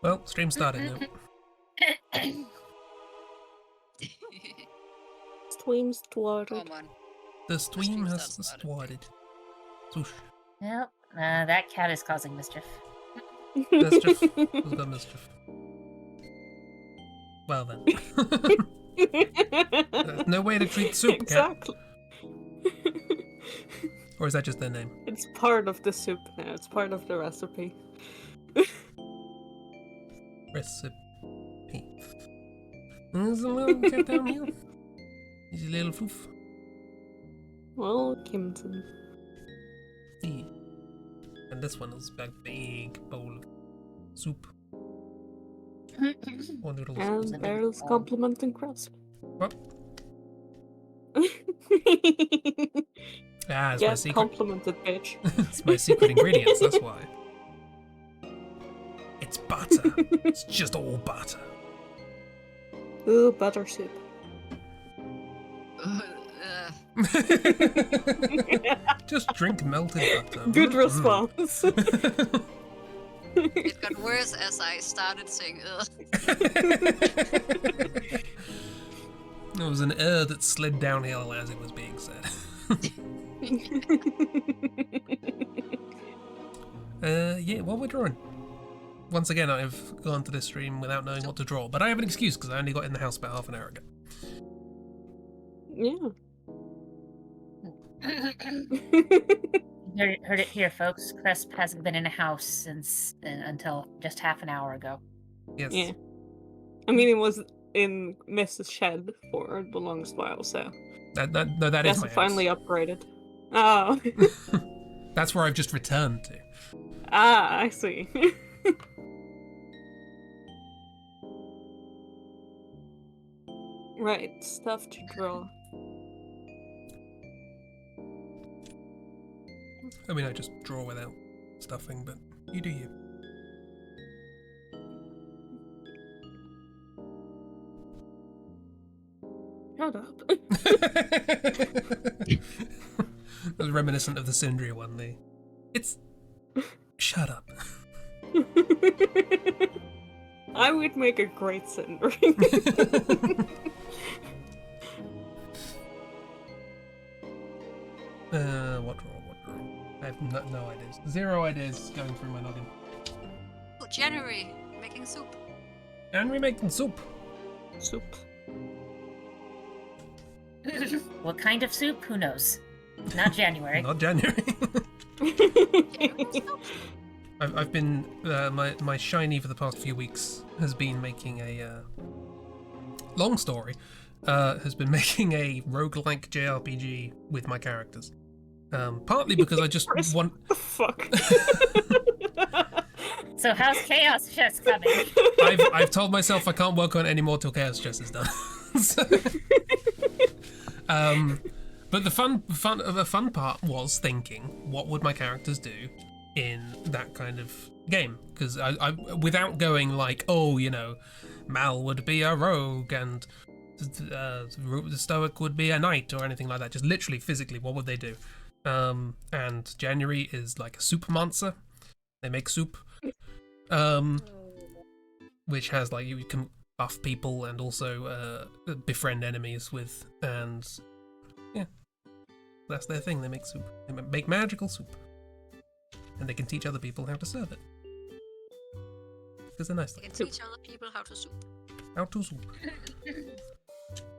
Well, stream started now. Stream started. Come on. The stream has started. started. Swoosh. Well, that cat is causing mischief. Mischief? Who's got mischief? Well then. There's no way to treat soup, Exactly. cat. Or is that just their name? It's part of the soup now. It's part of the recipe. Recipe. There's a little cat down here. He's a little foof. Well, Kimson. See. And this one is a big bowl of soup. Or noodles. And Barrel's complimenting crust. What? Ah, it's my Get secret. complimented, bitch. It's my secret ingredients, that's why. It's butter. It's just all butter. Ooh, butter soup. Just drink melted butter. Good response. It got worse as I started saying ugh. There was an that slid downhill as it was being said. Yeah, what we're drawing. Once again, I've gone to this stream without knowing what to draw, but I have an excuse because I only got in the house about half an hour ago. Yeah. Heard it here, folks. Cresp hasn't been in a house since until just half an hour ago. Yes. Yeah. I mean, it was in Mrs. Shed for the longest while, so. No, that is my house. finally upgraded. Oh. That's where I've just returned to. Ah, I see. Right, stuff to draw. I mean, I just draw without stuffing, but you do you. Shut up. That was reminiscent of the Sindri one. It's... Shut up. I would make a great Sindri. What draw? I have no ideas. Zero ideas going through my noggin. Oh, January, making soup. And we're making soup. Soup. What kind of soup? Who knows? Not January. Not January. I've been my shiny for the past few weeks has been making a long story. Has been making a roguelike JRPG with my characters. Partly because I just want. The fuck. So how's Chaos Chess coming? I've told myself I can't work on it anymore till Chaos Chess is done. So, but the fun part was thinking, what would my characters do in that kind of game? Because I without going like, oh, you know, Mal would be a rogue and the Stoic would be a knight or anything like that. Just literally, physically, what would they do? And January is like a soup monster. They make soup, which has like you can buff people and also befriend enemies with, and yeah, that's their thing. They make soup. They make magical soup, and they can teach other people how to serve it because they're nice. You can teach other people how to soup. How to soup.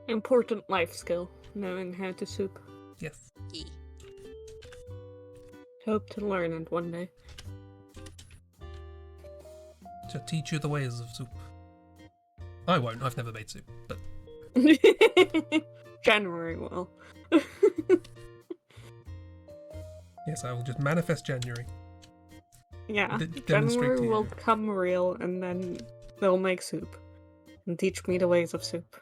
Important life skill, knowing how to soup. Yes. Yeah. Hope to learn it one day. To teach you the ways of soup. I won't. I've never made soup, but January will. yes, I will just manifest January. Yeah, demonstrate January to you. will become real, and then they'll make soup and teach me the ways of soup.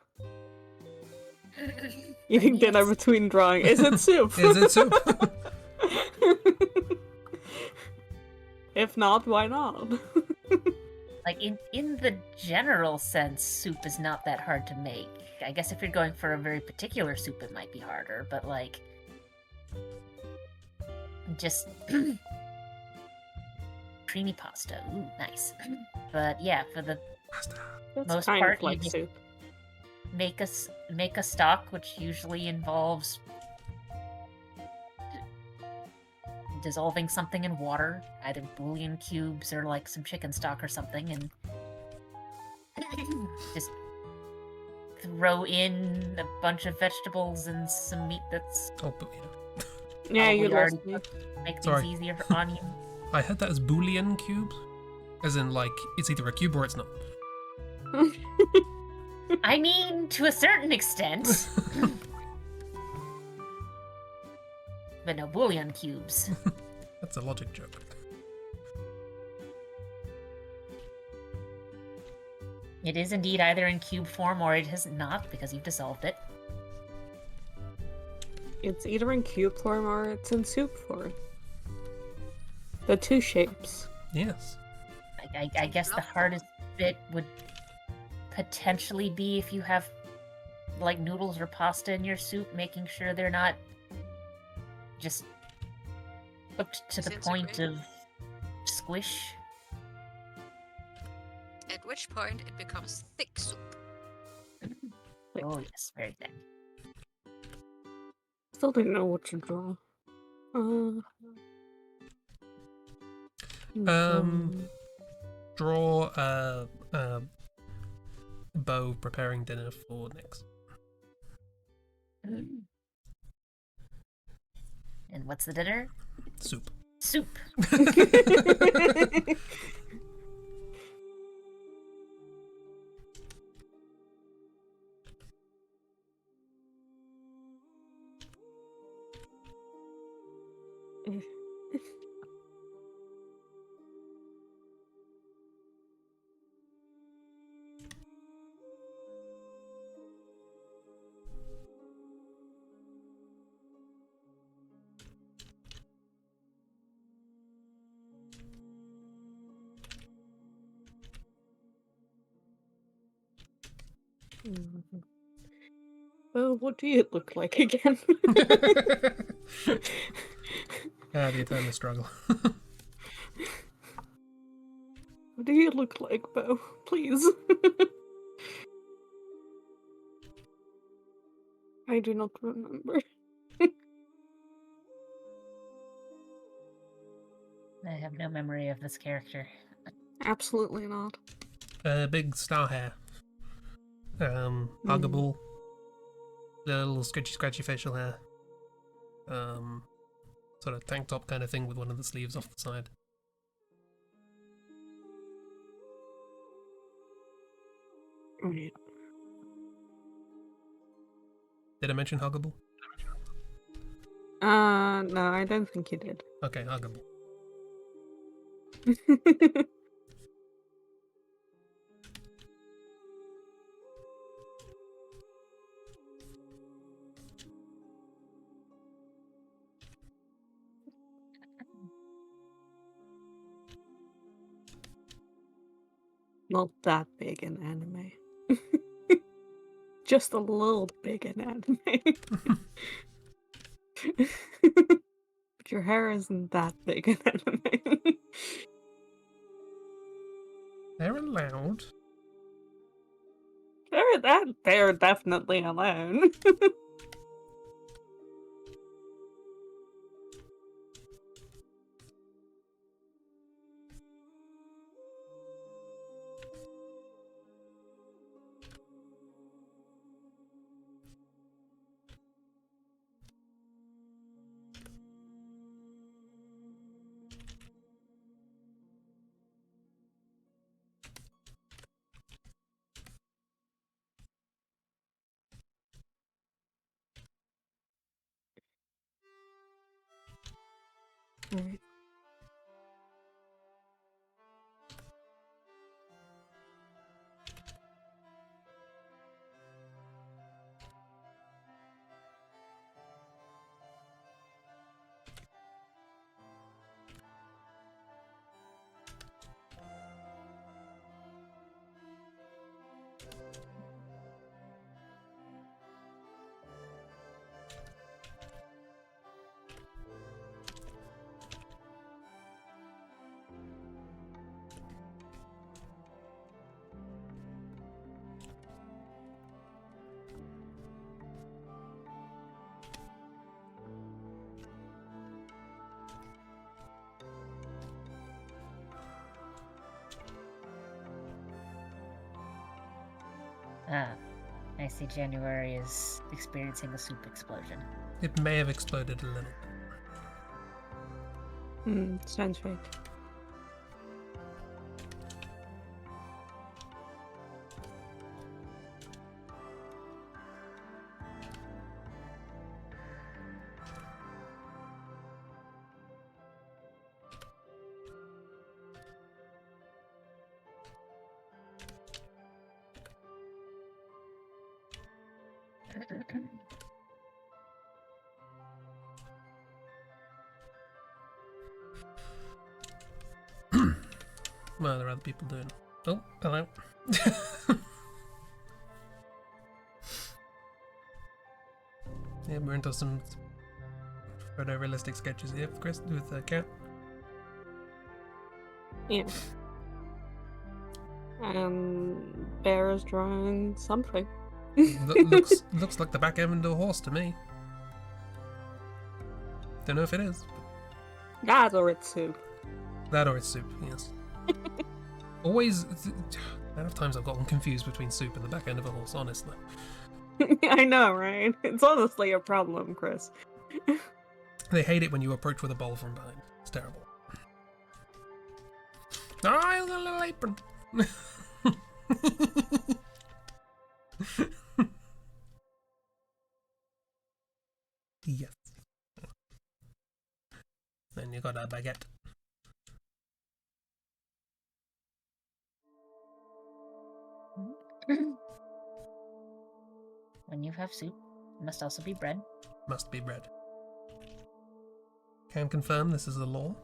Eating dinner between drawing. Is it soup? Is it soup? If not, why not? Like in the general sense, soup is not that hard to make. I guess if you're going for a very particular soup, it might be harder. But like, just creamy pasta. Ooh, nice. But yeah, for the Pasta. That's most kind part, of you like just soup. make a stock, which usually involves dissolving something in water, either bouillon cubes or like some chicken stock or something, and just throw in a bunch of vegetables and some meat that's Oh, but, Yeah, you probably already lost me. cooked to make things Sorry. easier on you. I heard that as bouillon cubes, as in like it's either a cube or it's not. I mean, to a certain extent. But no, bouillon cubes. That's a logic joke. It is indeed either in cube form or it is not, because you've dissolved it. It's either in cube form or it's in soup form. The two shapes. Yes. I guess the hardest bit would potentially be if you have like noodles or pasta in your soup, making sure they're not just cooked to the point of squish. At which point it becomes thick soup. Oh yes, very thick. Still didn't know what to draw. Draw Bo preparing dinner for Nix. And what's the dinner? Soup. Soup. Well, what do you look like again? The eternal struggle. What do you look like, Bo? Please. I do not remember. I have no memory of this character. Absolutely not. Big star hair. Huggable. Little scratchy facial hair. Sort of tank top kind of thing with one of the sleeves off the side. Right. Did I mention huggable? No, I don't think you did. Okay, huggable. Not that big in anime. Just a little big in anime. But your hair isn't that big in anime. They're allowed. They're definitely alone. Right. Ah, I see January is experiencing a soup explosion. It may have exploded a little. Sounds right. Well, there are other people doing. Oh, hello. Yeah, we're into some photorealistic sketches here, Chris, with a cat. Yeah. Bear is drawing something. Looks like the back end of a horse to me. Don't know if it is. That or it's soup. That or it's soup, yes. Always. Amount of times I've gotten confused between soup and the back end of a horse, honestly. I know, right? It's honestly a problem, Chris. They hate it when you approach with a bowl from behind. It's terrible. Ah, oh, a little apron. Yes. Then you got a baguette. When you have soup, it must also be bread. Must be bread. Can confirm this is the law.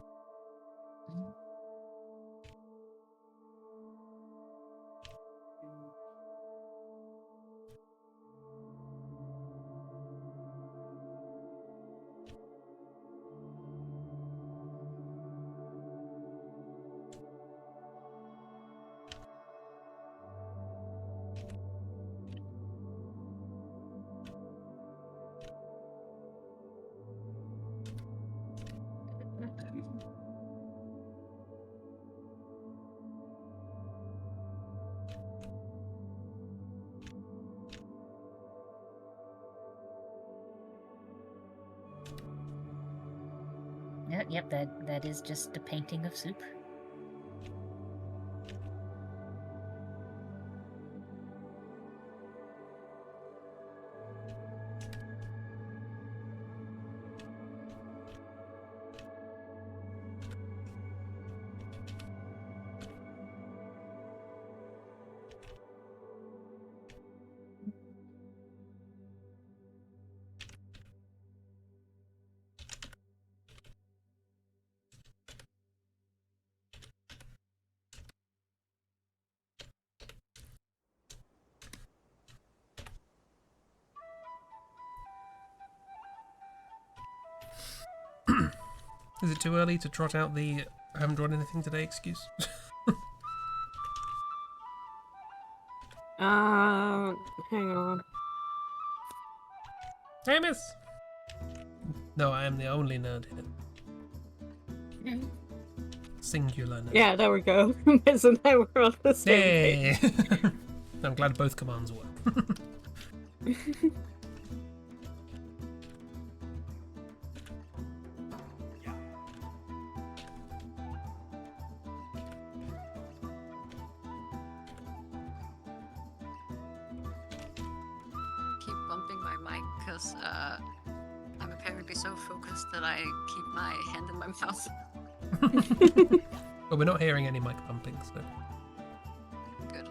Yep, that is just a painting of soup. Is it too early to trot out the I haven't drawn anything today excuse? Hang on. Hey, miss! No, I am the only nerd here. Singular nerd. Yeah, there we go. Isn't that we're on the same Hey! page? I'm glad both commands work. Keep bumping my mic because I'm apparently so focused that I keep my hand in my mouth. But we're not hearing any mic bumping, so. Good.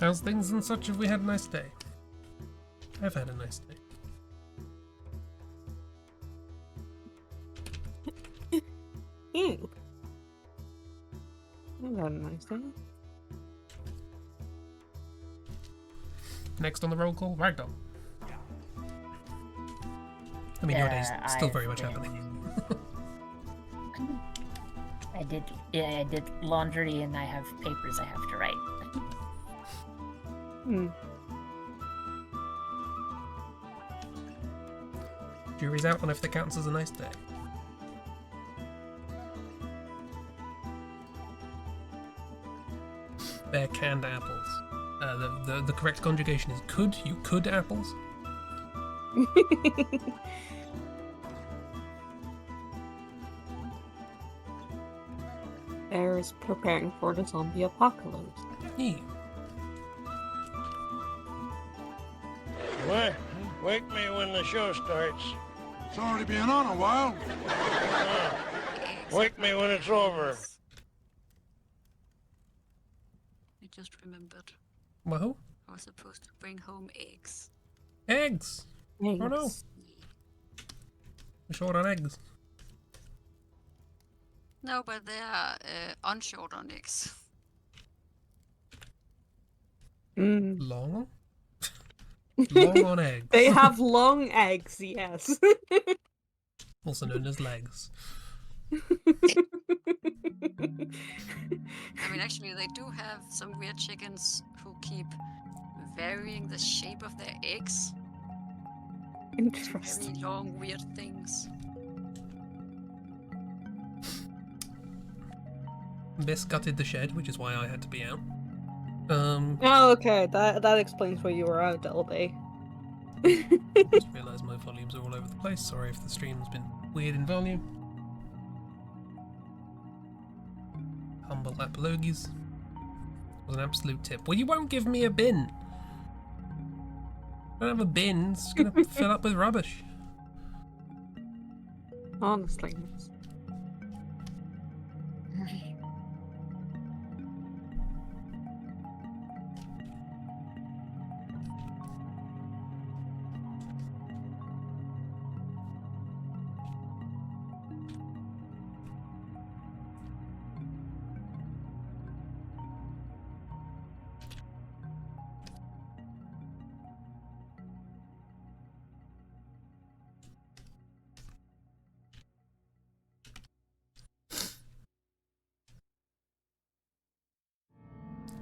How's things and such? Have we had a nice day? I've had a nice day. I've had a nice day. next on the roll call? Ragdoll. I mean, your day's still very much happening. I did laundry and I have papers I have to write. Jury's out on if that counts as a nice day. They're canned apples. The correct conjugation is could. You could apples. Bear is preparing for the zombie apocalypse. Yeah. What? Wake me when the show starts. It's already been on a while. Wake me when it's over. I just remembered. Well, I was supposed to bring home eggs. eggs. Oh no, we're short on eggs. No, but they are unshort on eggs. Long? Long on eggs. They have long eggs, yes. Also known as legs. I mean, actually, they do have some weird chickens who keep varying the shape of their eggs. Interesting. Very long, weird things. Miss gutted the shed, which is why I had to be out. Oh, okay. That explains why you were out all day. Just realised my volumes are all over the place. Sorry if the stream's been weird in volume. Humble apologies. Was an absolute tip. Well, you won't give me a bin. I don't have a bin. It's gonna fill up with rubbish. Honestly.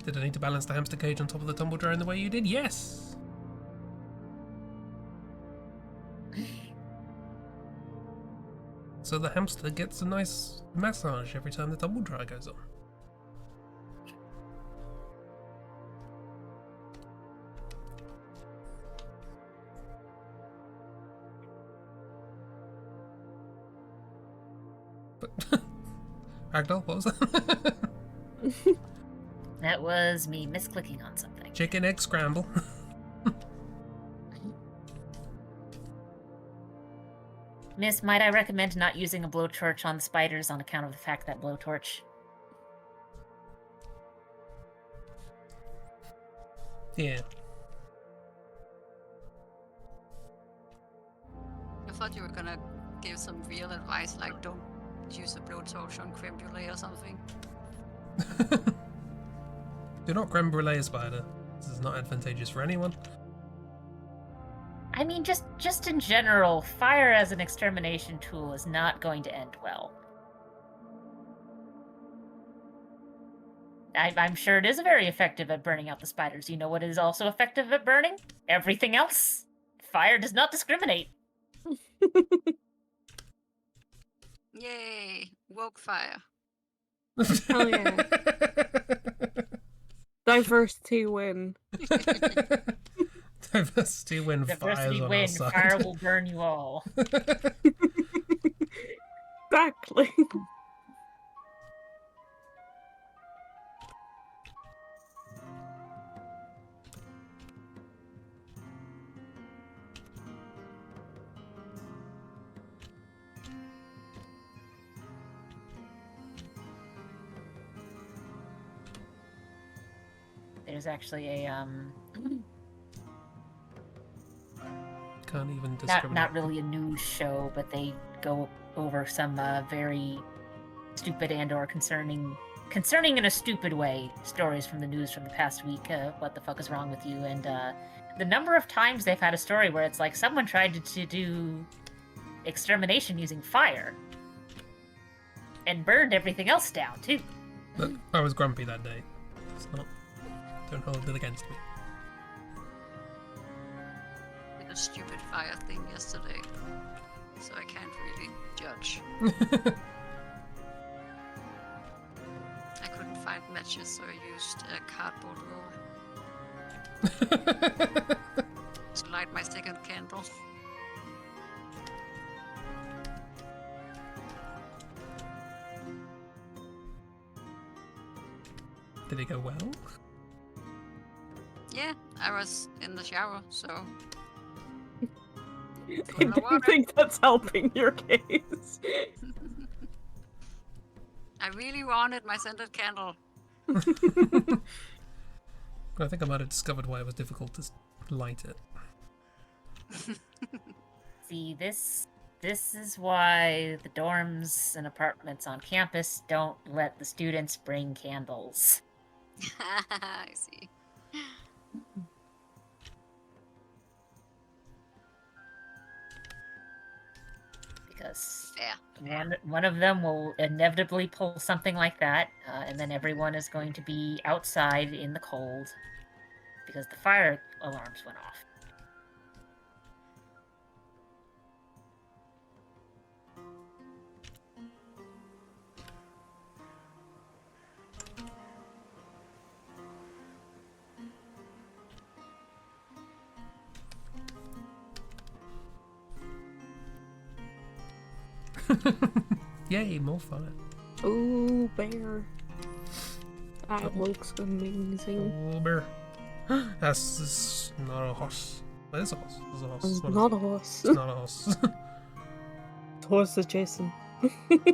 Did I need to balance the hamster cage on top of the tumble dryer in the way you did? Yes! So the hamster gets a nice massage every time the tumble dryer goes on. But Ragdoll, what was that? That was me misclicking on something. Chicken egg scramble. Miss, might I recommend not using a blowtorch on the spiders on account of the fact that blowtorch? Yeah. I thought you were gonna give some real advice, like don't use a blowtorch on creme brulee or something. Do not creme brulee a spider. This is not advantageous for anyone. I mean, just in general, fire as an extermination tool is not going to end well. I'm sure it is very effective at burning out the spiders. You know what is also effective at burning? Everything else. Fire does not discriminate. Yay! Woke fire. Oh yeah. Diversity win. Diversity win. Diversity Fires on win. our side. Fire will burn you all. Exactly. There's actually a Can't even discriminate. not really a news show, but they go over some very stupid and or concerning in a stupid way stories from the news from the past week. What the fuck is wrong with you? And the number of times they've had a story where it's like someone tried to do extermination using fire and burned everything else down too. But I was grumpy that day. It's not. Don't hold it against me. Did a stupid fire thing yesterday, so I can't really judge. I couldn't find matches, so I used a cardboard roll to light my second candle. Did it go well? Yeah, I was in the shower, so I don't think that's helping your case. I really wanted my scented candle. I think I might have discovered why it was difficult to light it. See, this is why the dorms and apartments on campus don't let the students bring candles. I see. Because Fair. one of them will inevitably pull something like that, and then everyone is going to be outside in the cold because the fire alarms went off. Yay, more fire. Ooh, bear. That looks amazing. Oh, bear. That's not a horse. It is a horse. It's a horse. It's What is not it? a horse. It's not a horse. Horse adjacent.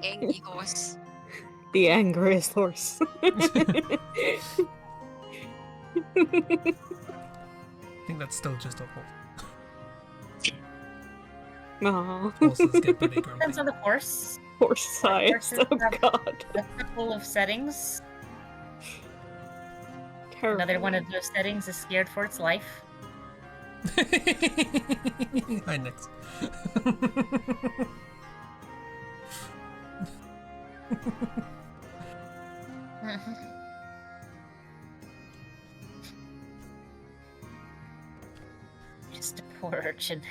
Angry horse. The angriest horse. I think that's still just a horse. Aw. Horses get pretty grumpy. Depends on the course. Horse size. Horses Oh have god. a couple of settings. Terrible. Another one of those settings is scared for its life. Hi, Nix. Just a poor urchin.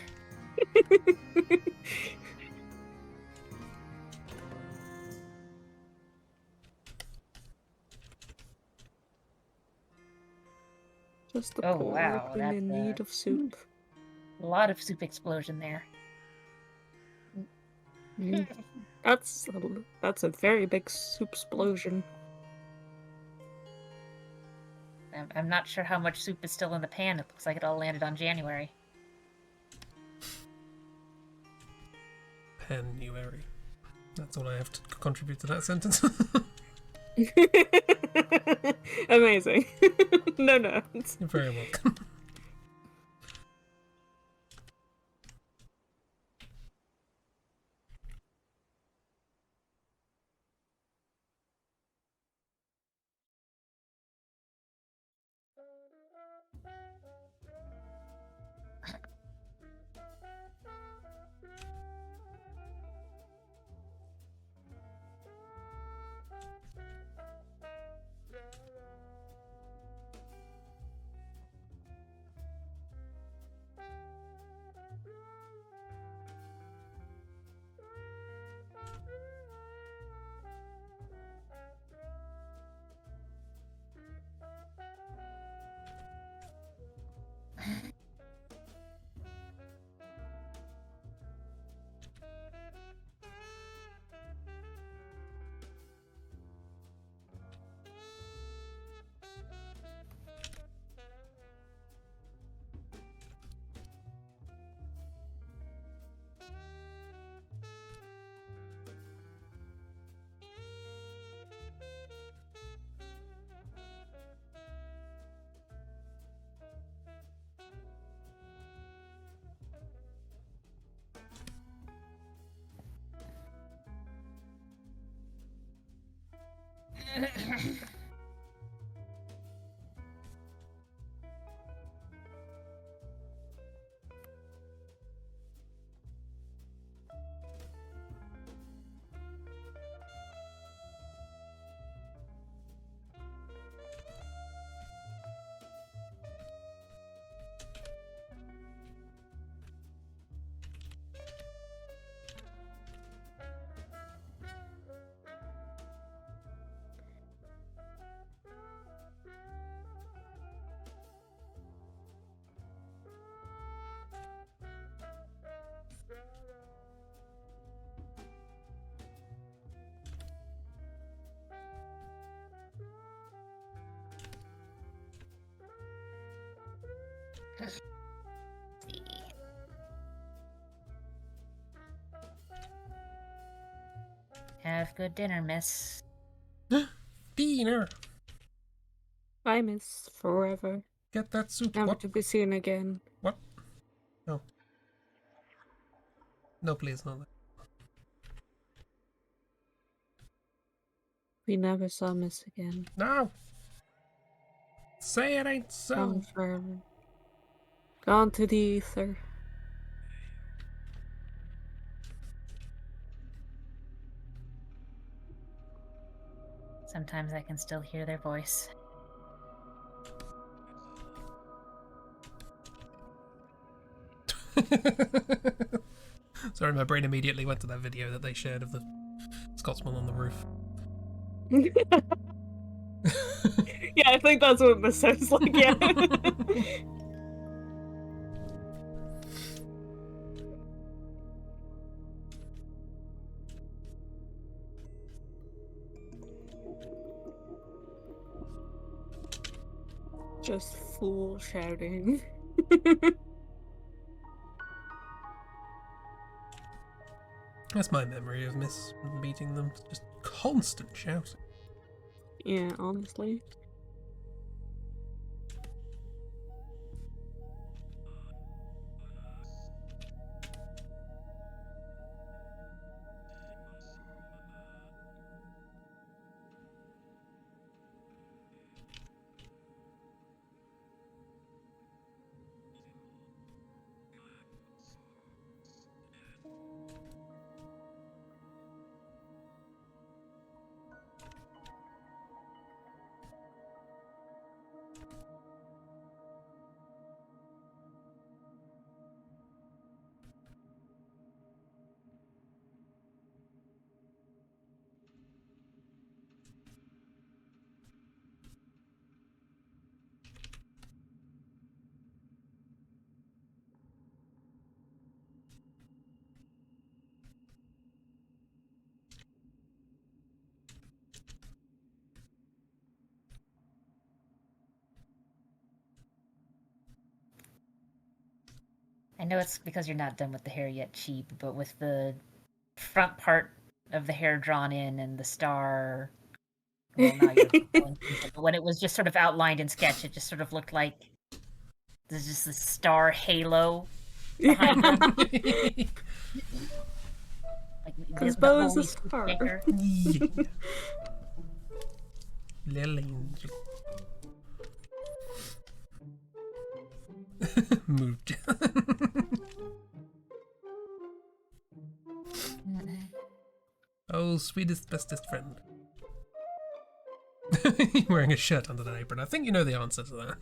Just a Oh, poor wow, orphan in that's, need of soup. A lot of soup explosion there. Mm. That's a very big soup explosion. I'm not sure how much soup is still in the pan. It looks like it all landed on January. Penuary. That's all I have to contribute to that sentence. Amazing. No notes. You're very welcome. See. Have good dinner, miss. Dinner. Bye, miss. Forever. Get that soup. Never What? to be seen again. What? No. No, please, no. We never saw miss again. No. Say it ain't so. Gone forever. Gone to the ether. Sometimes I can still hear their voice. Sorry, my brain immediately went to that video that they shared of the Scotsman on the roof. Yeah, I think that's what this sounds like, yeah. Just full shouting. That's my memory of Miss meeting them. Just constant shouting. Yeah, honestly. I know it's because you're not done with the hair yet, Cheap, but with the front part of the hair drawn in and the star. Well, now you're going into it, but when it was just sort of outlined in sketch, it just sort of looked like there's just a star halo behind them. Like Because the Bo is a holy star. maker. Yeah. Little angel. Moved. Oh, sweetest, bestest friend. You're wearing a shirt under that apron. I think you know the answer to that.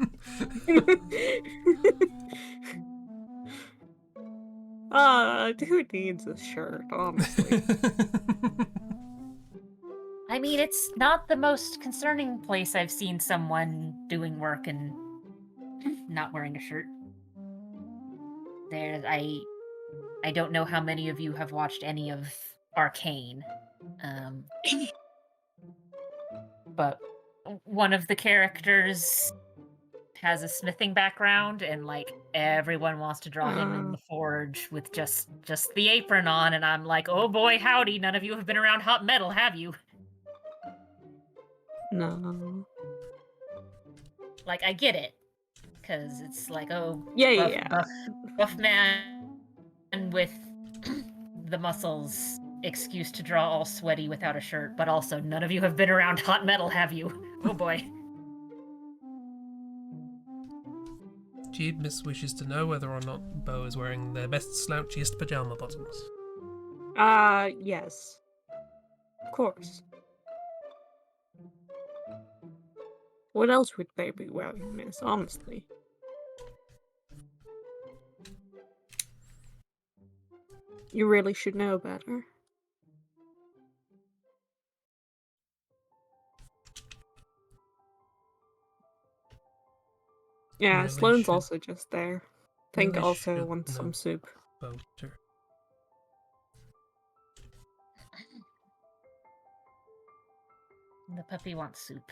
Who needs a shirt, honestly? I mean, it's not the most concerning place I've seen someone doing work and not wearing a shirt. I don't know how many of you have watched any of Arcane, but one of the characters has a smithing background, and like everyone wants to draw him in the forge with just the apron on, and I'm like, oh boy, howdy! None of you have been around hot metal, have you? No. Like, I get it, because it's like, oh, Yeah. buff man with the muscles, excuse to draw all sweaty without a shirt, but also none of you have been around hot metal, have you? Oh boy. Miss wishes to know whether or not Bo is wearing their best slouchiest pajama bottoms. Yes. Of course. What else would they be wearing, miss? Honestly. You really should know better. Yeah, Really Sloane's should- also just there. Think really also should wants know. some soup. Boater. The puppy wants soup.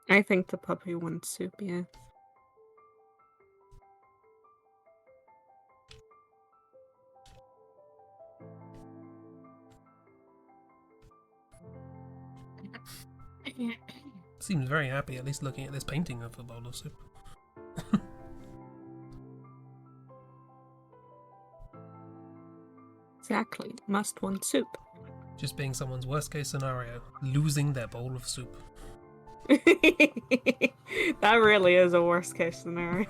I think the puppy wants soup, yeah. Seems very happy, at least looking at this painting of a bowl of soup. Exactly. Must want soup. Just being someone's worst case scenario, losing their bowl of soup. That really is a worst case scenario.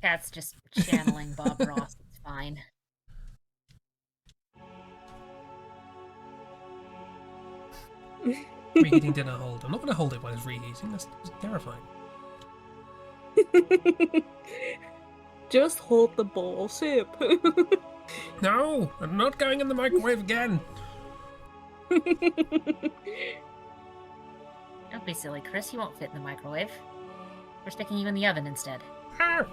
Cat's just channeling Bob Ross. It's fine. Reheating dinner hold. I'm not going to hold it while it's reheating. That's terrifying. Just hold the bowl of soup. No! I'm not going in the microwave again! Don't be silly, Chris. You won't fit in the microwave. We're sticking you in the oven instead. Ah!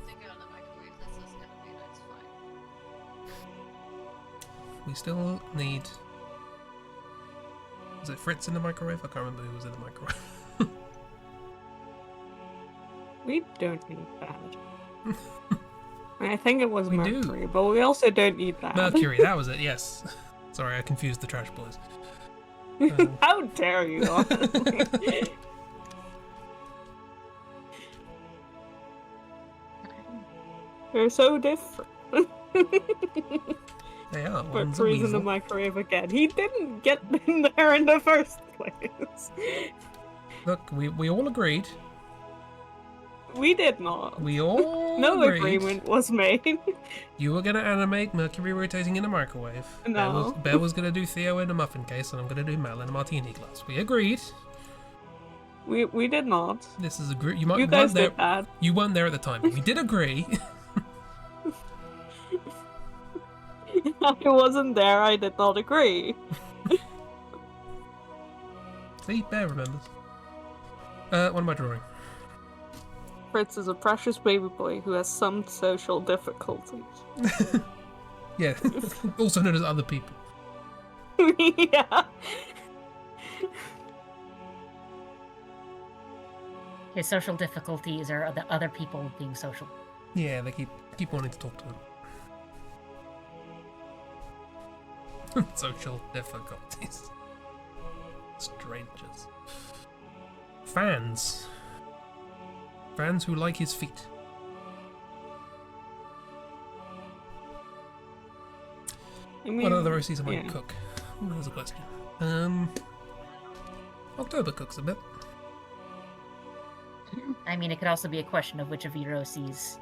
Stick it on the microwave. That's just gonna be that's fine. We still need... Was it Fritz in the microwave? I can't remember who was in the microwave. We don't need that. I think it was We do. Mercury, but we also don't need that. Mercury, that was it, yes. Sorry, I confused the trash boys. How dare you, honestly. They're so different. They are. But One's a freeze in the weasel. microwave again. He didn't get in there in the first place. Look, we all agreed. We did not. We all No agreed. agreement was made. You were going to animate Mercury rotating in a microwave. No. Bear was going to do Theo in a muffin case, and I'm going to do Mel in a martini glass. We agreed. We did not. This is a group. You guys there. did that. You weren't there at the time. We did agree. I wasn't there. I did not agree. See, Bear remembers. What am I drawing? Fritz is a precious baby boy who has some social difficulties. Yeah, also known as other people. Yeah. His social difficulties are the other people being social. Yeah, they keep wanting to talk to him. Social difficulties. Strangers. Fans. Fans who like his feet. I mean, What other OCs I might yeah. cook? Ooh, there's a question. October cooks a bit. I mean, it could also be a question of which of your OCs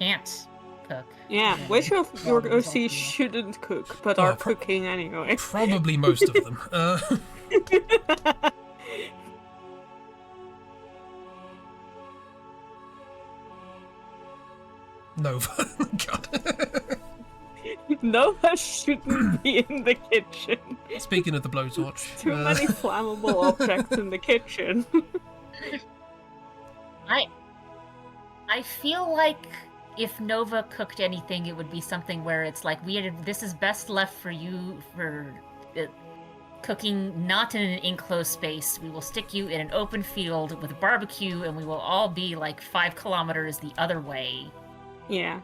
can't cook. Yeah, And which of your problems OCs also- shouldn't cook, but Oh, are cooking anyway? Probably most of them. Nova. God. Nova shouldn't be in the kitchen. Speaking of the blowtorch. Too many flammable objects in the kitchen. I feel like if Nova cooked anything, it would be something where it's like, this is best left for you for cooking not in an enclosed space. We will stick you in an open field with a barbecue, and we will all be like 5 kilometers the other way. Yeah.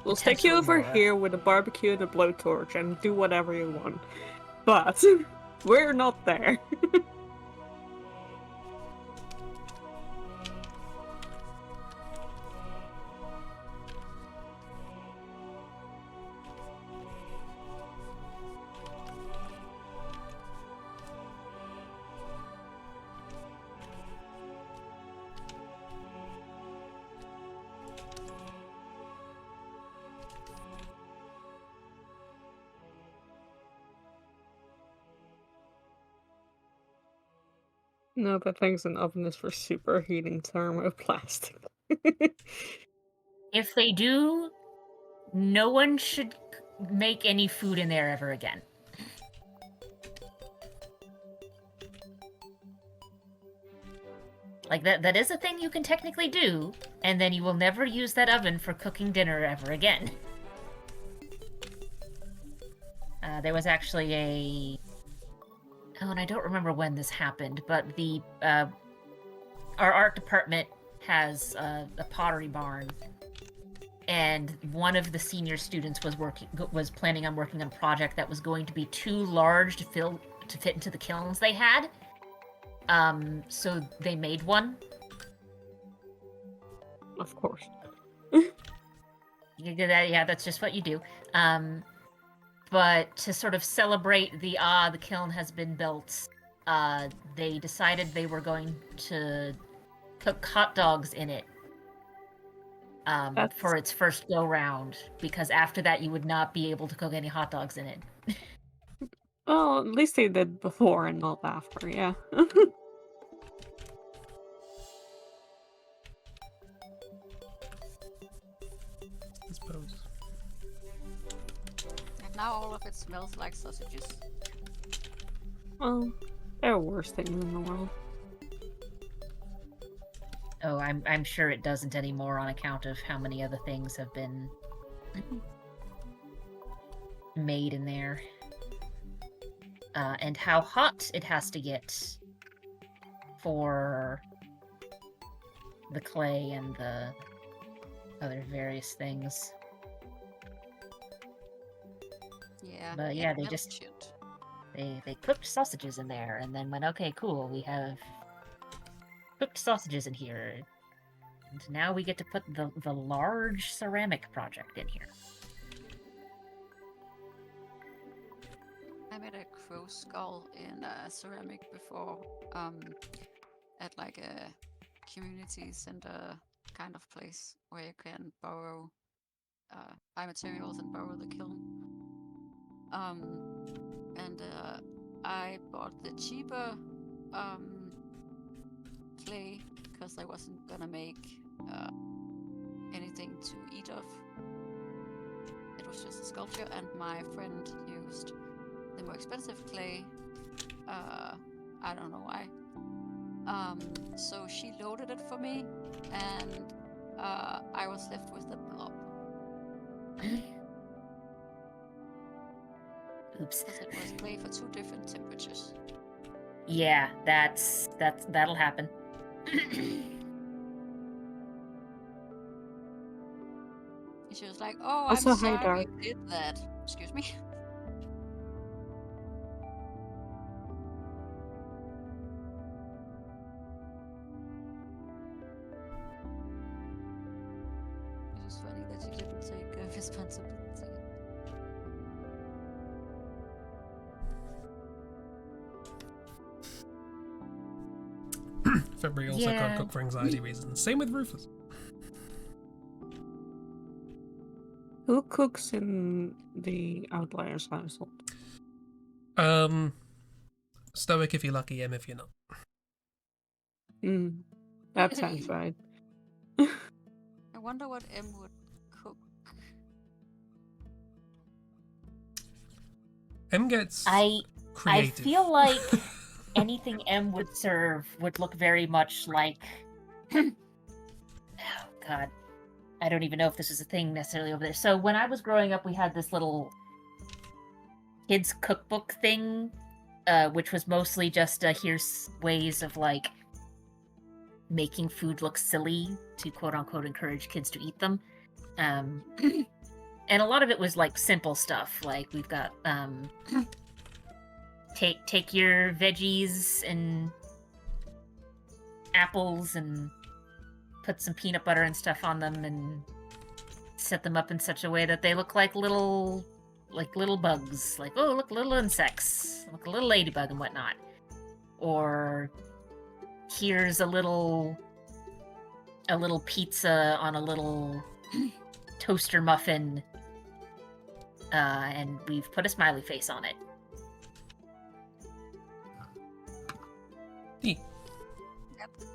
We'll stick you over Potentially more. here with a barbecue and a blowtorch and do whatever you want. But we're not there. No, but things in oven is for superheating thermoplastic. If they do, no one should make any food in there ever again. Like, that is a thing you can technically do, and then you will never use that oven for cooking dinner ever again. There was actually a... Oh, and I don't remember when this happened, but our art department has a pottery barn, and one of the senior students was planning on working on a project that was going to be too large to fit into the kilns they had. So they made one. Of course. Yeah, that's just what you do. But to sort of celebrate the kiln has been built, they decided they were going to cook hot dogs in it for its first go round, because after that you would not be able to cook any hot dogs in it. Well, at least they did before and not after, yeah. I suppose. And now all of it smells like sausages. Well, there are worse things in the world. Oh, I'm sure it doesn't anymore on account of how many other things have been made in there. And how hot it has to get for the clay and the other various things. Yeah. But yeah, they just they cooked sausages in there and then went, okay, cool, we have cooked sausages in here. And now we get to put the large ceramic project in here. I made a crow skull in ceramic before, at like a community center kind of place where you can borrow, buy materials and borrow the kiln. And I bought the cheaper clay because I wasn't gonna make anything to eat of. It was just a sculpture, and my friend used the more expensive clay. I don't know why. So she loaded it for me, and I was left with the blob. Oops. Because it was clay for 2 different temperatures. Yeah, that'll happen. And she was like, "Oh, Also, I'm hi, sorry Dark. you did that." Excuse me. It was funny that you didn't take responsibility. February also can't cook for anxiety reasons. Same with Rufus. Who cooks in the Outliers household? Stoic if you're lucky, M if you're not. That sounds right. I wonder what M would cook. M gets I creative. feel like anything M would serve would look very much like... Oh, God. I don't even know if this is a thing necessarily over there. So when I was growing up, we had this little kids cookbook thing, which was mostly just here's ways of like making food look silly to quote unquote encourage kids to eat them. And a lot of it was like simple stuff. Like we've got take your veggies and apples and put some peanut butter and stuff on them and set them up in such a way that they look like little bugs. Like, oh, look, little insects. Look, a little ladybug and whatnot. Or here's a little pizza on a little toaster muffin, and we've put a smiley face on it.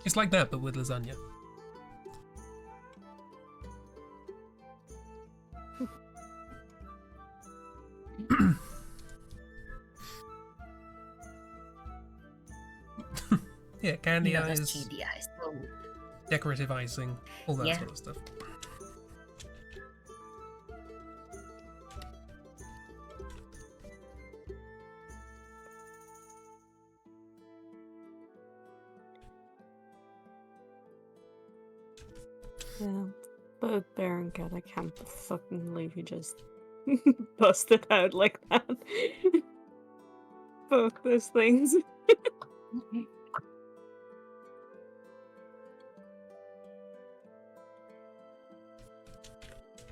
It's like that, but with lasagna. Yeah, candy You know, those eyes. candy eyes. decorative icing, all that Yeah. sort of stuff. Yeah, but Baron Cat, I can't fucking believe you just busted out like that. Fuck those things.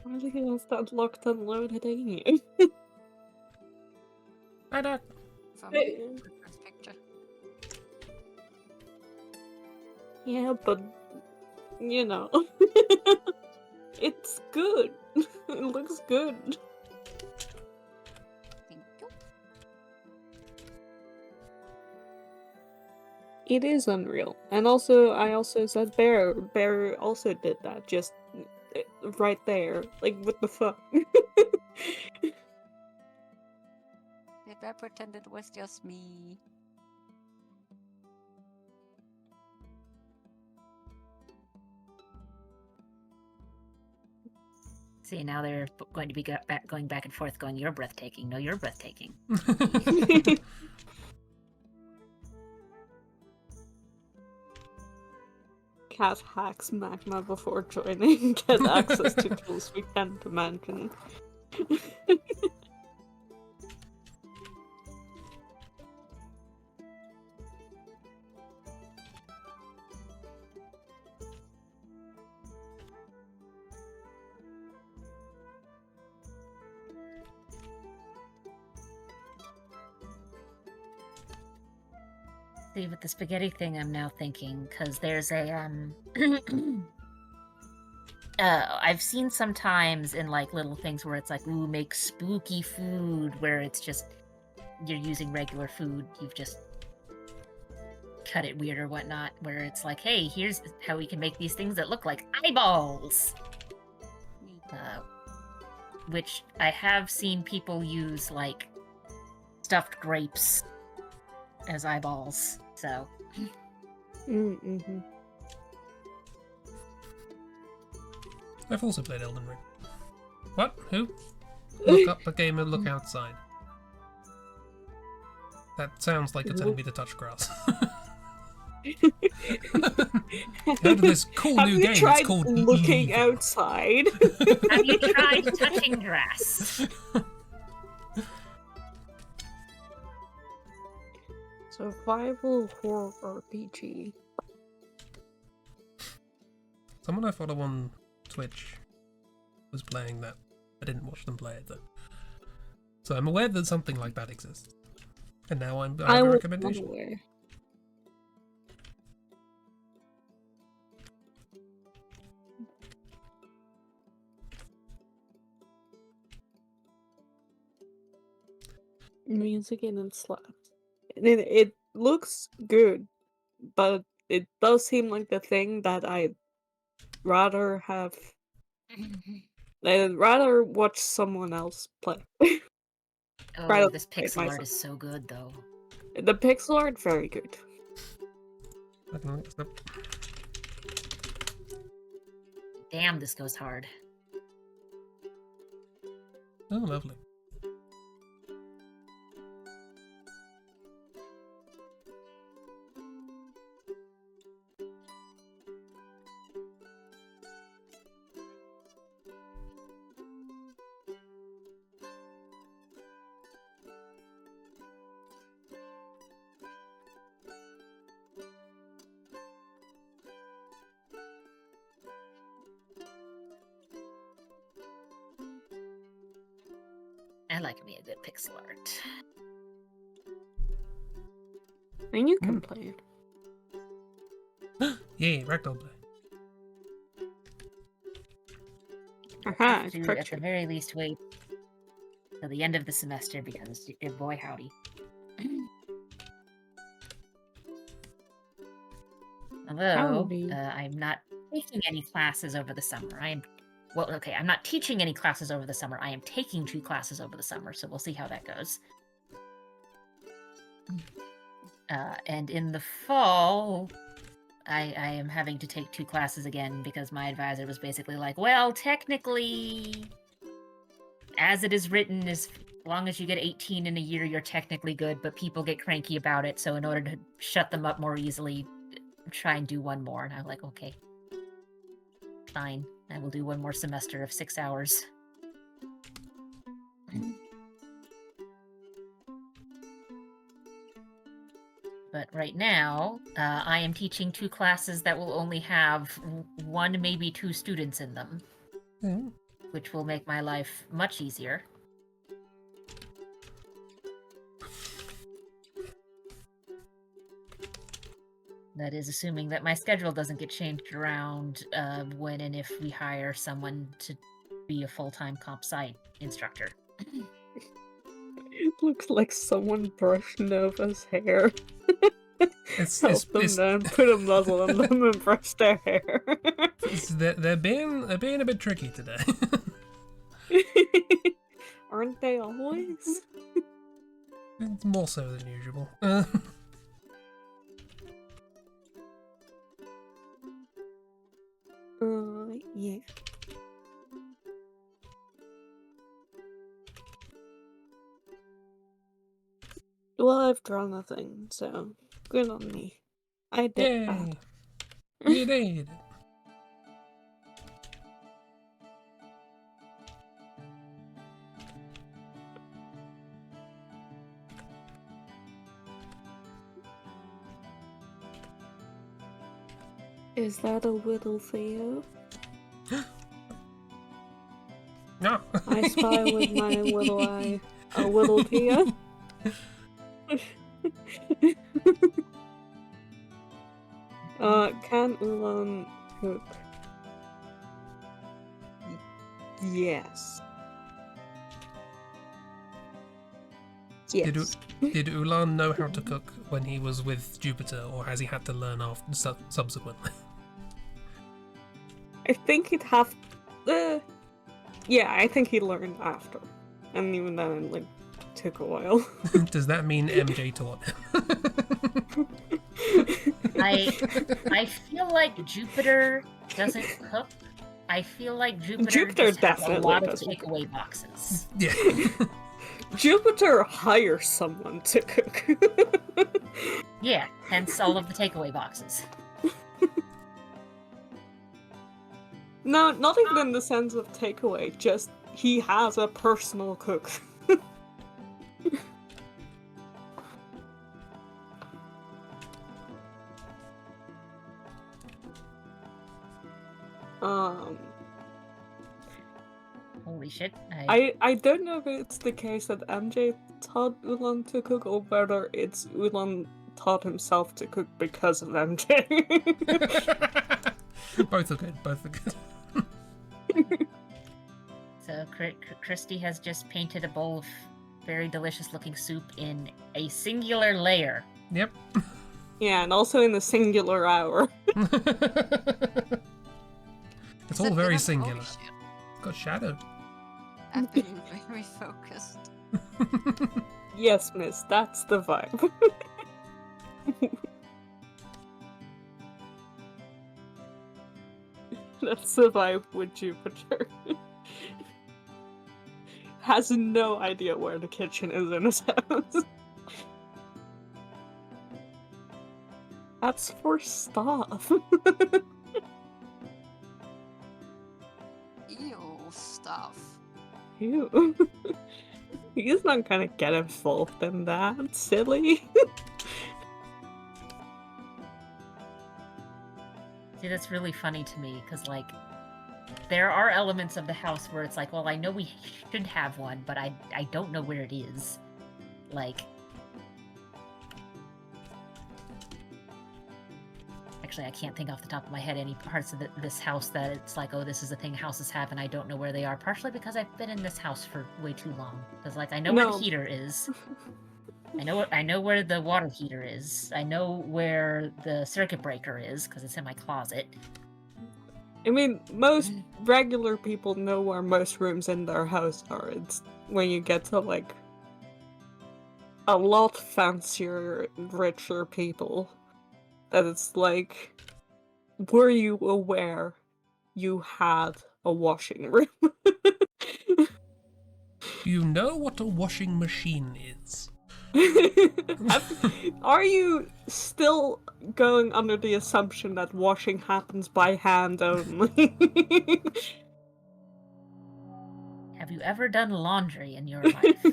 Why do you have that locked and loaded in you? Hi, Doc. From Hey. reference picture. Yeah, but you know, it's good. It looks good. Thank you. It is unreal, and also I also said Bear. Bear also did that, just right there. Like, what the fuck? Did I pretend it was just me? See, now they're going to be going back and forth, going, "You're breathtaking." No, you're breathtaking. Cat hacks magma before joining. Get access to tools we can't imagine. See, with the spaghetti thing, I'm now thinking because there's a I've seen sometimes in like little things where it's like, ooh, make spooky food, where it's just you're using regular food, you've just cut it weird or whatnot, where it's like, hey, here's how we can make these things that look like eyeballs. Which I have seen people use like stuffed grapes as eyeballs, so. Mm-hmm. I've also played Elden Ring. What? Who? Look up a game and look outside. That sounds like you're telling me to touch grass. Out of this cool Have new you game, tried it's called looking Leaving. outside? Have you tried touching grass? Survival horror RPG. Someone I follow on Twitch was playing that. I didn't watch them play it though. So I'm aware that something like that exists. And now I have a was recommendation. unaware. Music in it slaps. It looks good, but it does seem like the thing that I'd rather have. I'd rather watch someone else play. Oh, this play it pixel art myself. is so good, though. The pixel art, very good. I can link this up. Damn, this goes hard. Oh, lovely. I like me a good pixel art. And you can play it. Yay, Ragdoll play. Aha, it's To, at picture. the very least, wait till the end of the semester because, boy howdy. Although, Howdy. I'm not taking any classes over the summer. I'm not teaching any classes over the summer. I am taking 2 classes over the summer, so we'll see how that goes. And in the fall, I am having to take 2 classes again because my advisor was basically like, well, technically, as it is written, as long as you get 18 in a year, you're technically good, but people get cranky about it, so in order to shut them up more easily, try and do 1 more. And I'm like, okay. Fine. I will do 1 more semester of 6 hours. But right now, I am teaching 2 classes that will only have 1, maybe 2 students in them, which will make my life much easier. That is assuming that my schedule doesn't get changed around when and if we hire someone to be a full-time comp sci instructor. It looks like someone brushed Nova's hair. Help them down, put a muzzle on them, and brush their hair. They're being a bit tricky today. Aren't they always? More so than usual. Yeah. Well, I've drawn a thing, so good on me. I did that. Yay! You did. Is that a little Theo? No. I spy with my little eye a little Theo. Can Ulan cook? Yes. Yes. Did Ulan know how to cook when he was with Jupiter, or has he had to learn after subsequently? I think he'd have. Yeah, I think he learned after, and even then, it like took a while. Does that mean MJ taught him? I feel like Jupiter doesn't cook. I feel like Jupiter just has a lot of takeaway boxes. Yeah. Jupiter hires someone to cook. Yeah, hence all of the takeaway boxes. No, not even in the sense of takeaway, just he has a personal cook. Holy shit. I don't know if it's the case that MJ taught Ulan to cook or whether it's Ulan taught himself to cook because of MJ. Both are good, both are good. So Christy has just painted a bowl of very delicious looking soup in a singular layer. Yep. Yeah, and also in the singular hour. It's all very singular. Oh, shit. It's got shadow. I've been very focused. Yes, miss, that's the vibe. That's the vibe with Jupiter. Has no idea where the kitchen is in his house. That's for stuff. Ew, stuff. Ew. He's not gonna get involved in that, silly. See, that's really funny to me, because, like, there are elements of the house where it's like, well, I know we should have one, but I don't know where it is. Like... Actually, I can't think off the top of my head any parts of this house that it's like, oh, this is a thing houses have and I don't know where they are. Partially because I've been in this house for way too long. Because, like, I know where the heater is. I know where the water heater is. I know where the circuit breaker is, because it's in my closet. I mean, most regular people know where most rooms in their house are. It's when you get to, like, a lot fancier, richer people that it's like, were you aware you had a washing room? Do you know what a washing machine is? Are you still going under the assumption that washing happens by hand only? Have you ever done laundry in your life?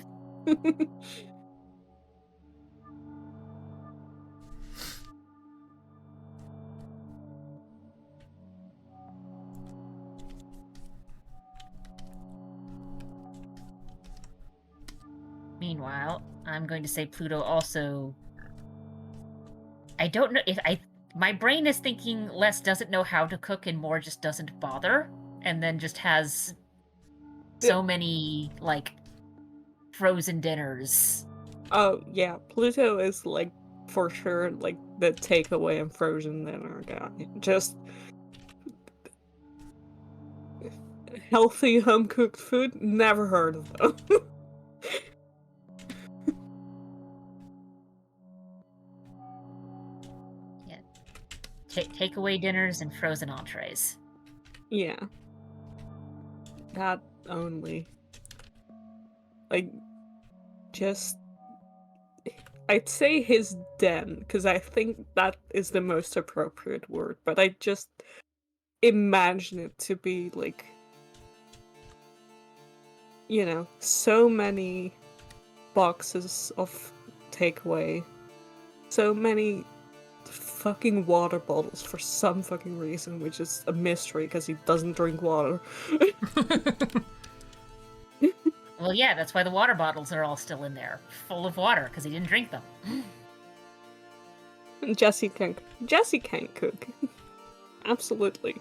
Meanwhile, I'm going to say Pluto also... I don't know if my brain is thinking less doesn't know how to cook and more just doesn't bother, and then just has so many, like, frozen dinners. Oh, yeah, Pluto is, like, for sure, like, the takeaway and frozen dinner guy. Just healthy home-cooked food, never heard of them. Yeah. Takeaway dinners and frozen entrees. Yeah. That only. Like, just... I'd say his den, because I think that is the most appropriate word, but I just imagine it to be, like, you know, so many boxes of takeaway, so many fucking water bottles for some fucking reason, which is a mystery because he doesn't drink water. Well, yeah, that's why the water bottles are all still in there, full of water, because he didn't drink them. Jesse can cook. Absolutely.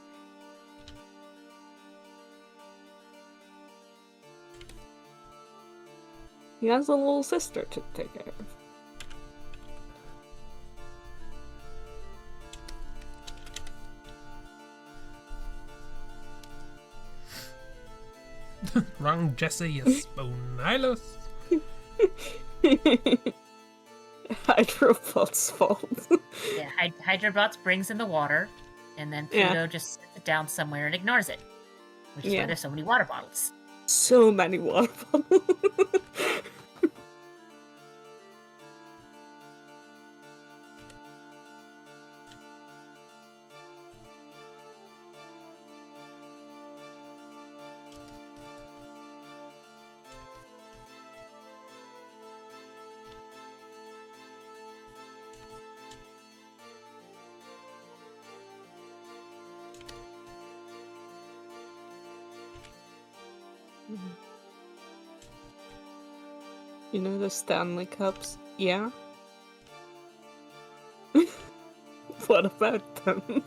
He has a little sister to take care of. Wrong, Jesse, you spoon. I lost. Hydropod's fault. Yeah, Hydrobots brings in the water, and then Pluto just sits it down somewhere and ignores it. Which is why there's so many water bottles. So many water bottles. You know the Stanley Cups? Yeah? What about them?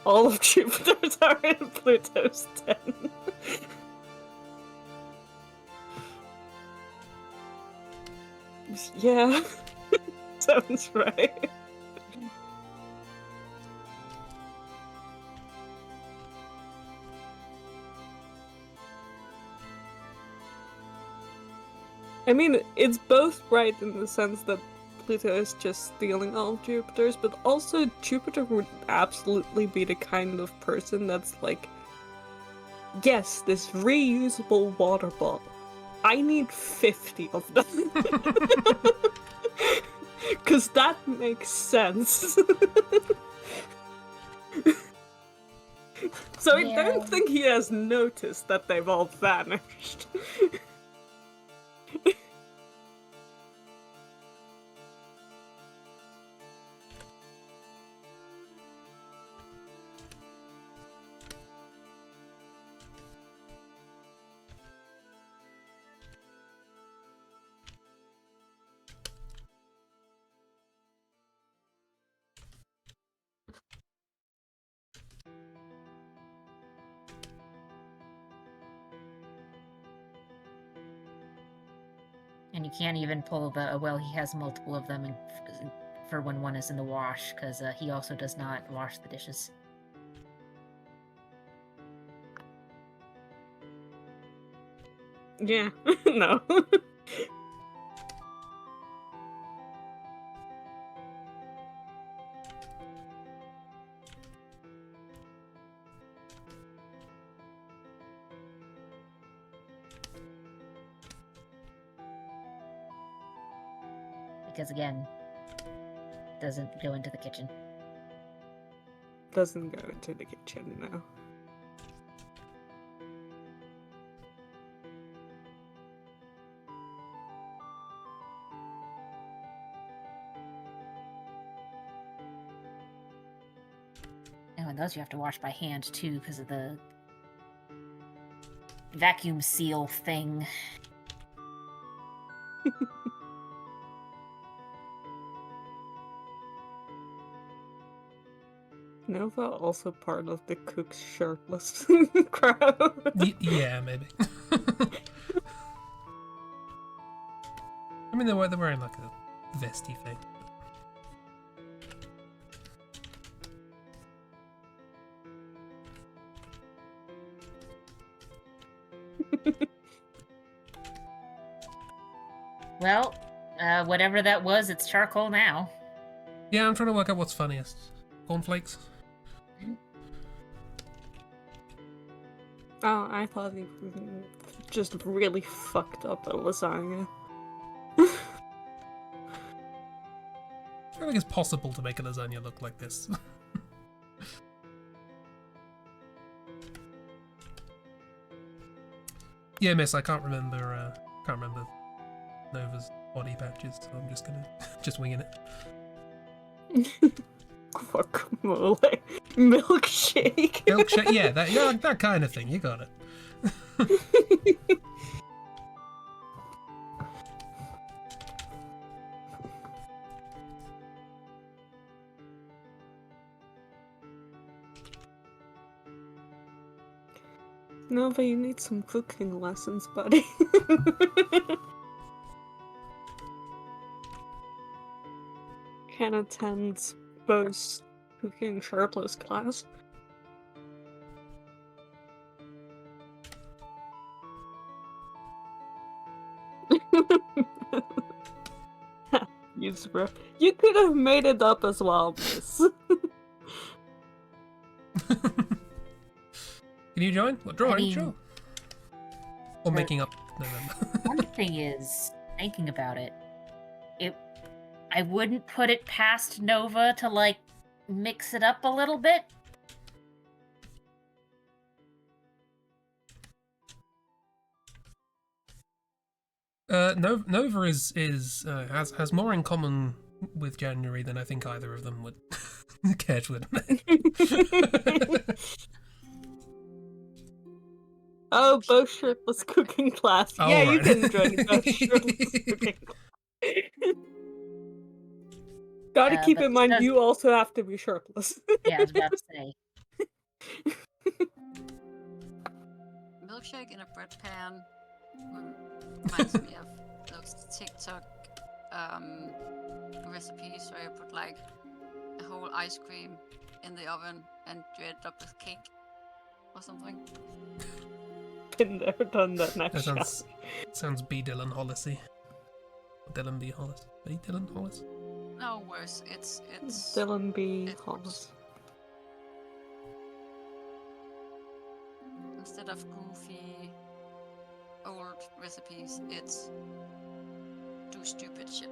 All of Jupiter's are in Pluto's den. Yeah, sounds right. I mean, it's both right in the sense that Pluto is just stealing all of Jupiter's, but also Jupiter would absolutely be the kind of person that's like, yes, this reusable water bottle. I need 50 of them. Because that makes sense. So I don't think he has noticed that they've all vanished. And you can't even pull the, well, he has multiple of them for when one is in the wash, because he also does not wash the dishes. Yeah, no. because again, doesn't go into the kitchen. Doesn't go into the kitchen now. Oh, and those you have to wash by hand too because of the vacuum seal thing. Nova also part of the cook's shirtless crowd. Yeah, maybe. I mean, they're wearing like a vesty thing. Well, whatever that was, it's charcoal now. Yeah, I'm trying to work out what's funniest. Cornflakes? Oh, I thought he just really fucked up the lasagna. I feel like it's possible to make a lasagna look like this. Yeah, miss, I can't remember Nova's body patches, so I'm just gonna winging it. Guacamole. Milkshake. Milkshake, yeah, that kind of thing. You got it. Nova, you need some cooking lessons, buddy. Can attend Bo's cooking Shirtless class. You could have made it up as well, miss. Can you join? What drawing? I mean, Sure. Or making up November. One thing is, thinking about it, I wouldn't put it past Nova to, like, mix it up a little bit. Nova has more in common with January than I think either of them would care to admit. Oh, Bo's Shirtless cooking class. Oh, yeah, you right. can join Bo's Shirtless cooking class. Gotta keep But in mind, does- you also have to be shirtless. Yeah, I was about to say. Milkshake in a bread pan reminds me of those TikTok recipes where you put like a whole ice cream in the oven and you end up with cake or something. Been there, done that next That shot. sounds B. Dylan Hollisy. Dylan B. Hollis. B. Dylan Hollis? No, worse. It's Dylan B. it's Hollis. instead of goofy old recipes, it's do stupid shit.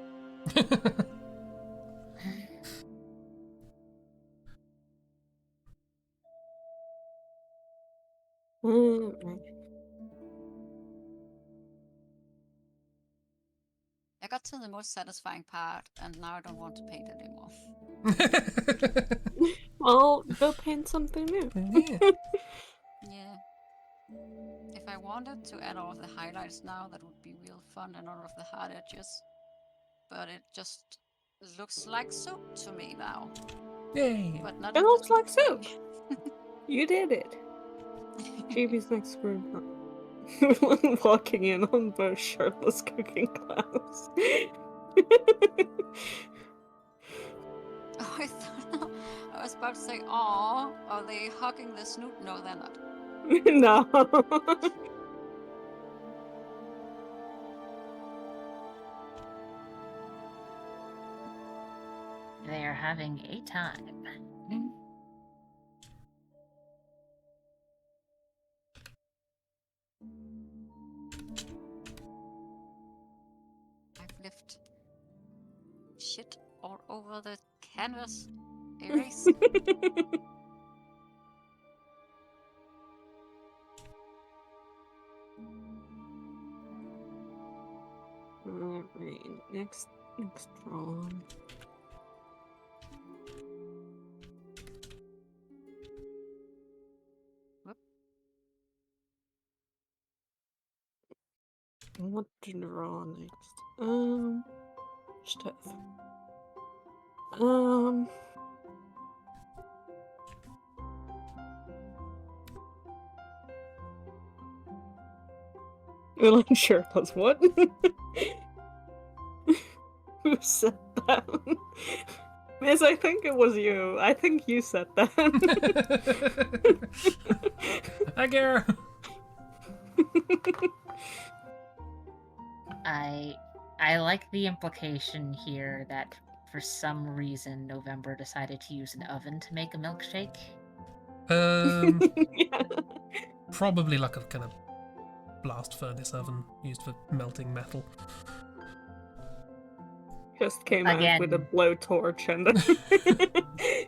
I got to the most satisfying part, and now I don't want to paint anymore. Well, go paint something new. Yeah. Yeah. If I wanted to add all of the highlights now, that would be real fun, and all of the hard edges. But it just looks like soup to me now. Yay. But not It in the looks like soup soup. way. You did it. Chibi's next room. Walking in on Bo's Shirtless cooking class. Oh, I was about to say, "Aw, are they hugging the snoot?" No, they're not. No. They are having a time. I've lived shit all over the canvas. Erase. Alright, next drawing. Whoop. What to draw next? Stuff. Ulan Shirtless, what? Who said that? Miss, I think it was you. I think you said that. Hi, Kara. I like the implication here that for some reason November decided to use an oven to make a milkshake. Yeah. Probably like a kind of blast furnace oven used for melting metal. Just came out with a Again. blowtorch and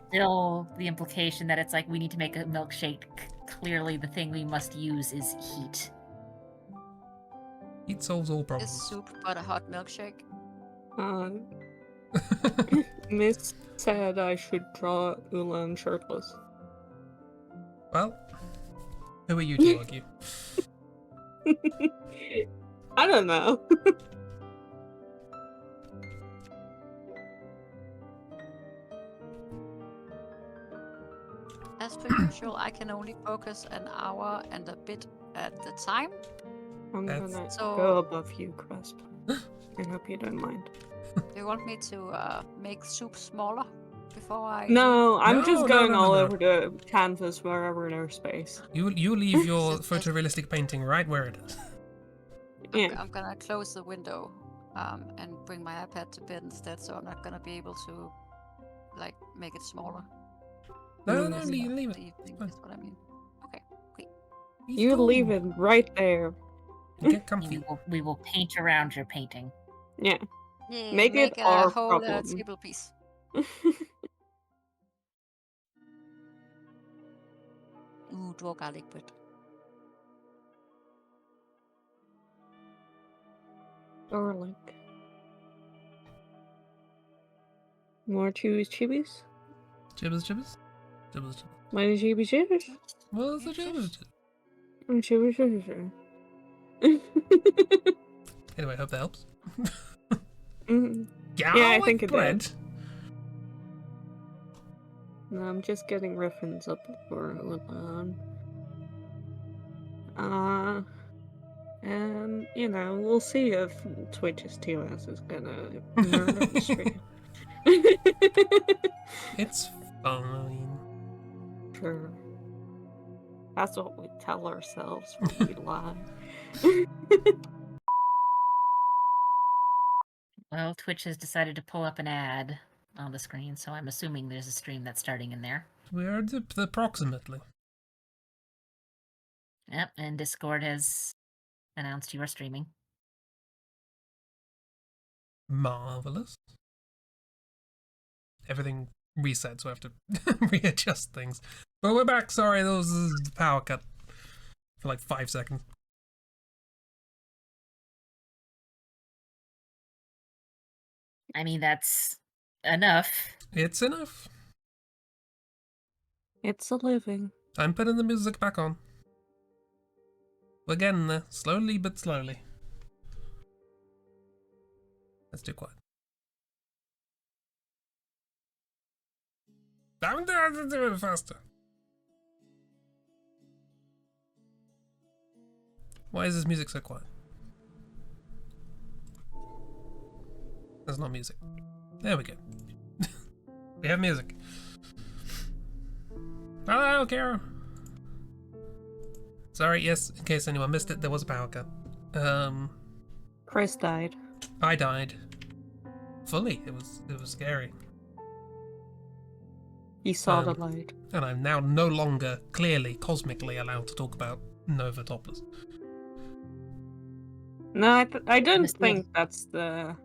Still, the implication that it's like we need to make a milkshake. Clearly, the thing we must use is heat. Heat solves all Is problems. soup but a hot milkshake? Miss said I should draw Ulan Shirtless. Well, who are you to argue? I don't know. As per usual, I can only focus an hour and a bit at the time. I'm That's- gonna So- go above you, Cresp. I hope you don't mind. Do you want me to make soup smaller before I... No, I'm No, just no, going no, all no. over the canvas wherever there's space. You leave your Just- photorealistic painting right where it is. Yeah. I'm gonna close the window and bring my iPad to bed instead, so I'm not gonna be able to like make it smaller. No, Mm. no, This leave it. evening Fine. is what I mean. Okay, great. You leave it right there. Get comfy. We will paint around your painting. Yeah. Yeah, Make it a our whole problem. table piece. Ooh, draw garlic bread. Or like more chibis. Chibbers, chibbers? Chibbers, chibbers. My chibis. What's the chibbers? Chibis. Anyway, hope that helps. Mm. Garlic I think it bread. did. No, I'm just getting reference up for Ulan. And we'll see if Twitch's TOS is gonna murder the stream. It's fine. Sure. That's what we tell ourselves when we lie. Well, Twitch has decided to pull up an ad on the screen, so I'm assuming there's a stream that's starting in there. We're approximately. Yep, and Discord has announced you are streaming. Marvelous. Everything reset, so I have to readjust things. But we're back. Sorry, there was a power cut for like 5 seconds. I mean, that's enough. It's enough. It's a living. I'm putting the music back on. We're getting there, slowly but slowly. That's too quiet. I'm gonna do it faster. Why is this music so quiet? That's not music. There we go. We have music. Hello, Kara. Sorry, yes, in case anyone missed it, there was a power cut. Chris died. I died. Fully. It was scary. He saw the light. And I'm now no longer clearly, cosmically allowed to talk about Nova Topless. No, I don't Miss think that's the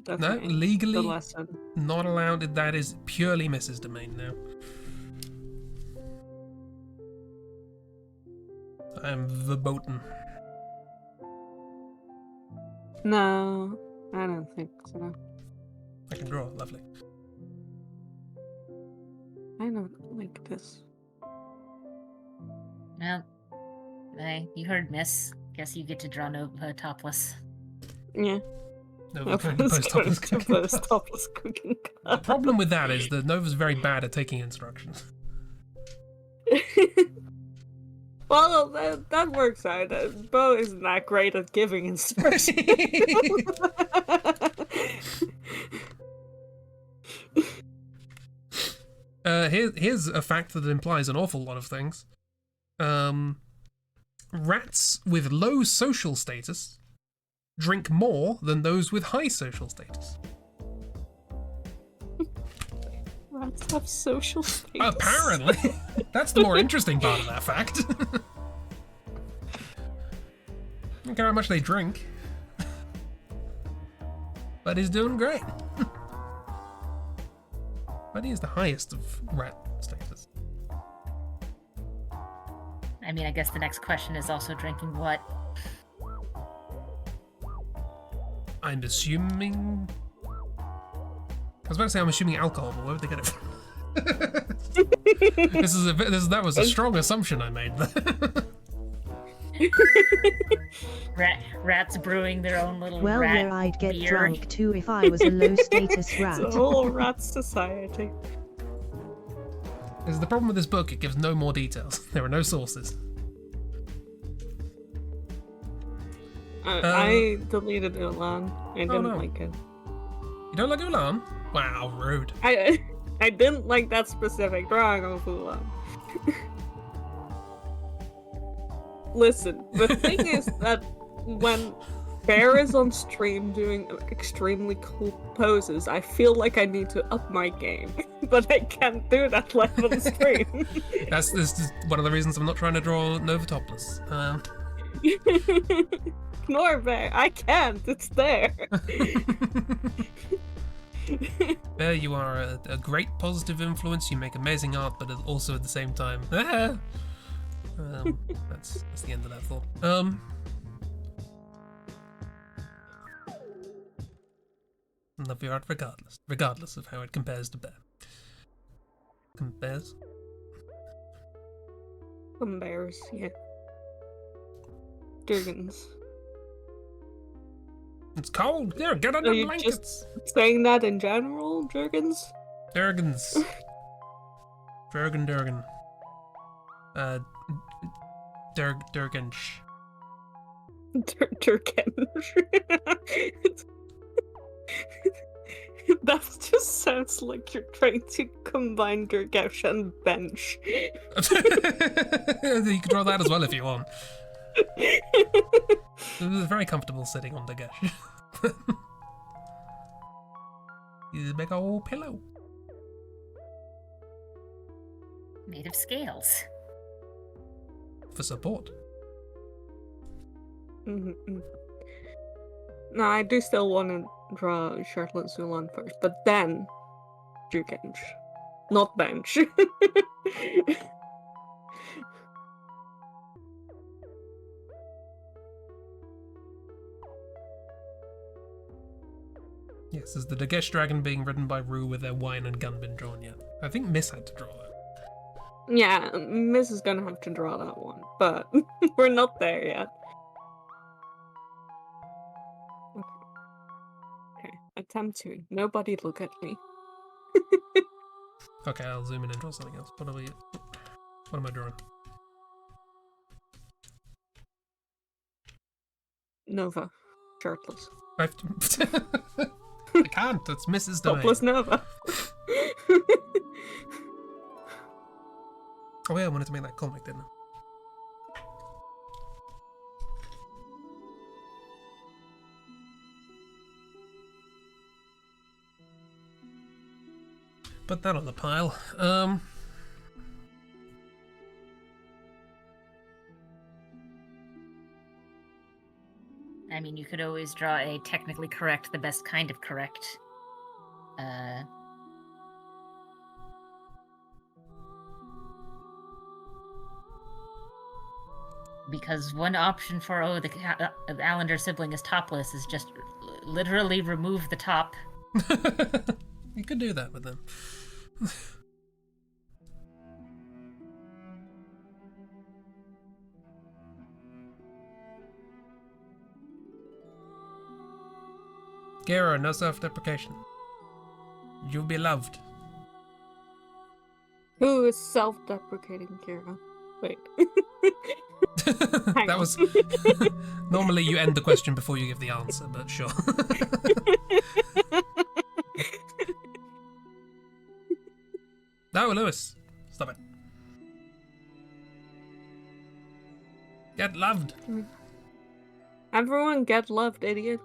No, definitely the legally lesson. not allowed. That is purely Mrs. Domain now. I am verboten. No, I don't think so. I can draw. Lovely. I don't like this. Well, you heard, Miss. Guess you get to draw Nova topless. Yeah. Nova's going to Nova's post going topless to cooking post class. topless cooking The class. problem with that is that Nova's very bad at taking instructions. Well, that works out. Bo isn't that great at giving instructions. Here's a fact that implies an awful lot of things. Rats with low social status drink more than those with high social status. Rats have social status. Apparently. That's the more interesting part of that fact. I don't care how much they drink. But he's doing great. But he is the highest of rat status. I mean, I guess the next question is also drinking what? I'm assuming... I was about to say I'm assuming alcohol, but where would they get it from? That was a strong assumption I made there. Rats brewing their own little Well, rat where I'd get beer. drunk too if I was a low status rat. It's a whole rat society. This is the problem with this book, it gives no more details. There are no sources. I deleted Ulan. I didn't no. like it. You don't like Ulan? Wow, rude. I didn't like that specific drawing of Ulan. Listen, the thing is that when Bear is on stream doing extremely cool poses, I feel like I need to up my game, but I can't do that live on stream. This is one of the reasons I'm not trying to draw Nova topless. Ignore Bear, I can't, it's there. Bear, you are a great positive influence, you make amazing art, but also at the same time... that's the end of that thought. Love your art regardless of how it compares to Bear. Compares? Some bears, yeah. Durgans. It's cold. Here, get under Are the you blankets. just saying that in general, Durgans? Durgans. Durgan. Durgansh. Durgensh. That just sounds like you're trying to combine Durgesh and Bench. You can draw that as well if you want. It was very comfortable sitting on Durgesh. He's a big old pillow. Made of scales. For support. Mm-hmm. No, I do still want to draw Shirtless Ulan first, but then Durgensh. Not Bench. Yes, is the Dagesh dragon being ridden by Rue with their wine and gun been drawn yet? I think Miss had to draw that. Yeah, Miss is gonna have to draw that one, but we're not there yet. Okay, attempt 2. Nobody look at me. Okay, I'll zoom in and draw something else. What am I drawing? Nova. Shirtless. I can't, it's Mrs. Domain. Topless Nova. Oh yeah, I wanted to make that comic, didn't I? Put that on the pile. I mean, you could always draw a technically correct, the best kind of correct. Because one option for the Allender sibling is topless is just literally remove the top. You could do that with them. Kira, no self-deprecation. You'll be loved. Who is self-deprecating, Kira? Wait. Hang That on. was normally you end the question before you give the answer, but sure. No, Lewis, stop it. Get loved. Everyone get loved, idiot.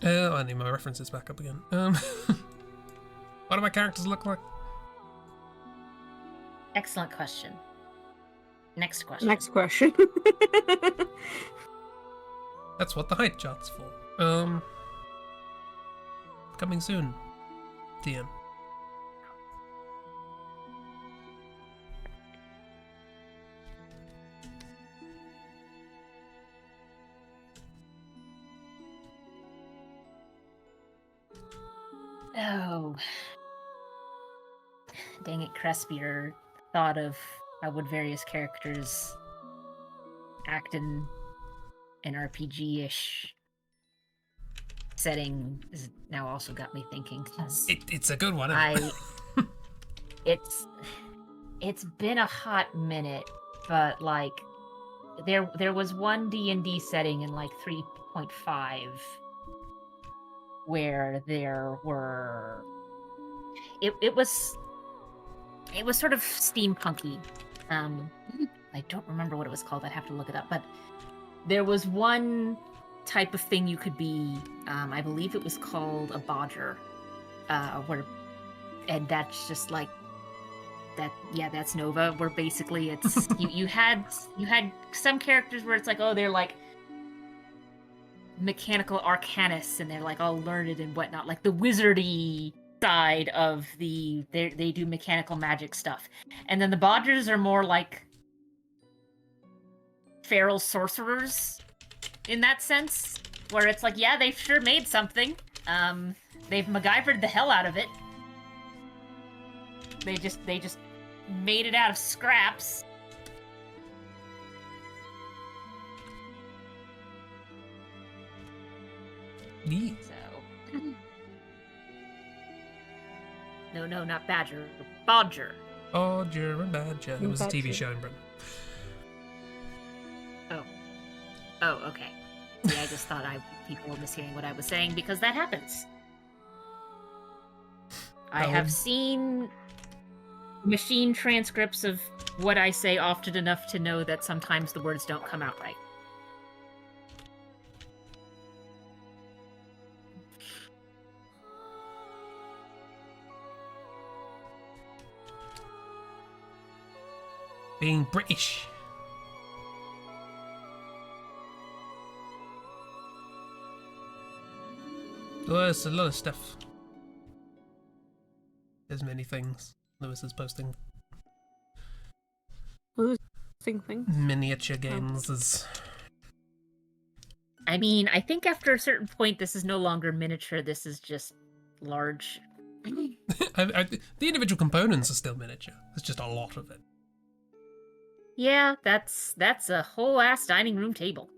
I need my references back up again. What do my characters look like? Excellent question. Next question. Next question. That's what the height chart's for. Coming soon, TM. Oh. Dang it, Crespier thought of how would various characters act in an RPG-ish setting has now also got me thinking. It's a good one, isn't it? It's been a hot minute, but like there was one D&D setting in like 3.5 where there were it was sort of steampunky. I don't remember what it was called. I'd have to look it up. But there was one type of thing you could be. I believe it was called a bodger, and that's just like that. Yeah, that's Nova. Where basically it's you had some characters where it's like, oh, they're like mechanical arcanists and they're like all learned and whatnot, like the wizardy side of they do mechanical magic stuff. And then the bodgers are more like feral sorcerers in that sense, where it's like, yeah, they've sure made something. They've MacGyvered the hell out of it. They just made it out of scraps. Yeah. So no, not badger, bodger. Bodger and Badger. It was a TV Badger. show in Britain. Oh, okay. Yeah, I just thought people were mishearing what I was saying because that happens. I have seen machine transcripts of what I say often enough to know that sometimes the words don't come out right. Being British. Oh, there's a lot of stuff. There's many things Lewis is posting. Thing. Miniature games. There's I mean, I think after a certain point, this is no longer miniature. This is just large. The individual components are still miniature. There's just a lot of it. Yeah, that's a whole ass dining room table.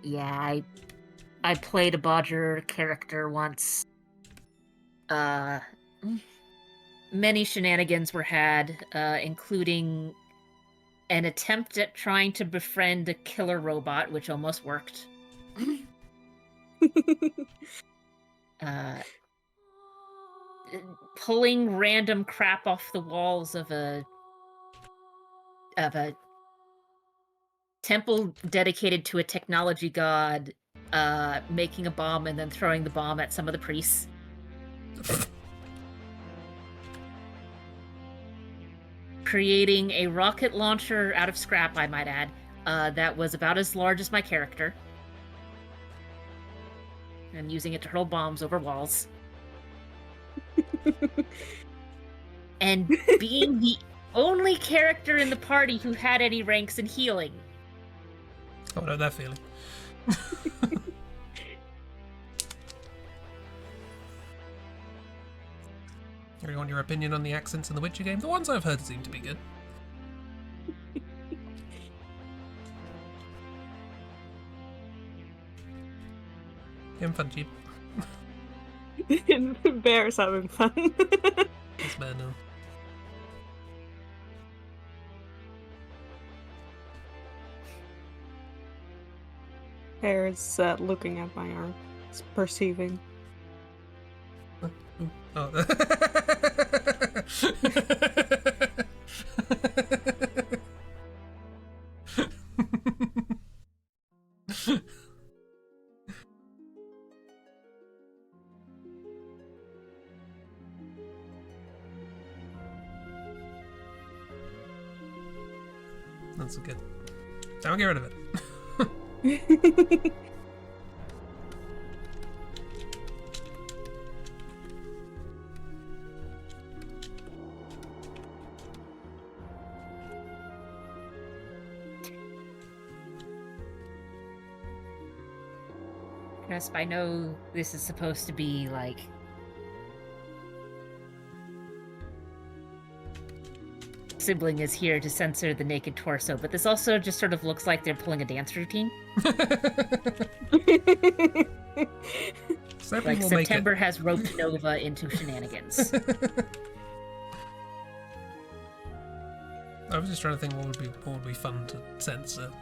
Yeah, I played a Bodger character once. Many shenanigans were had, including an attempt at trying to befriend a killer robot, which almost worked. Pulling random crap off the walls of a temple dedicated to a technology god, making a bomb and then throwing the bomb at some of the priests. Creating a rocket launcher out of scrap, I might add, that was about as large as my character. And using it to hurl bombs over walls. And being the only character in the party who had any ranks in healing. Oh, I know that feeling. You want your opinion on the accents in the Witcher game? The ones I've heard seem to be good. Having fun, Cheap. Bear's having fun. It's bad now. Bear is looking at my arm. It's perceiving. Oh. That's good. Don't get rid of it. Crisp, I know this is supposed to be like sibling is here to censor the naked torso, but this also just sort of looks like they're pulling a dance routine. Like September has roped Nova into shenanigans. I was just trying to think what would be fun to censor.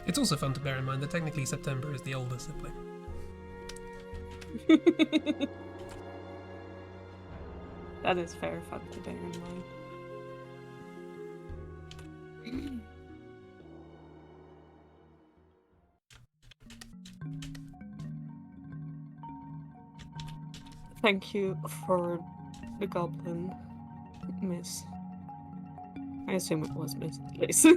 It's also fun to bear in mind that technically September is the older sibling. That is very fun to bear in mind. Thank you for the goblin, Miss. I assume it was Miss, please.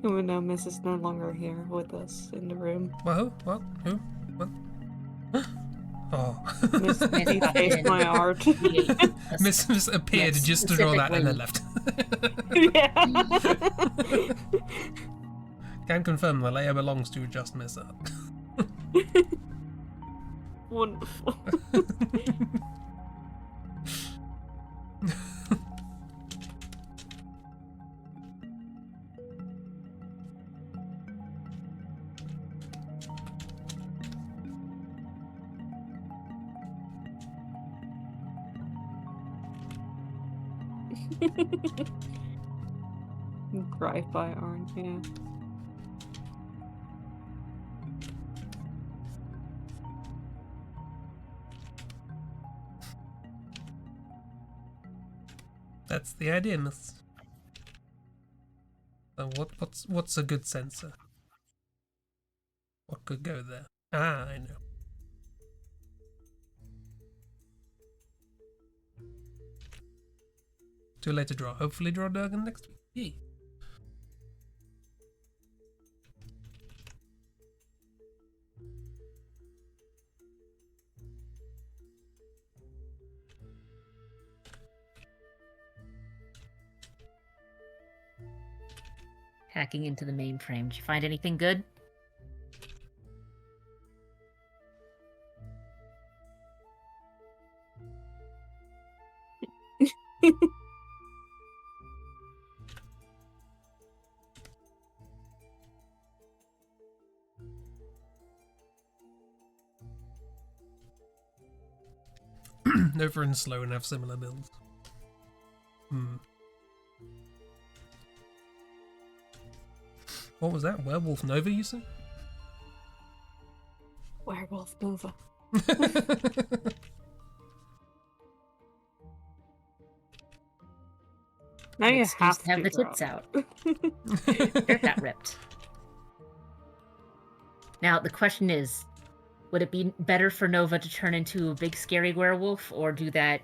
Even though Miss is no longer here with us in the room. Well, who? What? Who? What? Oh. Miss defaced my art. Miss appeared just to draw that and then left. Yeah. Can confirm the layer belongs to just Miss Art. Wonderful. Drive by aren't, yeah. That's the idea, Miss. So what's a good censor? What could go there? Ah, I know. Too late to draw. Hopefully draw Durgan next week. Yay. Hacking into the mainframe. Did you find anything good? Nova and Sloan have similar builds. What was that? Werewolf Nova, you said? Werewolf Nova. Now An you excuse have to have the draw. tits out. Shirt got ripped. Now, the question is, would it be better for Nova to turn into a big scary werewolf, or do that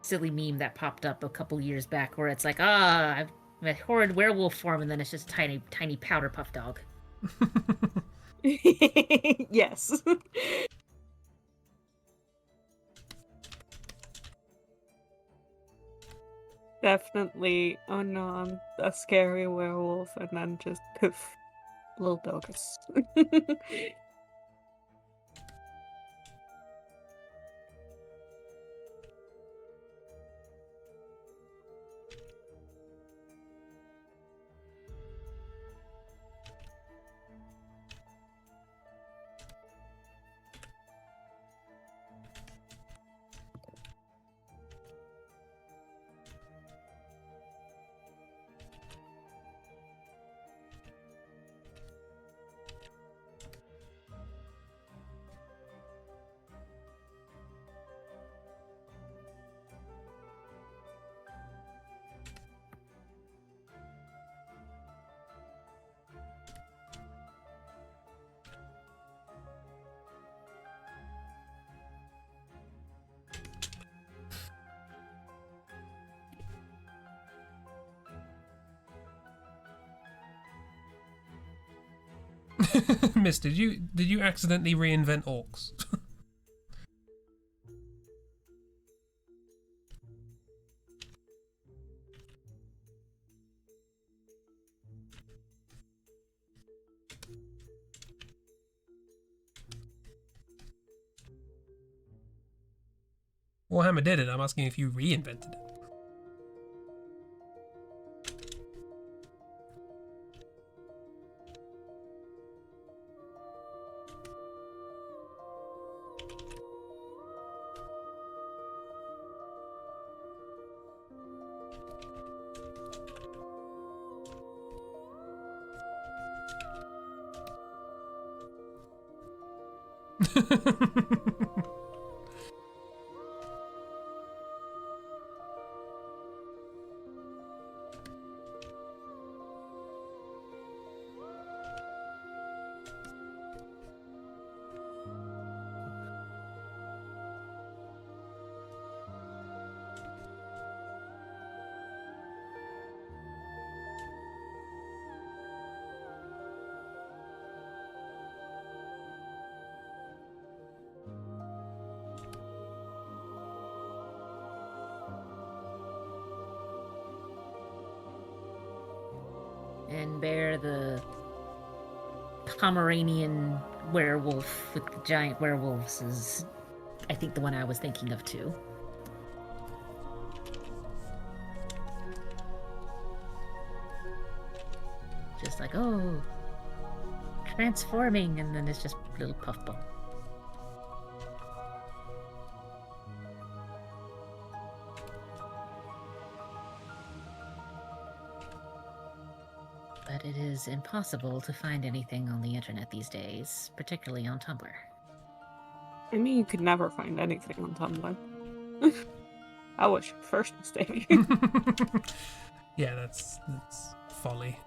silly meme that popped up a couple years back where it's like, I'm a horrid werewolf form, and then it's just a tiny, tiny powder puff dog? Yes. Definitely, oh no, I'm a scary werewolf, and then just poof, little dogus. Miss, did you accidentally reinvent orcs? Warhammer did it. I'm asking if you reinvented it. And Bear, the Pomeranian werewolf with the giant werewolves, is, I think, the one I was thinking of too. Just like, oh, transforming, and then it's just a little puffball. But it is impossible to find anything on the internet these days, particularly on Tumblr. I mean, you could never find anything on Tumblr. That was your first mistake. Yeah, that's folly.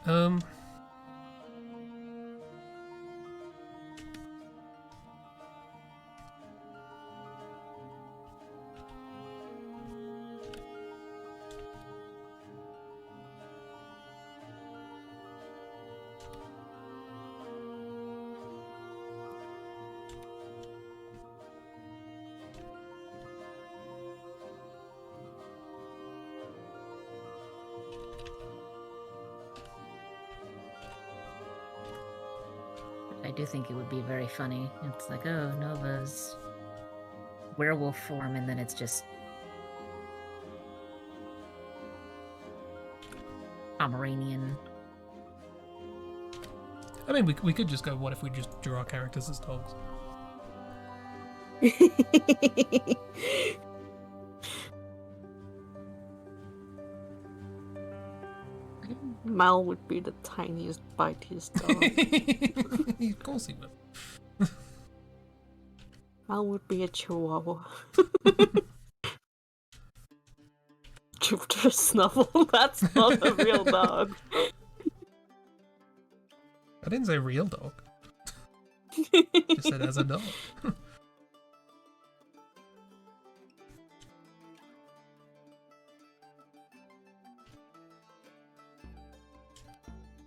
I do think it would be very funny. It's like, oh, Nova's werewolf form, and then it's just Pomeranian. I mean, we could just go, what if we just drew our characters as dogs? Mal would be the tiniest, bitiest dog. Of course he would. Mal would be a chihuahua. Jupiter Snuffle, that's not a real dog. I didn't say real dog. Just said as a dog.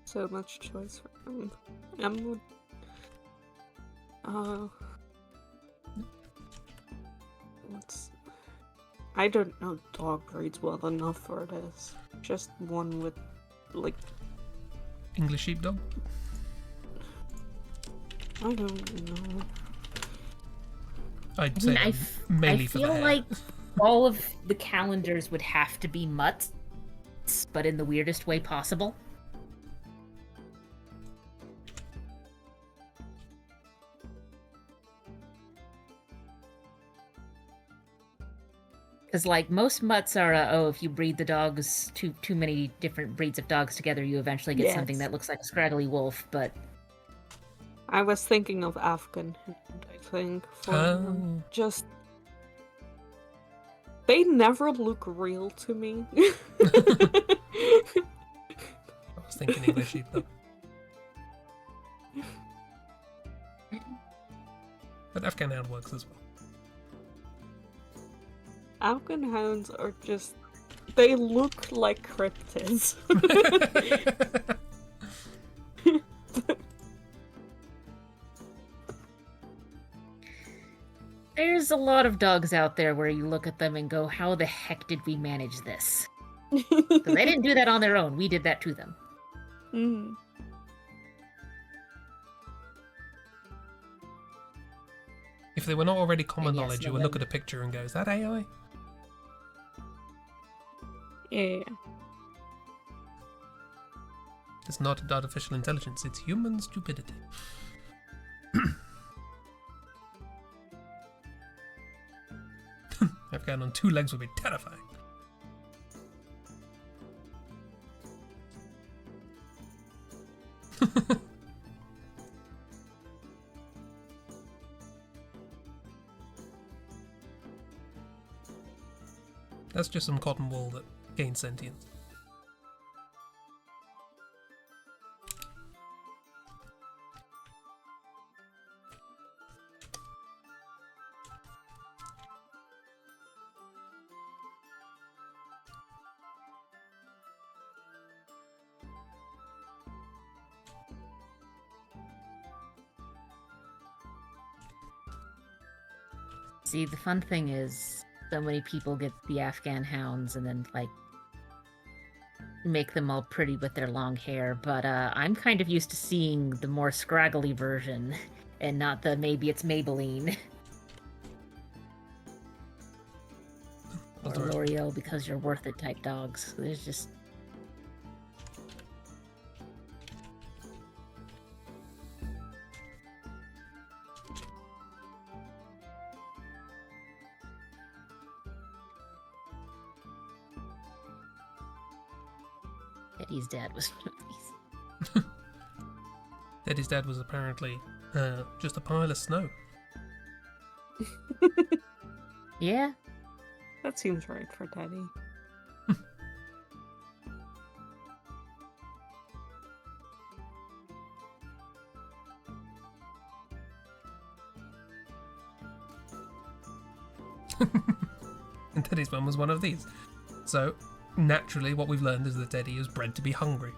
So much choice for him. Would... What's... I don't know dog breeds well enough for this. Just one with, like... English sheepdog? I don't know. I'd say mainly I for the feel hair. like all of the calendars would have to be mutts, but in the weirdest way possible. Because, like, most mutts are, if you breed the dogs, too many different breeds of dogs together, you eventually get something that looks like a scraggly wolf, but... I was thinking of Afghan, I think, for just... They never look real to me. I was thinking English sheepdog. But Afghan hound works as well. Afghan hounds are just... They look like cryptids. There's a lot of dogs out there where you look at them and go, how the heck did we manage this? 'Cause they didn't do that on their own. We did that to them. Mm. If they were not already common And yes, knowledge, you would look at a picture and go, is that AI? Yeah. It's not artificial intelligence, it's human stupidity. Afghan on 2 legs would be terrifying. That's just some cotton wool that gains sentience. See, the fun thing is, so many people get the Afghan hounds and then, like, make them all pretty with their long hair, but I'm kind of used to seeing the more scraggly version, and not the maybe it's Maybelline. Or L'Oreal because you're worth it type dogs. There's just... Eddie's dad was one of these. Eddie's dad was apparently just a pile of snow. Yeah. That seems right for Daddy. And Teddy's mum was one of these. So, naturally, what we've learned is that Teddy is bred to be hungry.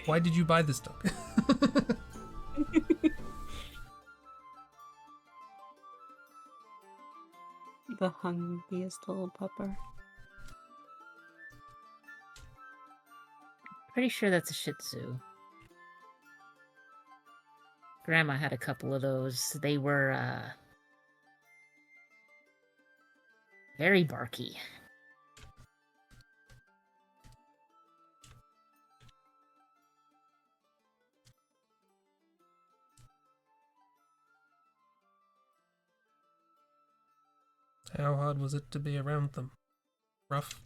Why did you buy this dog? The hungriest little pupper. Pretty sure that's a Shih Tzu. Grandma had a couple of those. They were very barky. How hard was it to be around them? Rough?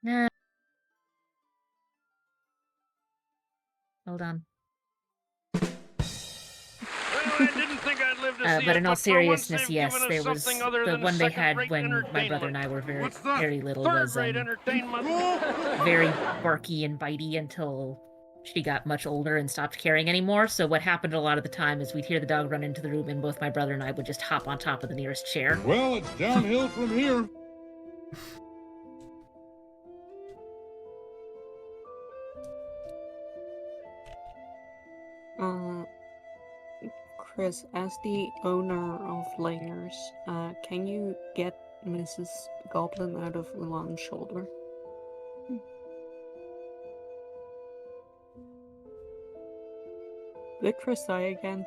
Nah. Hold on. Well, I didn't think I'd live to see But it, in all for once seriousness, they've yes, given us there was something other the than one they had second-rate when my brother and I entertainment. were very What's that? very little was Third-rate entertainment. very barky and bitey until she got much older and stopped caring anymore. So what happened a lot of the time is we'd hear the dog run into the room and both my brother and I would just hop on top of the nearest chair. Well, it's downhill from here. Chris, as the owner of Layers, can you get Mrs. Goblin out of Ulan's shoulder? Did Chris die again?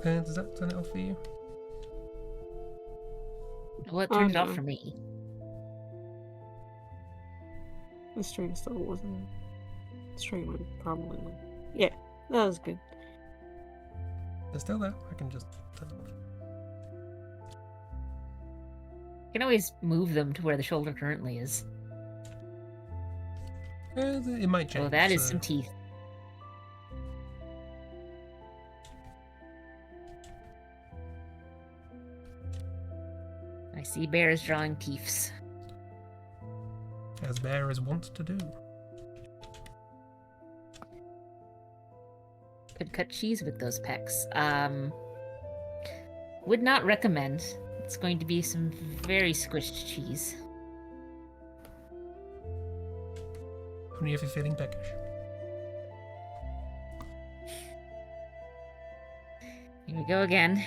Does that turn it off for you? Well, it turned it off no. for me. The stream still wasn't streaming prominently. Yeah, that was good. They're still there. I can just turn them off. You can always move them to where the shoulder currently is. It might change. Oh, that is so- some teeth. I see bears drawing teeths. As Bear is wont to do. Could cut cheese with those pecs. Would not recommend. It's going to be some very squished cheese. Only if you're feeling peckish. Here we go again.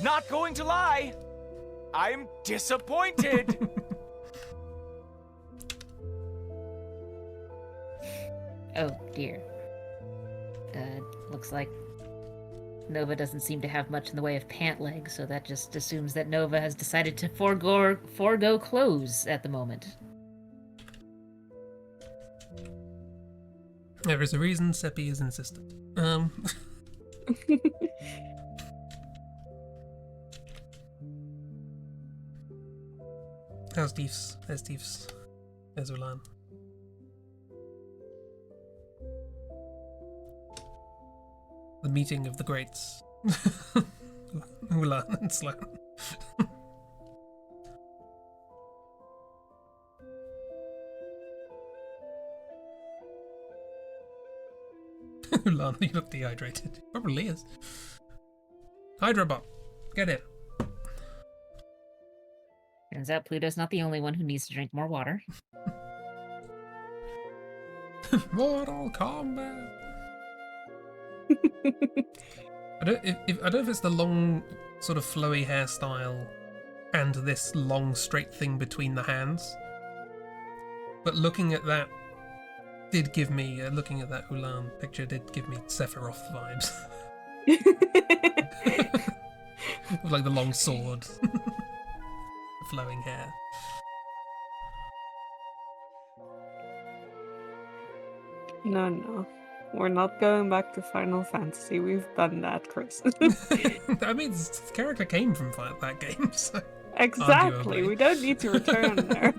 Not going to lie, I'm disappointed. Oh dear. Looks like Nova doesn't seem to have much in the way of pant legs, so that just assumes that Nova has decided to forego clothes at the moment. There is a reason Seppi is insistent. How's Deefs? There's Deefs. There's Ulan. The meeting of the greats. Ulan and Sloan. Ulan, you look dehydrated. Probably is. Hydrobot, get in. Turns out Pluto's not the only one who needs to drink more water. Mortal Kombat. I don't know if it's the long, sort of flowy hairstyle and this long straight thing between the hands, but looking at that did give me, looking at that Ulan picture did give me Sephiroth vibes. With like the long sword, the flowing hair. No. We're not going back to Final Fantasy. We've done that, Chris. I mean, the character came from that game, so Exactly. arguably. We don't need to return there.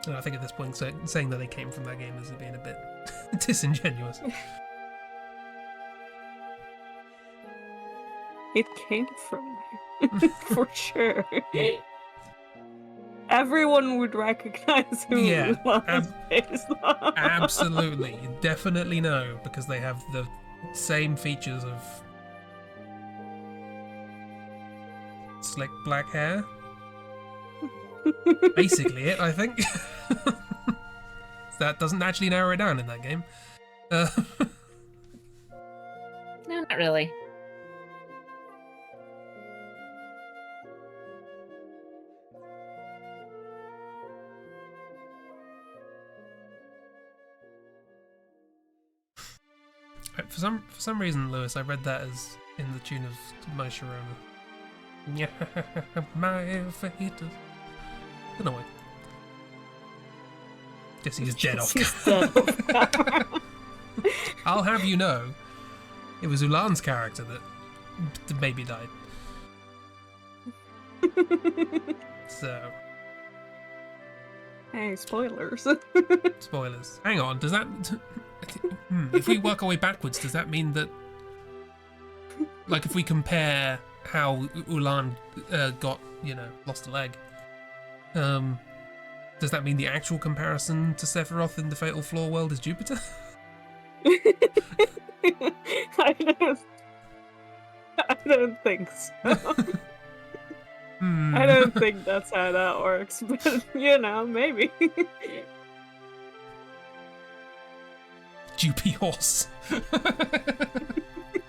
And I think at this point, saying that they came from that game is being a bit disingenuous. It came from there. For sure. Everyone would recognize who Yeah, it was based on. Absolutely, you definitely know, because they have the same features of slick black hair. Basically it, I think. That doesn't actually narrow it down in that game. Not really. For some reason, Lewis, I read that as in the tune of My Sharona. Yeah, my fate. Don't know why. Guess he's dead off camera. I'll have you know, it was Ulan's character that maybe died. So. Hey, spoilers. Spoilers. Hang on, does that... if we work our way backwards, does that mean that... Like, if we compare how Ulan got, lost a leg, does that mean the actual comparison to Sephiroth in the Fatal Flaw world is Jupiter? I don't think so. I don't think that's how that works, but maybe. Jupy horse.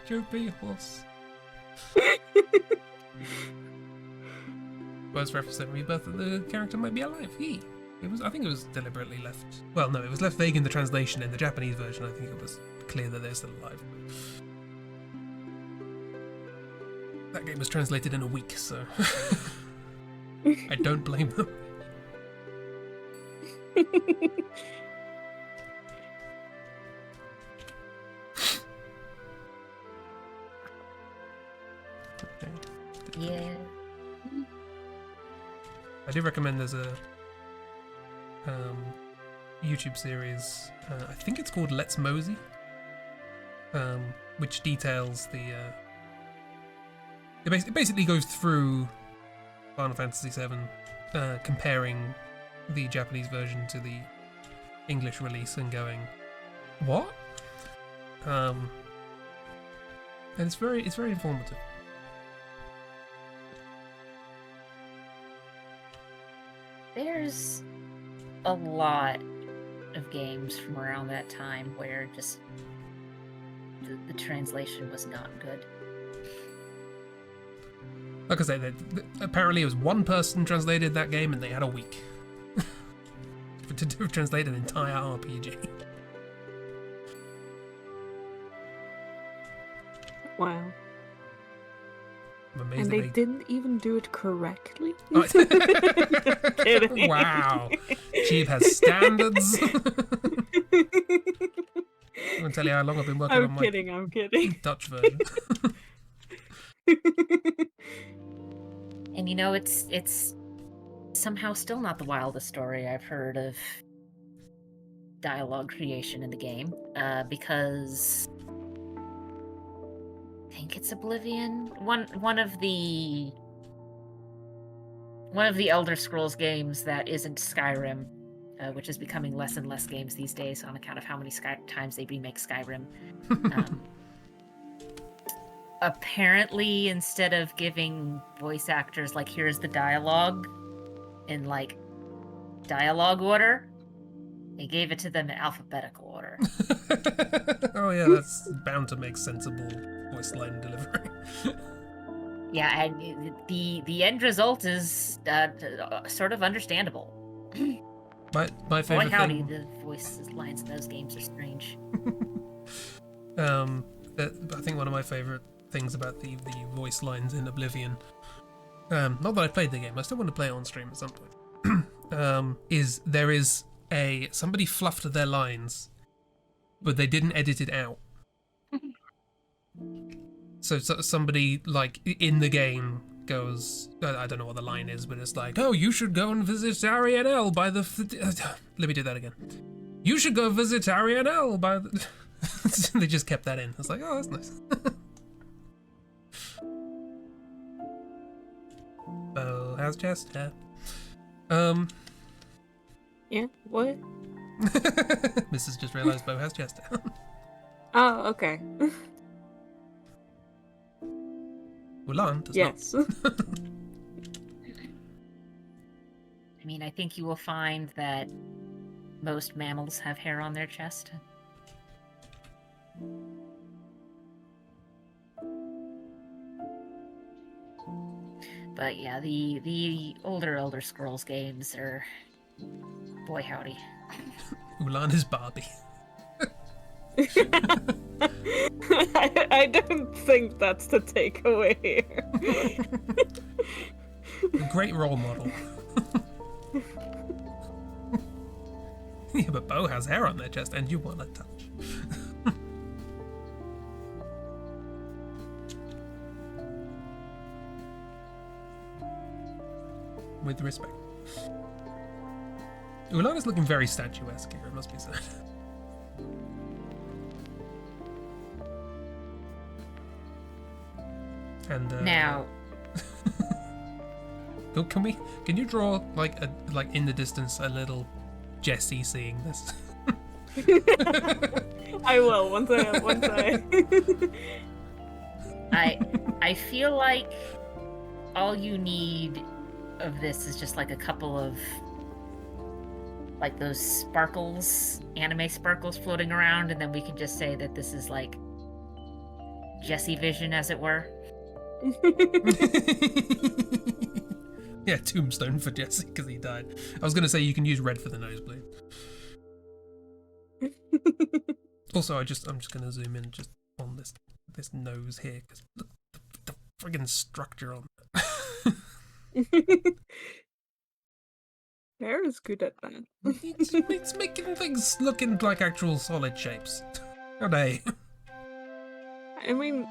Jupy horse. Worst reference to Rebirth that the character might be alive. I think it was deliberately left. Well, no, it was left vague in the translation. In the Japanese version, I think it was clear that they're still alive. That game was translated in a week, so I don't blame them. Yeah. I do recommend there's a YouTube series, I think it's called Let's Mosey, which details the... It basically goes through Final Fantasy VII, comparing the Japanese version to the English release and going, what? And it's very informative. There's a lot of games from around that time where just the translation was not good. Like I say, apparently it was one person translated that game and they had a week to translate an entire RPG. Wow. I'm amazed And they didn't even do it correctly? Kidding. Wow. Chib has standards. I'm going to tell you how long I've been working on my I'm kidding. Dutch version. And it's somehow still not the wildest story I've heard of dialogue creation in the game, because I think it's Oblivion. One of the Elder Scrolls games that isn't Skyrim, which is becoming less and less games these days on account of how many times they remake Skyrim. Apparently, instead of giving voice actors here's the dialogue in dialogue order, they gave it to them in alphabetical order. Oh yeah, that's bound to make sensible voice line delivery. Yeah, and the end result is sort of understandable. My favorite howdy, thing... the voice lines in those games are strange. I think one of my favorite things about the voice lines in Oblivion, not that I played the game, I still want to play it on stream at some point, is there is somebody fluffed their lines, but they didn't edit it out. So somebody in the game goes, I don't know what the line is, but it's like, oh, you should go and visit Arianel by the... Let me do that again. You should go visit Arianel by the... They just kept that in. It's like, oh, that's nice. Oh, how's Chester? Yeah, what? Mrs. just realised Bo has Chester. Oh, okay. Ulan does yes. not. I mean, I think you will find that most mammals have hair on their chest. But yeah, the older Elder Scrolls games are, boy howdy. Ulan is Barbie. I don't think that's the takeaway here. A great role model. Yeah, but Bo has hair on their chest and you want to touch. With respect. Ulan is looking very statuesque here, it must be said. And Now, oh, can you draw like in the distance a little Jessie seeing this? I will once I feel like all you need of this is just like a couple of like those sparkles, anime sparkles floating around, and then we can just say that this is like Jessie vision, as it were. Yeah, tombstone for Jesse because he died. I was gonna say you can use red for the nosebleed. Also, I'm just gonna zoom in just on this nose here because look the friggin' structure on that. Bear is good at that. It's making things looking like actual solid shapes. How they? I mean,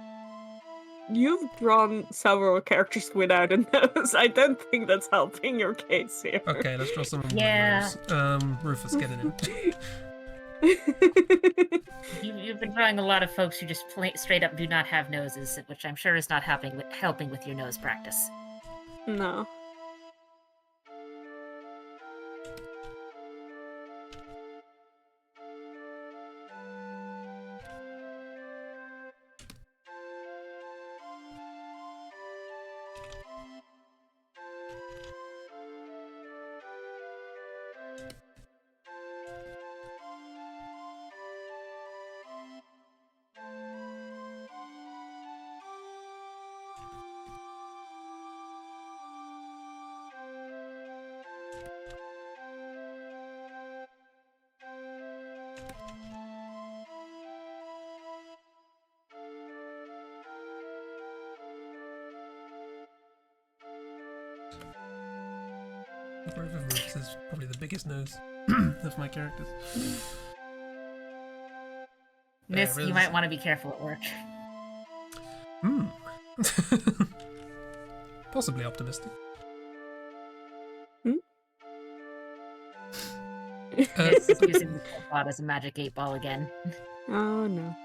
you've drawn several characters without a nose. I don't think that's helping your case here. Okay, let's draw someone Yeah. with a nose. Rufus, get in it. You've been drawing a lot of folks who just straight up do not have noses, which I'm sure is not helping with your nose practice. No. Rufus is probably the biggest nose of my characters. Miss, There you is- might want to be careful at work. Possibly optimistic. Miss is using the pot as a magic 8-ball again. Oh no.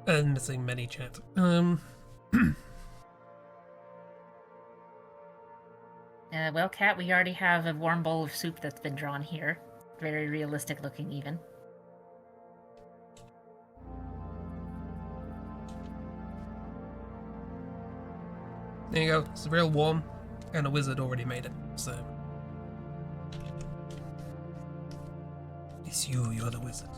Missing many chat. Well, Kat, we already have a warm bowl of soup that's been drawn here. Very realistic looking, even. There you go. It's real warm, and a wizard already made it, so... It's you're the wizard.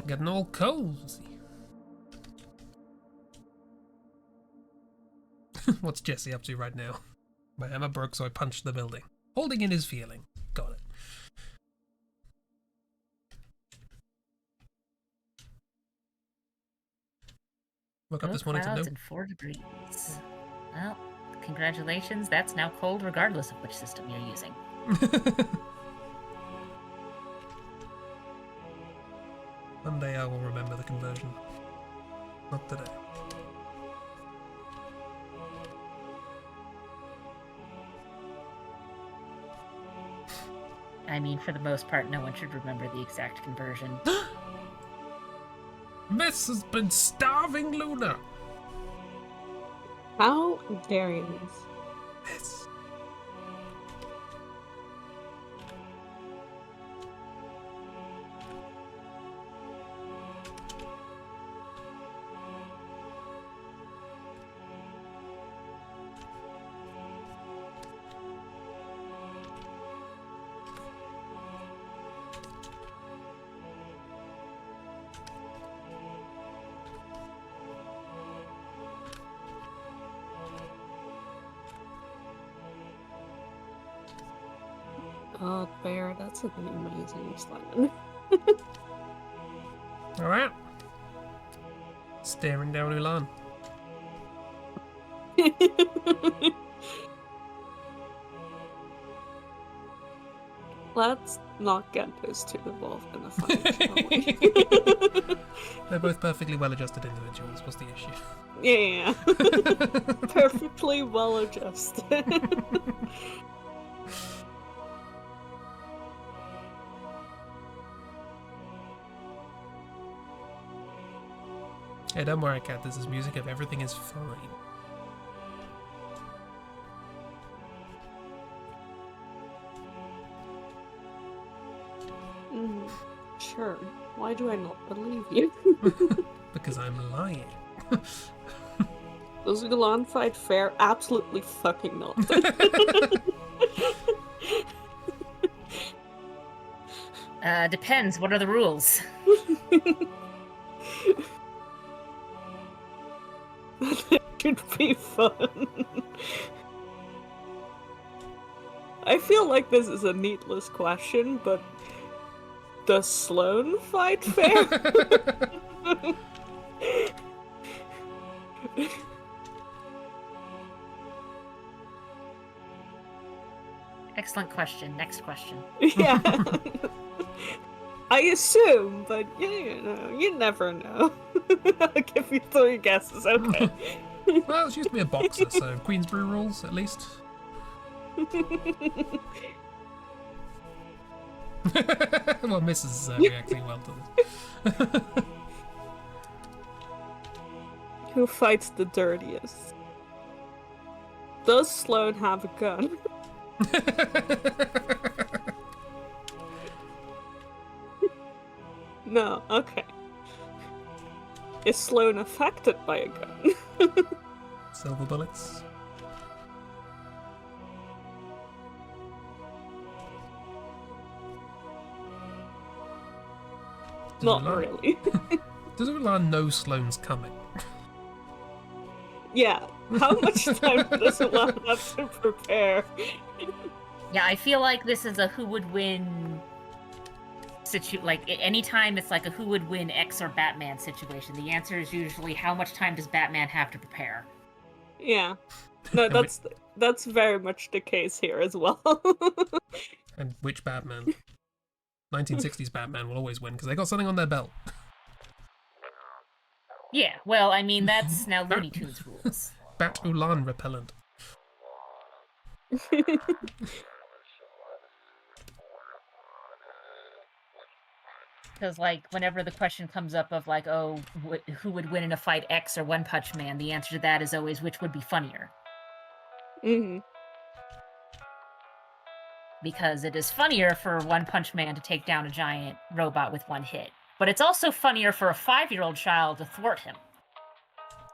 Getting all cozy. What's Jesse up to right now? My hammer broke, so I punched the building. Holding in his feeling. Got it. Woke up Low this morning to clouds no. and 4 degrees. Well, congratulations. That's now cold regardless of which system you're using. One day I will remember the conversion. Not today. I mean, for the most part, no one should remember the exact conversion. Miss has been starving Luna. How dare you? Miss. God, Bear, that's an amazing slam. Alright. Staring down Ulan. Let's not get those two involved in a fight, shall we? They're both perfectly well-adjusted individuals. What's the issue? Yeah. Perfectly well adjusted. Hey, don't worry, Kat. This is music of everything is fine. Sure. Why do I not believe you? Because I'm lying. Does Ulan fight fair? Absolutely fucking not. Depends. What are the rules? That could be fun. I feel like this is a needless question, but does Sloane fight fair? Excellent question. Next question. Yeah. I assume, but you never know. I'll give you 3 guesses, okay. Well, she used to be a boxer, so Queensbury rules, at least. Well, Mrs. is reacting well to this. Who fights the dirtiest? Does Sloane have a gun? No, okay. Is Sloane affected by a gun? Silver bullets. Not Ulan- really. Does Ulan know Sloane's coming? Yeah. How much time does Ulan have to prepare? Yeah, I feel like this is a who would win anytime it's like a who would win X or Batman situation, the answer is usually how much time does Batman have to prepare? Yeah. No, that's very much the case here as well. And which Batman? 1960s Batman will always win because they got something on their belt. Yeah, well, I mean, that's now Looney Tunes rules. Bat Ulan repellent. Because, like, whenever the question comes up of, like, oh, who would win in a fight, X or One Punch Man, the answer to that is always which would be funnier. Mm-hmm. Because it is funnier for One Punch Man to take down a giant robot with one hit. But it's also funnier for a 5-year-old child to thwart him.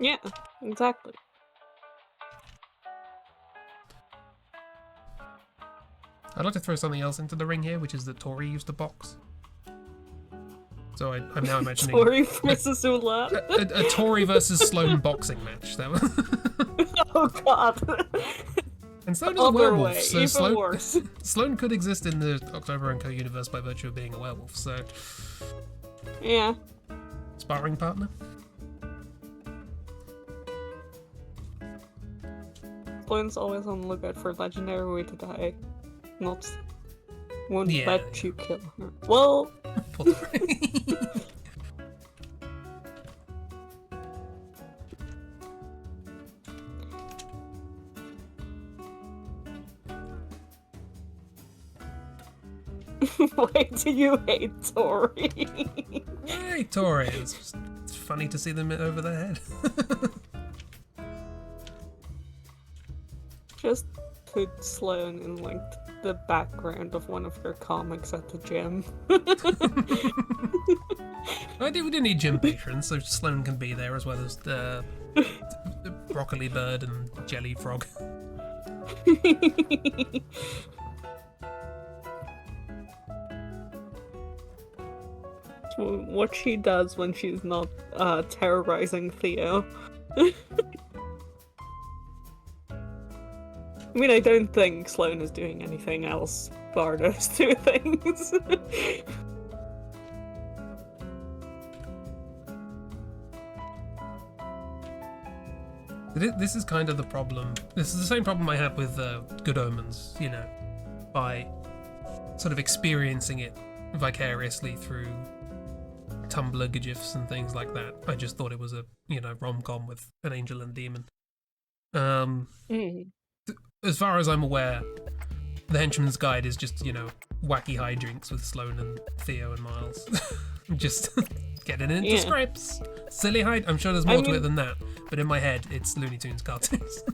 Yeah, exactly. I'd like to throw something else into the ring here, which is that Tori used to box. So I'm now imagining Tori versus Ulan. a Tori versus Sloane boxing match. That was Oh god. and Sloane is a Other werewolf, way, so even worse. Sloane could exist in the October & Co universe by virtue of being a werewolf. So Yeah. sparring partner. Sloane's always on the lookout for a legendary way to die. Not won't Yeah, let you kill her. Well, Poor Tori. why do you hate Tori? Hey, Tori. It's funny to see them over their head. Just put Sloane in like the background of one of her comics at the gym. We do need gym patrons, so Sloane can be there as well as the broccoli bird and jelly frog. What she does when she's not terrorizing Theo. I mean, I don't think Sloane is doing anything else bar those two things. This is kind of the problem. This is the same problem I had with Good Omens, you know, by sort of experiencing it vicariously through Tumblr GIFs and things like that. I just thought it was a, you know, rom-com with an angel and demon. As far as I'm aware, the Henchman's Guide is just, you know, wacky hijinks with Sloane and Theo and Miles. Just getting into scripts. Silly hide. I'm sure there's more to it than that, but in my head, it's Looney Tunes cartoons.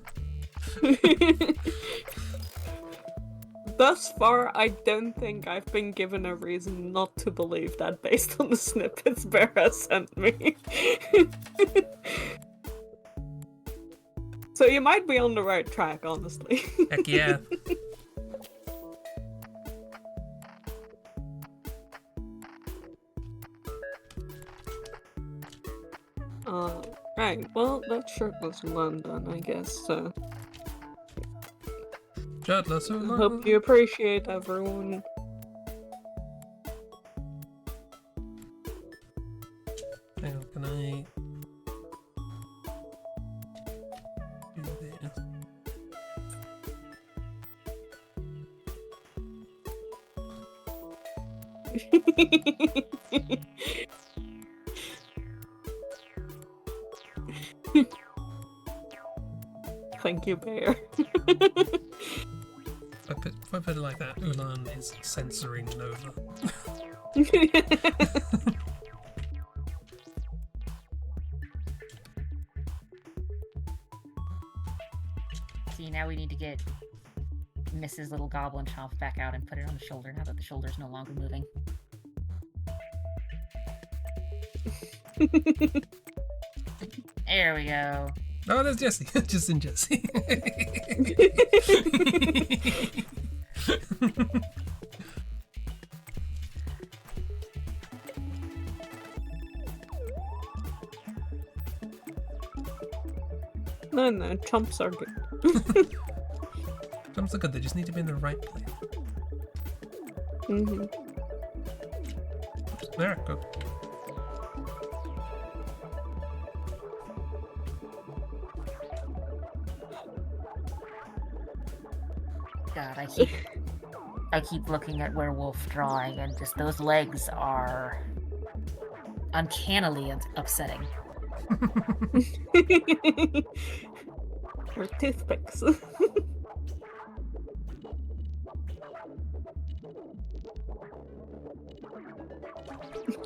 Thus far, I don't think I've been given a reason not to believe that based on the snippets Vera sent me. So you might be on the right track, honestly. Heck yeah. Right, well, that Shirtless London, I guess. Shirtless I hope you appreciate everyone. Hang on, can I do this? Thank you, Bear. If I put it like that, Ulan is censoring Nova. See, now we need to get Mrs. Little Goblin Chomp back out and put it on the shoulder now that the shoulder's no longer moving. There we go. Oh, there's Jesse. Just in Jesse. No, chomps are good. Jumps are good, they just need to be in the right place. Mm-hmm. There, go. God, I keep looking at werewolf drawing, and just those legs are uncannily upsetting. Or toothpicks.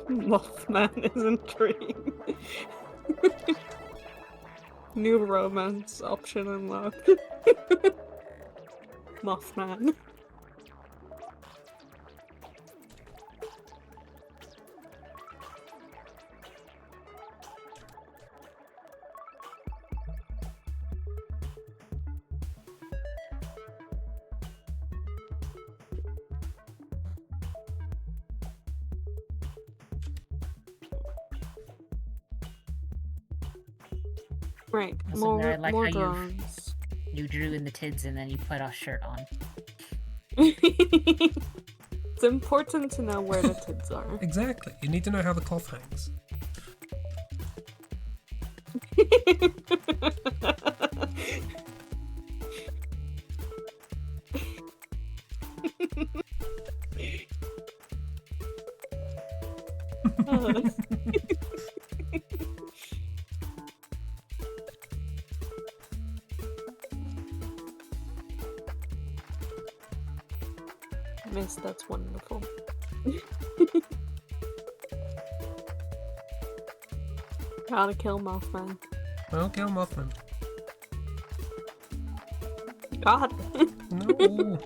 Mothman is intriguing. New romance option unlocked. Mothman. Right, Listen, more, I like more how drawings. you drew in the tids and then you put a shirt on. It's important to know where the tits are. Exactly. You need to know how the cloth hangs. Miss, that's wonderful. Gotta kill Mothman. Well, kill Mothman. God. No.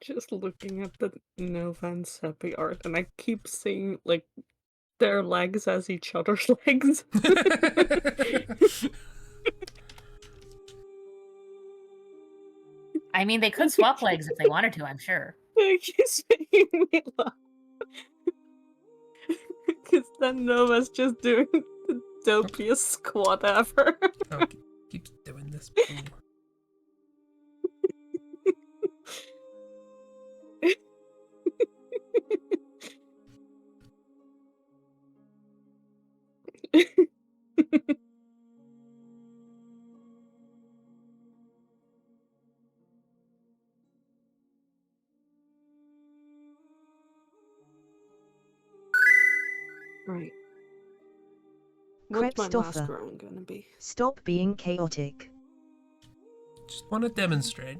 Just looking at the Nova and Seppi art, and I keep seeing, like, their legs as each other's legs. I mean, they could swap legs if they wanted to, I'm sure. It keeps making me laugh. Because then Nova's just doing the dopiest squat ever. Oh, keeps doing this. Ooh. Right. What's my last Krebstoffer. drawing gonna be? Stop being chaotic. Just want to demonstrate.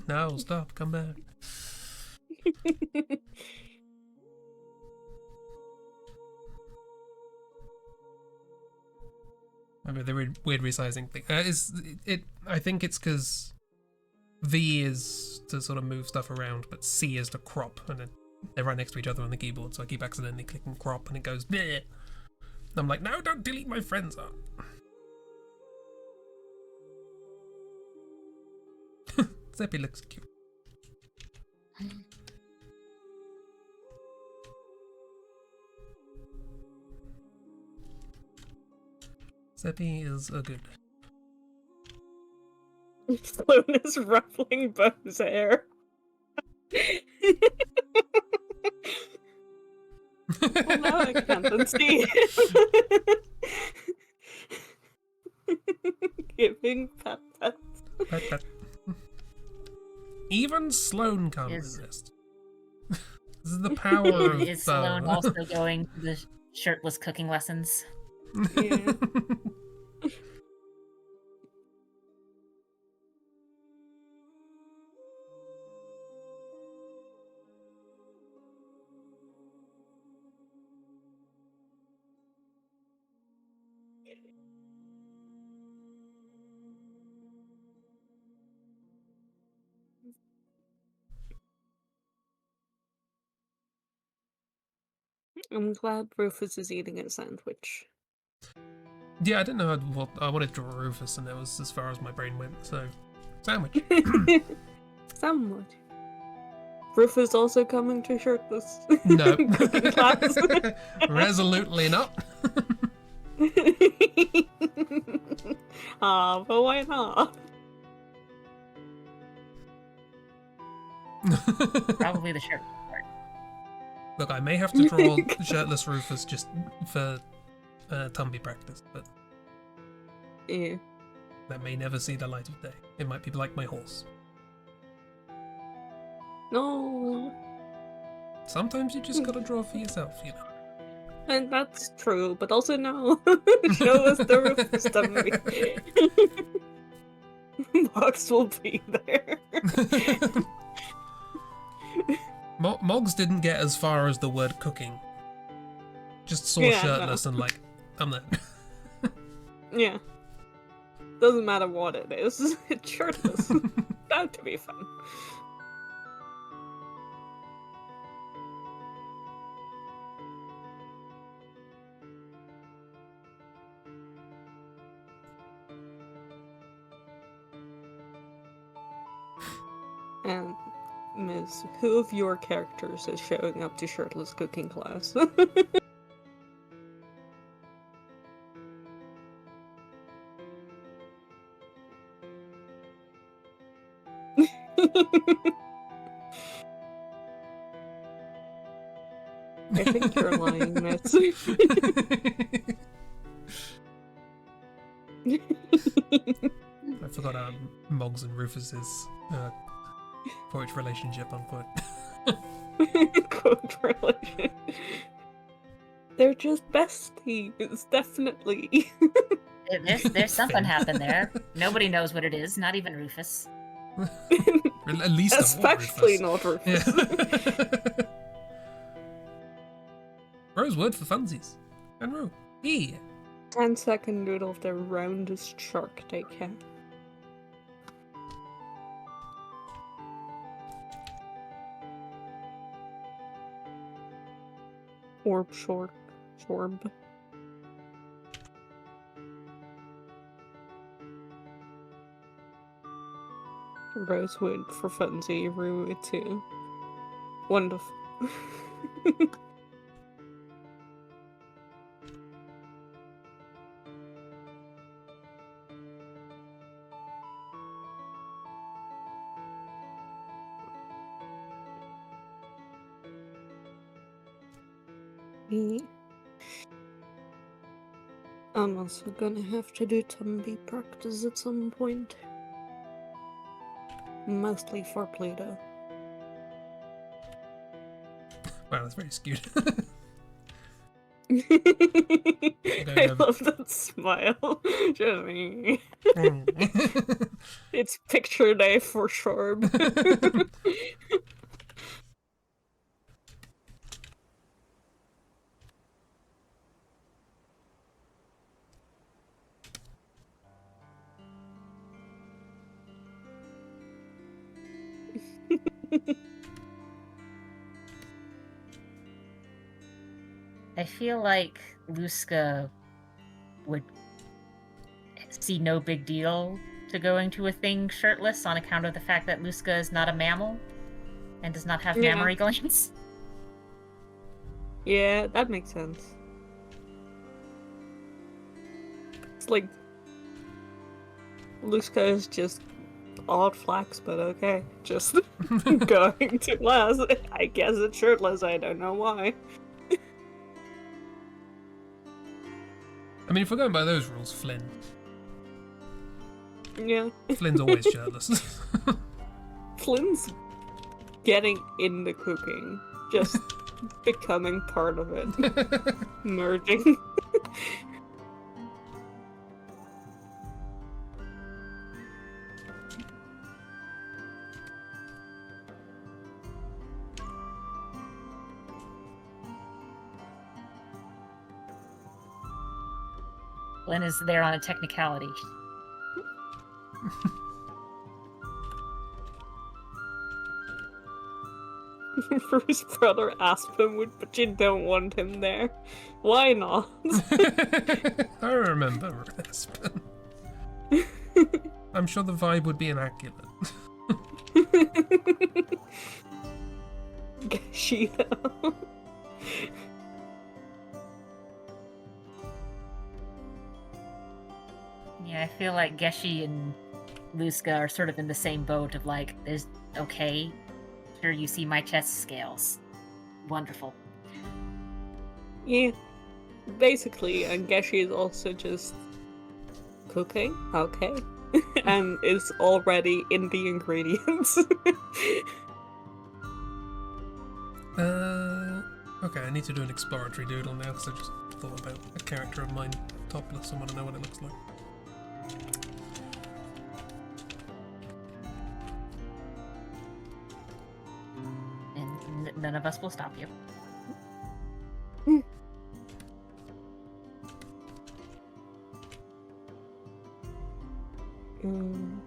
No, stop. Come back. I mean, the weird resizing thing. I think it's because V is to sort of move stuff around, but C is to crop, and then they're right next to each other on the keyboard. So I keep accidentally clicking crop, and it goes bleh. I'm like, no, don't delete my friends art. Zeppy looks cute. Zeppy is a good. Sloan is ruffling Bo's hair. Well, now I can't unsee it. Giving pet pets. Pet, pet. Even Sloan can't resist. This is the power of Is Sloan also going to the shirtless cooking lessons? Yeah. I'm glad Rufus is eating a sandwich. Yeah, I didn't know what I wanted to draw Rufus, and that was as far as my brain went. So, sandwich. Sandwich. Rufus also coming to Shirtless? No. Cooking class? Resolutely not. But why not? Probably the shirt part. Look, I may have to draw Shirtless Rufus just for Tumby practice, but Yeah. that may never see the light of day. It might be like my horse. No. Sometimes you just gotta draw for yourself, you know. And that's true, but also no. Show us the Rufus Tumby. Box will be there. Moggs didn't get as far as the word cooking. Just saw Yeah, Shirtless no. and like, I'm there. Yeah. Doesn't matter what it is. It's Shirtless. Bound to be fun. And Miss, who of your characters is showing up to Shirtless cooking class? I think you're lying, Miss. I forgot Moggs and Rufus's quote relationship, unquote. Quote relation. They're just besties, definitely. There's something happened there. Nobody knows what it is, not even Rufus. At least Especially not Rufus. Yeah. Rosewood for funsies. And Rue. Yeah. 10-second noodle of the roundest shark they can. Orb short. Orb. Rosewood for funsy, Rue too. Wonderful. Me. I'm also gonna have to do Tumby practice at some point. Mostly for Pluto. Wow, that's very skewed. I love that smile. Just me. It's picture day for sure. I feel like Luska would see no big deal to going to a thing shirtless on account of the fact that Luska is not a mammal and does not have Yeah. mammary glands. Yeah, that makes sense. It's like Luska is just odd flax, but okay. Just going to class. I guess it's shirtless, I don't know why. I mean, if we're going by those rules, Flynn. Yeah. Flynn's always shirtless. Flynn's getting into cooking. Just becoming part of it. Merging. Lynn is there on a technicality. Rue's brother Aspen but you don't want him there. Why not? I remember Aspen. I'm sure the vibe would be immaculate. Gashi. Yeah, I feel like Geshi and Luska are sort of in the same boat of like, there's okay, sure you see my chest scales. Wonderful. Yeah, basically, and Gashi is also just cooking, okay, and is already in the ingredients. Okay, I need to do an exploratory doodle now because I just thought about a character of mine topless. I want to know what it looks like. And none of us will stop you. Mm.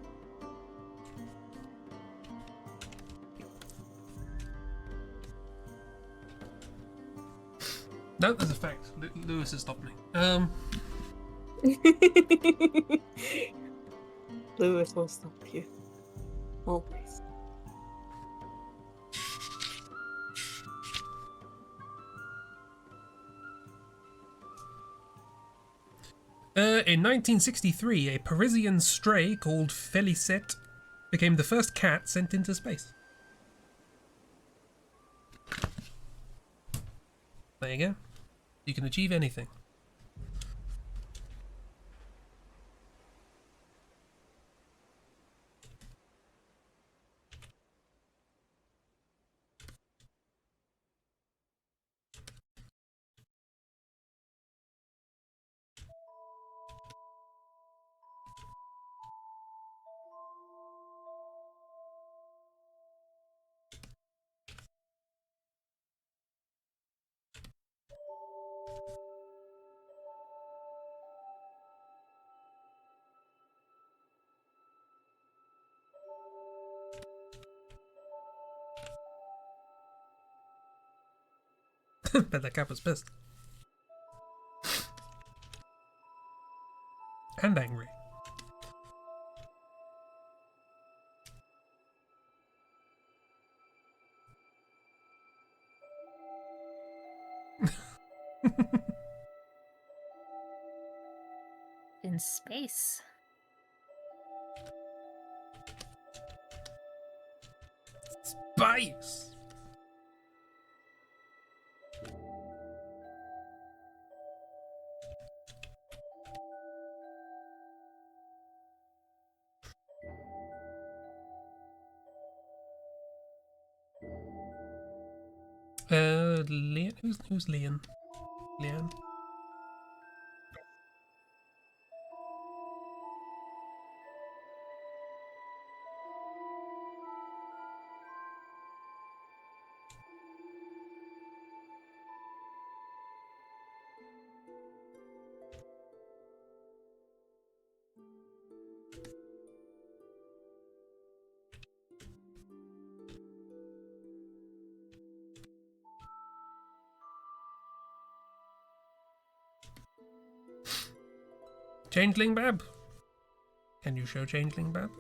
No, there's a fact. Lewis has stopped me. Lewis will stop you. Always. In 1963, a Parisian stray called Félicette became the first cat sent into space. There you go. You can achieve anything. Bet that cat was pissed. And angry. In space. Spice! Leon? Who's Leon? Leon? Changeling Bab? Can you show Changeling Bab?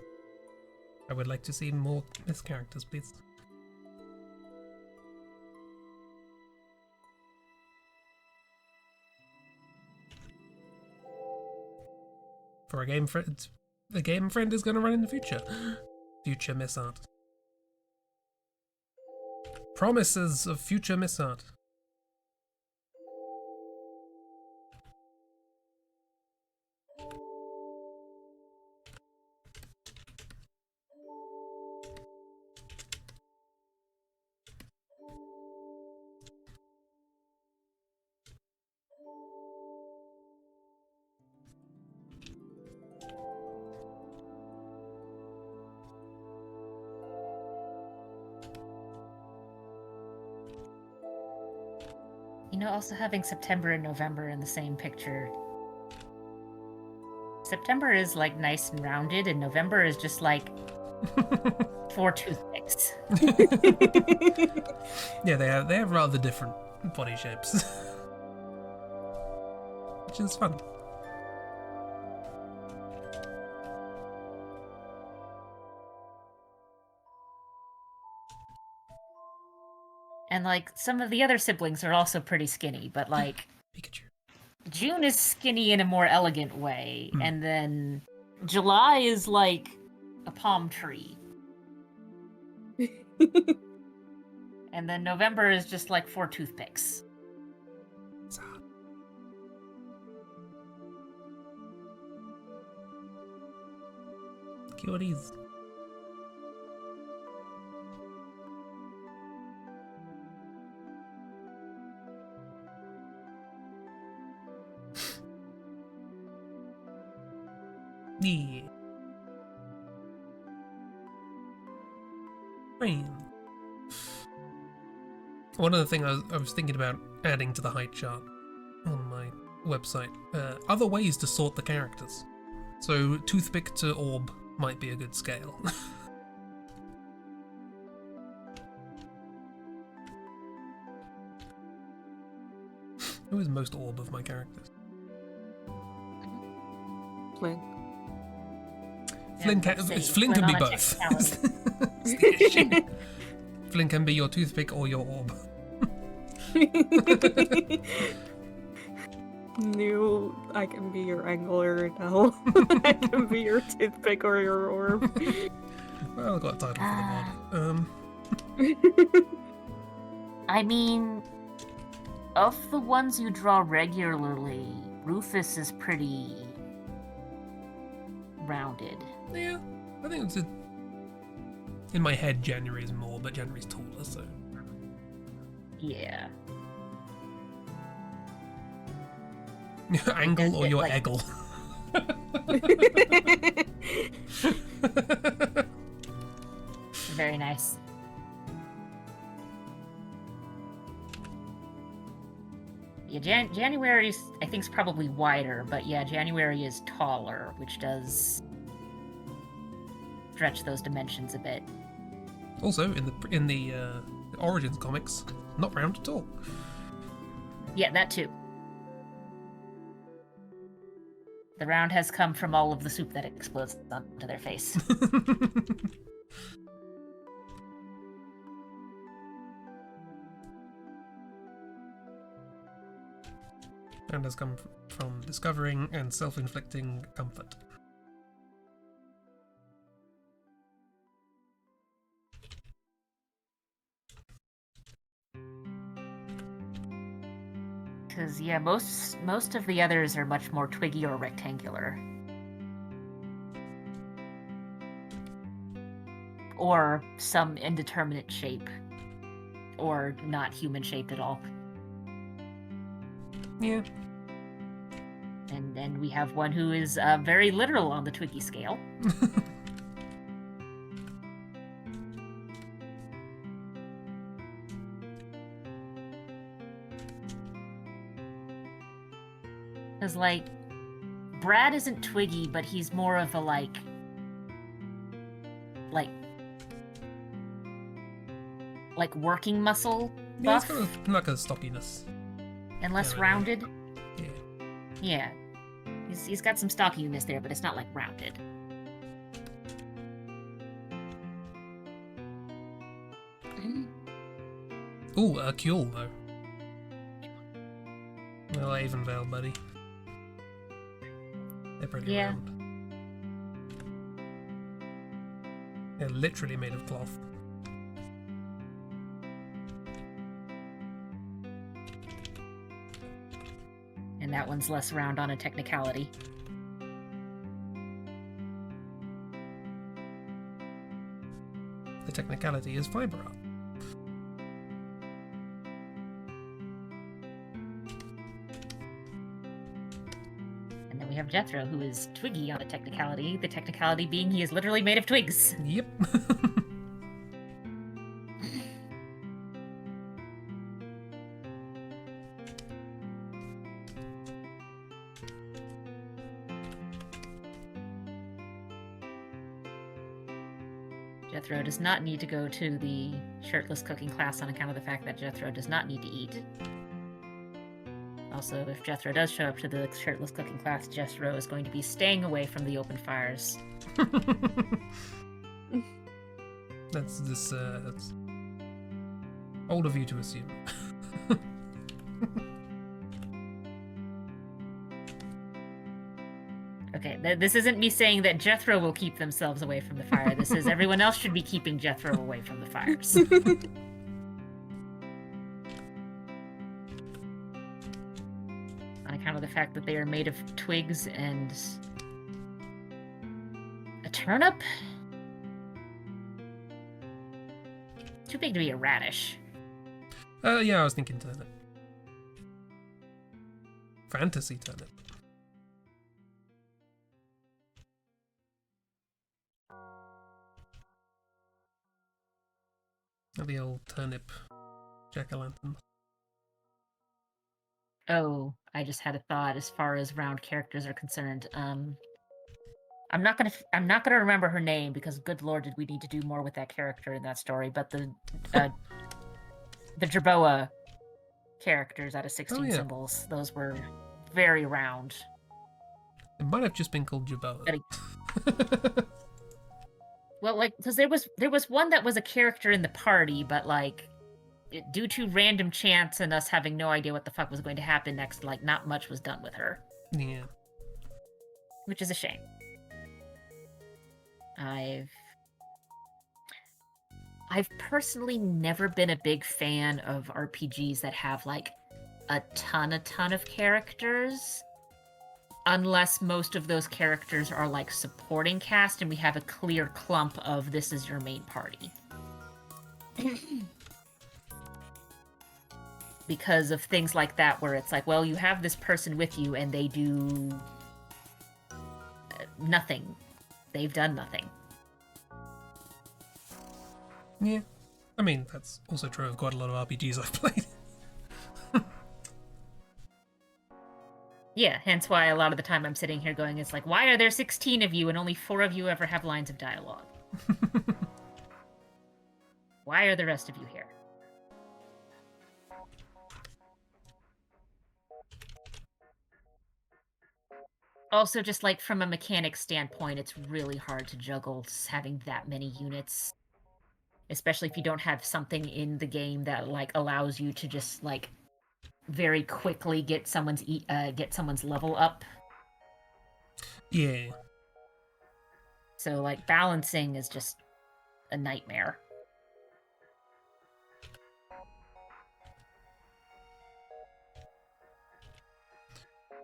I would like to see more Miss characters, please. For a game friend, the game friend is going to run in the future. Future Miss Art. Promises of future Miss Art. You know, also having September and November in the same picture. September is like nice and rounded, and November is just like 4 toothpicks. Yeah, they have rather different body shapes, which is fun. And like some of the other siblings are also pretty skinny, but like Pikachu. June is skinny in a more elegant way, and then July is like a palm tree. And then November is just like 4 toothpicks. Cuties. Yeah. Rain. One other thing I was thinking about adding to the height chart on my website. Other ways to sort the characters. So toothpick to orb might be a good scale. Who is most orb of my characters? Flynn. Flynn can be both. It's the issue. Flynn can be your toothpick or your orb. New, I can be your angler now. I can be your toothpick or your orb. Well, I got a title for the mod. I mean, of the ones you draw regularly, Rufus is pretty rounded. Yeah, I think it's in my head January is more, but January's taller, so. Yeah. Angle or your like... eggle? Very nice. Yeah, January I think is probably wider, but yeah, January is taller, which does stretch those dimensions a bit. Also, in the Origins comics, not round at all. Yeah, that too. The round has come from all of the soup that explodes onto their face. And has come from discovering and self-inflicting comfort. Because, yeah, most of the others are much more twiggy or rectangular. Or some indeterminate shape. Or not human shaped at all. Yeah. And then we have one who is very literal on the twiggy scale. Because, like, Brad isn't twiggy, but he's more of a, like, working muscle buff. Yeah, it's kind of like a stockiness. And less Yeah, rounded. Yeah. Yeah. He's got some stockiness there, but it's not, like, rounded. Ooh, a Kuel, though. Well, Avonvale, buddy. They're pretty round. They're literally made of cloth. And that one's less round on a technicality. The technicality is fiber art. And then we have Jethro, who is twiggy on a technicality, the technicality being he is literally made of twigs. Yep. Jethro does not need to go to the shirtless cooking class on account of the fact that Jethro does not need to eat. Also, if Jethro does show up to the shirtless cooking class, Jethro is going to be staying away from the open fires. That's Bold of you to assume. Okay, this isn't me saying that Jethro will keep themselves away from the fire. This is everyone else should be keeping Jethro away from the fires. On account of the fact that they are made of twigs and a turnip? Too big to be a radish. Yeah, I was thinking turnip. Fantasy turnip. The old turnip jack-o'-lantern. Oh, I just had a thought as far as round characters are concerned. I'm not gonna remember her name because good lord did we need to do more with that character in that story, but the Jerboa characters out of 16 symbols, those were very round. It might have just been called Jabba. Well, like, because there was one that was a character in the party, but like, due to random chance and us having no idea what the fuck was going to happen next, like, not much was done with her. Yeah. Which is a shame. I've personally never been a big fan of RPGs that have like a ton of characters. Unless most of those characters are like supporting cast and we have a clear clump of this is your main party. Because of things like that where it's like, well, you have this person with you and they do nothing. They've done nothing. Yeah. I mean, that's also true of quite a lot of RPGs I've played. Yeah, hence why a lot of the time I'm sitting here going, it's like, why are there 16 of you and only 4 of you ever have lines of dialogue? Why are the rest of you here? Also, just like from a mechanic standpoint, it's really hard to juggle having that many units. Especially if you don't have something in the game that like allows you to just like very quickly get someone's level up. Yeah. So like balancing is just a nightmare.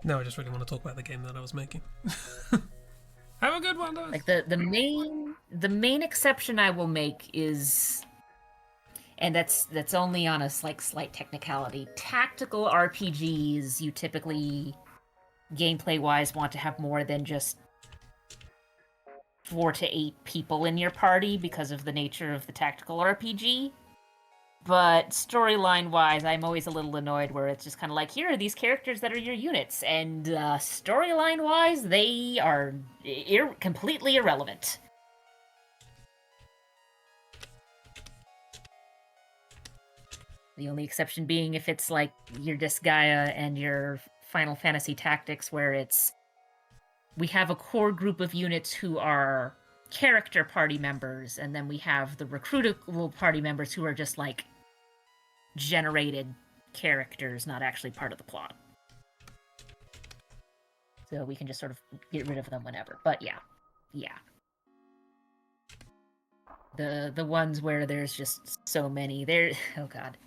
No, I just really want to talk about the game that I was making. Have a good one, guys. Like the main exception I will make is, and that's only on a like slight technicality. Tactical RPGs, you typically gameplay wise want to have more than just 4 to 8 people in your party because of the nature of the tactical RPG. But storyline-wise, I'm always a little annoyed where it's just kind of like, here are these characters that are your units, and storyline-wise, they are completely irrelevant. The only exception being if it's like your Disgaea and your Final Fantasy Tactics, where it's we have a core group of units who are character party members, and then we have the recruitable party members who are just like generated characters, not actually part of the plot. So we can just sort of get rid of them whenever. But yeah. The ones where there's just so many. Oh god.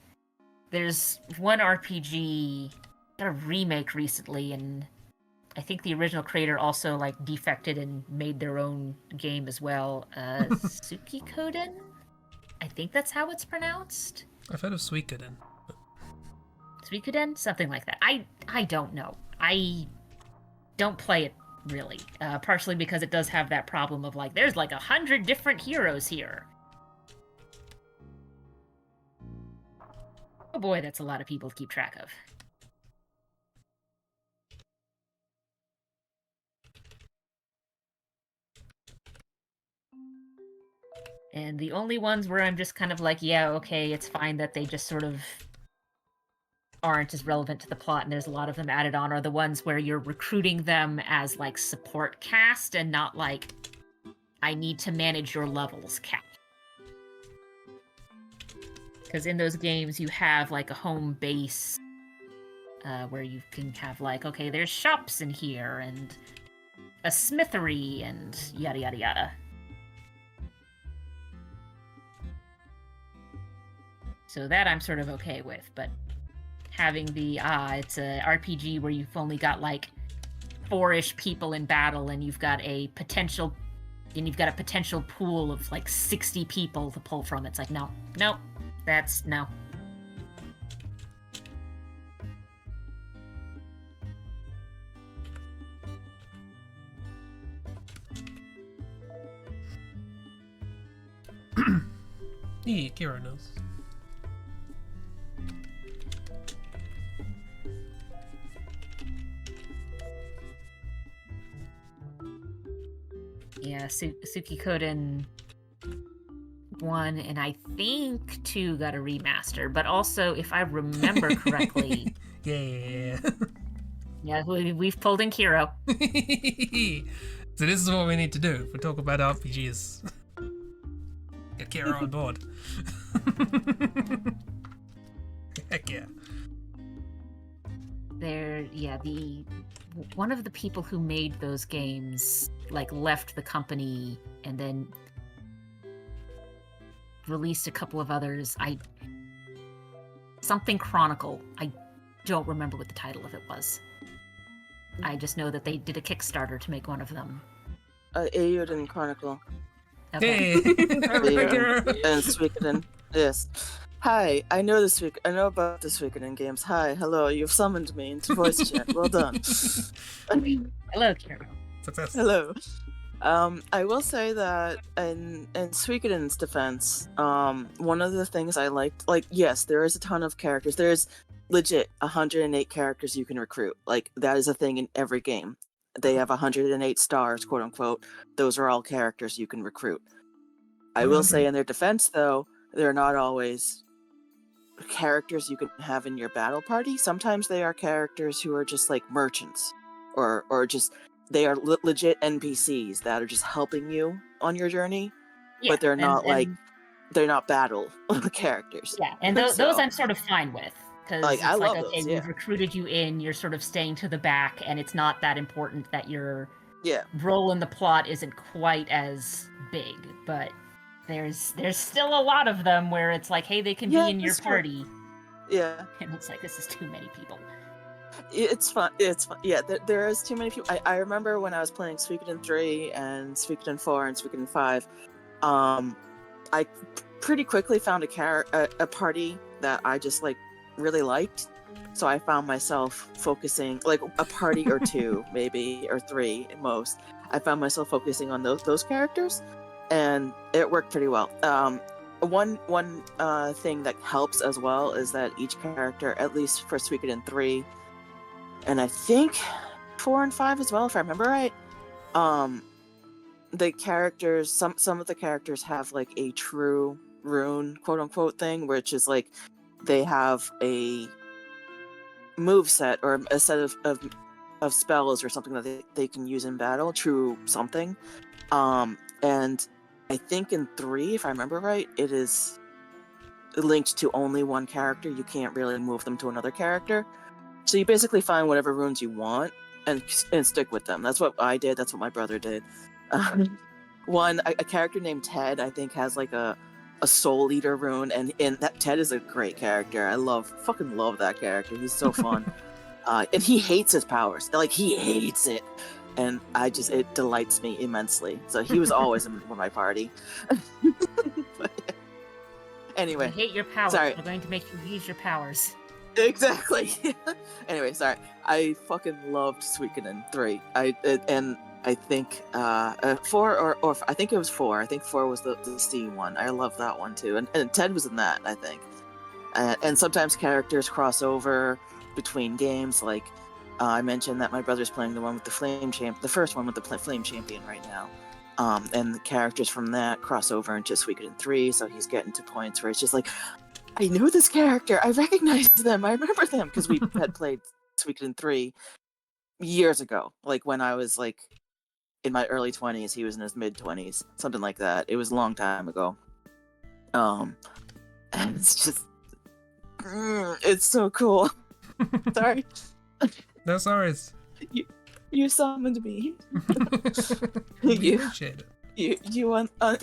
There's one RPG, got a remake recently, and I think the original creator also like defected and made their own game as well. Tsukikoden? I think that's how it's pronounced. I've heard of Suikoden. Suikoden? Something like that. I don't know. I don't play it really. Partially because it does have that problem of like, there's like 100 different heroes here. Oh boy, that's a lot of people to keep track of. And the only ones where I'm just kind of like, yeah, okay, it's fine that they just sort of aren't as relevant to the plot and there's a lot of them added on are the ones where you're recruiting them as like support cast and not like, I need to manage your levels cast. Because in those games, you have like a home base where you can have like, okay, there's shops in here and a smithery and yada yada yada. So that I'm sort of okay with, but having the it's a RPG where you've only got like 4-ish people in battle and you've got a potential pool of like 60 people to pull from. It's like no, that's no. Yeah, Kiro knows. Yeah, Suikoden 1 and I think 2 got a remaster, but also if I remember correctly, Yeah. yeah, we've pulled in Kiro. So this is what we need to do if we talk about RPGs. Get Kiro on board. Heck yeah. One of the people who made those games like left the company and then released a couple of others. Something Chronicle. I don't remember what the title of it was. I just know that they did a Kickstarter to make one of them. Eiyuden Chronicle. Hey. And Suikoden. Yes. Hi, I know about the Suikoden games. Hi, hello, you've summoned me into voice chat. Well done. Hello, Kiro. Success. Hello. I will say that in Suikoden's defense, one of the things I liked, like, yes, there is a ton of characters. There's legit 108 characters you can recruit. Like, that is a thing in every game. They have 108 stars, quote unquote. Those are all characters you can recruit. I will say in their defense, though, they're not always characters you can have in your battle party. Sometimes they are characters who are just like merchants, or just they are legit NPCs that are just helping you on your journey, Yeah, but they're not they're not battle characters. Yeah, and those I'm sort of fine with. Because Like, it's I like, love okay, those, we've yeah. recruited you in, you're sort of staying to the back, and it's not that important that your Yeah. role in the plot isn't quite as big, but there's still a lot of them where it's like, hey, they can Yeah, be in your that's true. party. Yeah. And it's like, this is too many people. It's fun. It's fun. Yeah, there is too many people. I remember when I was playing Suikoden 3 and Suikoden 4 and Suikoden 5, I pretty quickly found a party that I just like really liked. So I found myself focusing, like a party or two, maybe, or 3 at most. I found myself focusing on those characters, and it worked pretty well. One thing that helps as well is that each character, at least for Suikoden 3, and I think 4 and 5 as well, if I remember right, the characters, some of the characters have like a true rune, quote unquote, thing, which is like they have a move set or a set of spells or something that they can use in battle, true something. And I think in 3, if I remember right, it is linked to only one character. You can't really move them to another character. So you basically find whatever runes you want and stick with them. That's what I did. That's what my brother did. A character named Ted, I think, has like a Soul Eater rune, and that Ted is a great character. I fucking love that character. He's so fun. And he hates his powers. Like, he hates it. And it delights me immensely. So he was always in my party. But, anyway. I hate your powers. Sorry. I'm going to make you use your powers. Exactly. Anyway, sorry. I fucking loved Suikoden 3. I think 4 or I think it was 4. I think 4 was the C one. I love that one too. And Ted was in that, I think. And sometimes characters cross over between games. Like I mentioned that my brother's playing the one with the the first one with the Flame Champion right now. And the characters from that cross over into Suikoden 3. So he's getting to points where it's just like, I know this character. I recognize them. I remember them because we had played Suikoden 3 years ago. Like when I was like in my early 20s, he was in his mid 20s, something like that. It was a long time ago. And it's just, it's so cool. Sorry, No sorries. you summoned me. We you, appreciate it. you want, I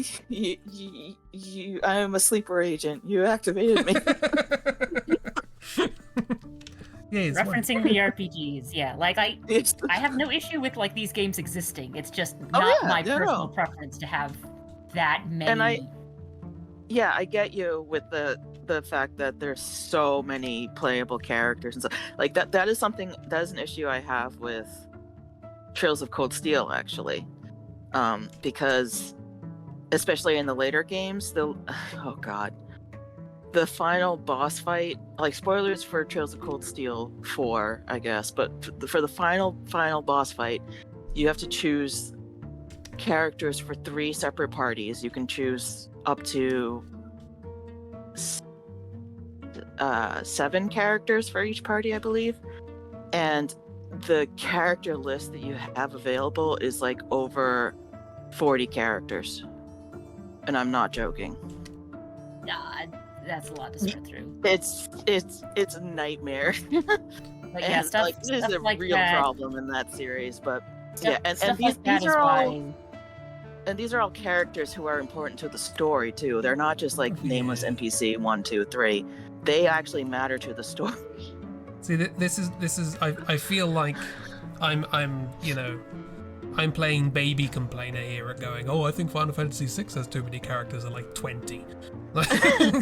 am a sleeper agent. You activated me. Yeah, it's Referencing the RPGs, yeah. Like I It's- have no issue with like these games existing. It's just Oh, not yeah, my no, personal no. preference to have that many. And yeah, I get you with the fact that there's so many playable characters and stuff. Like that is something that is an issue I have with Trails of Cold Steel, actually. Because especially in the later games, oh god. The final boss fight, like spoilers for Trails of Cold Steel 4, I guess, but for the final boss fight, you have to choose characters for 3 separate parties. You can choose up to 7 characters for each party, I believe. And the character list that you have available is like over 40 characters. And I'm not joking. That's a lot to sort through. It's a nightmare. But yeah, And stuff, like this is stuff a like real that, problem in that series, but stuff, yeah, and stuff these like that these is are all why. and these are all characters who are important to the story too. They're not just like nameless Yeah. NPC 1, 2, 3. They actually matter to the story. See, this is. I feel like I'm I'm playing baby complainer here at going, oh, I think Final Fantasy VI has too many characters at like 20.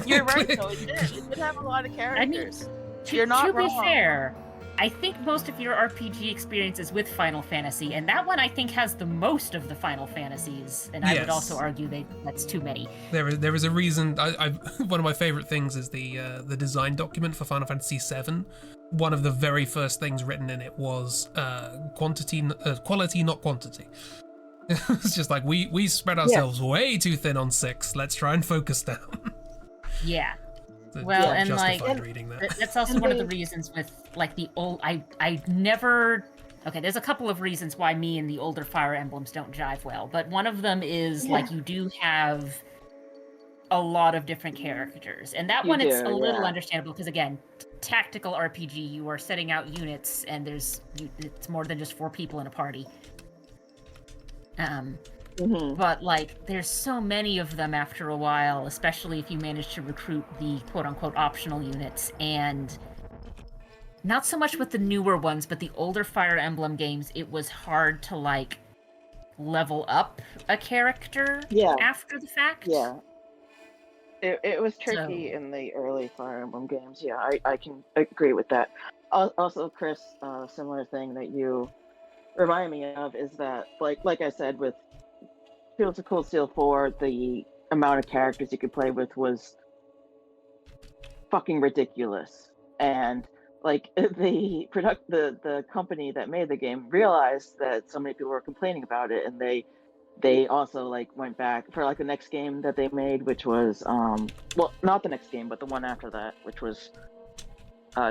You're right, though. It did have a lot of characters. You're not to wrong. be fair, I think most of your RPG experience is with Final Fantasy, and that one I think has the most of the Final Fantasies, and I would also argue that's too many. There is a reason. One of my favorite things is the design document for Final Fantasy VII. One of the very first things written in it was quality, not quantity. It's just like we spread ourselves way too thin on 6. Let's try and focus down. Yeah. So Well, and like reading that. that's also one of the reasons with like the old. I never. Okay, there's a couple of reasons why me and the older Fire Emblems don't jive well, but one of them is like you do have a lot of different characters, and that one it's a little understandable because again, tactical RPG, you are setting out units, and it's more than just 4 people in a party. But like, there's so many of them after a while, especially if you manage to recruit the quote-unquote optional units, and not so much with the newer ones, but the older Fire Emblem games, it was hard to like level up a character after the fact. Yeah. It was tricky in the early Fire Emblem games. Yeah, I can agree with that. Also, Chris, similar thing that you remind me of is that, like I said, with Trails of Cold Steel 4, the amount of characters you could play with was fucking ridiculous. And like the company that made the game realized that so many people were complaining about it, and they also like went back for like the next game that they made, which was well, not the next game, but the one after that, which was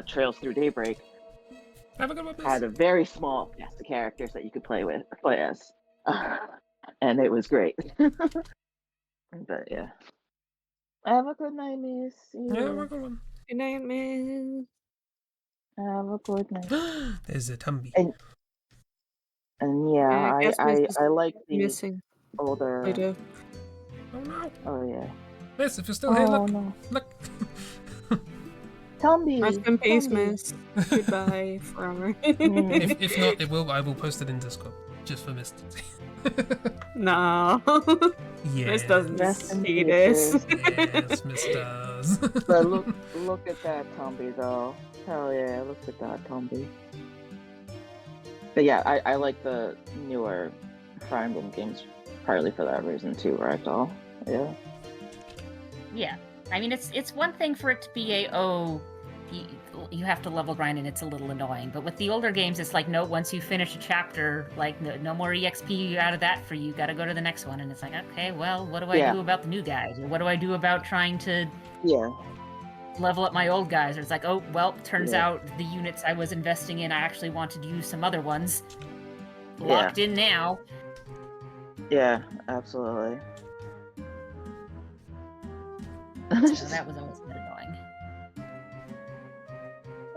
Trails Through Daybreak. Have a good one, had a very small cast of characters that you could play as, and it was great. But yeah, have a good night, miss. Yeah, have a good one. Good night, miss. Have a good night. There's a Tumby. And yeah, I like the missing. older. I do. Oh no. Oh yeah. Miss, if you're still here, look. No. Look. Tumby. Rest in peace, miss. Goodbye forever. If not, I will post it in Discord just for Miss to see. No. Yeah. Miss doesn't Rest in see peace. this. Yes, Miss does. But look at that Tumby though. Hell yeah, look at that Tumby. But yeah, I like the newer Fire Emblem games partly for that reason too, Ragdoll. Yeah. Yeah. I mean, it's one thing for it to be you have to level grind and it's a little annoying. But with the older games, it's like, no, once you finish a chapter, like, no more EXP out of that for you. You got to go to the next one. And it's like, okay, well, what do I do about the new guys? Or what do I do about trying to level up my old guys? Or it's like, oh, well, turns out the units I was investing in, I actually wanted to use some other ones. Locked in now. Yeah, absolutely. So that was always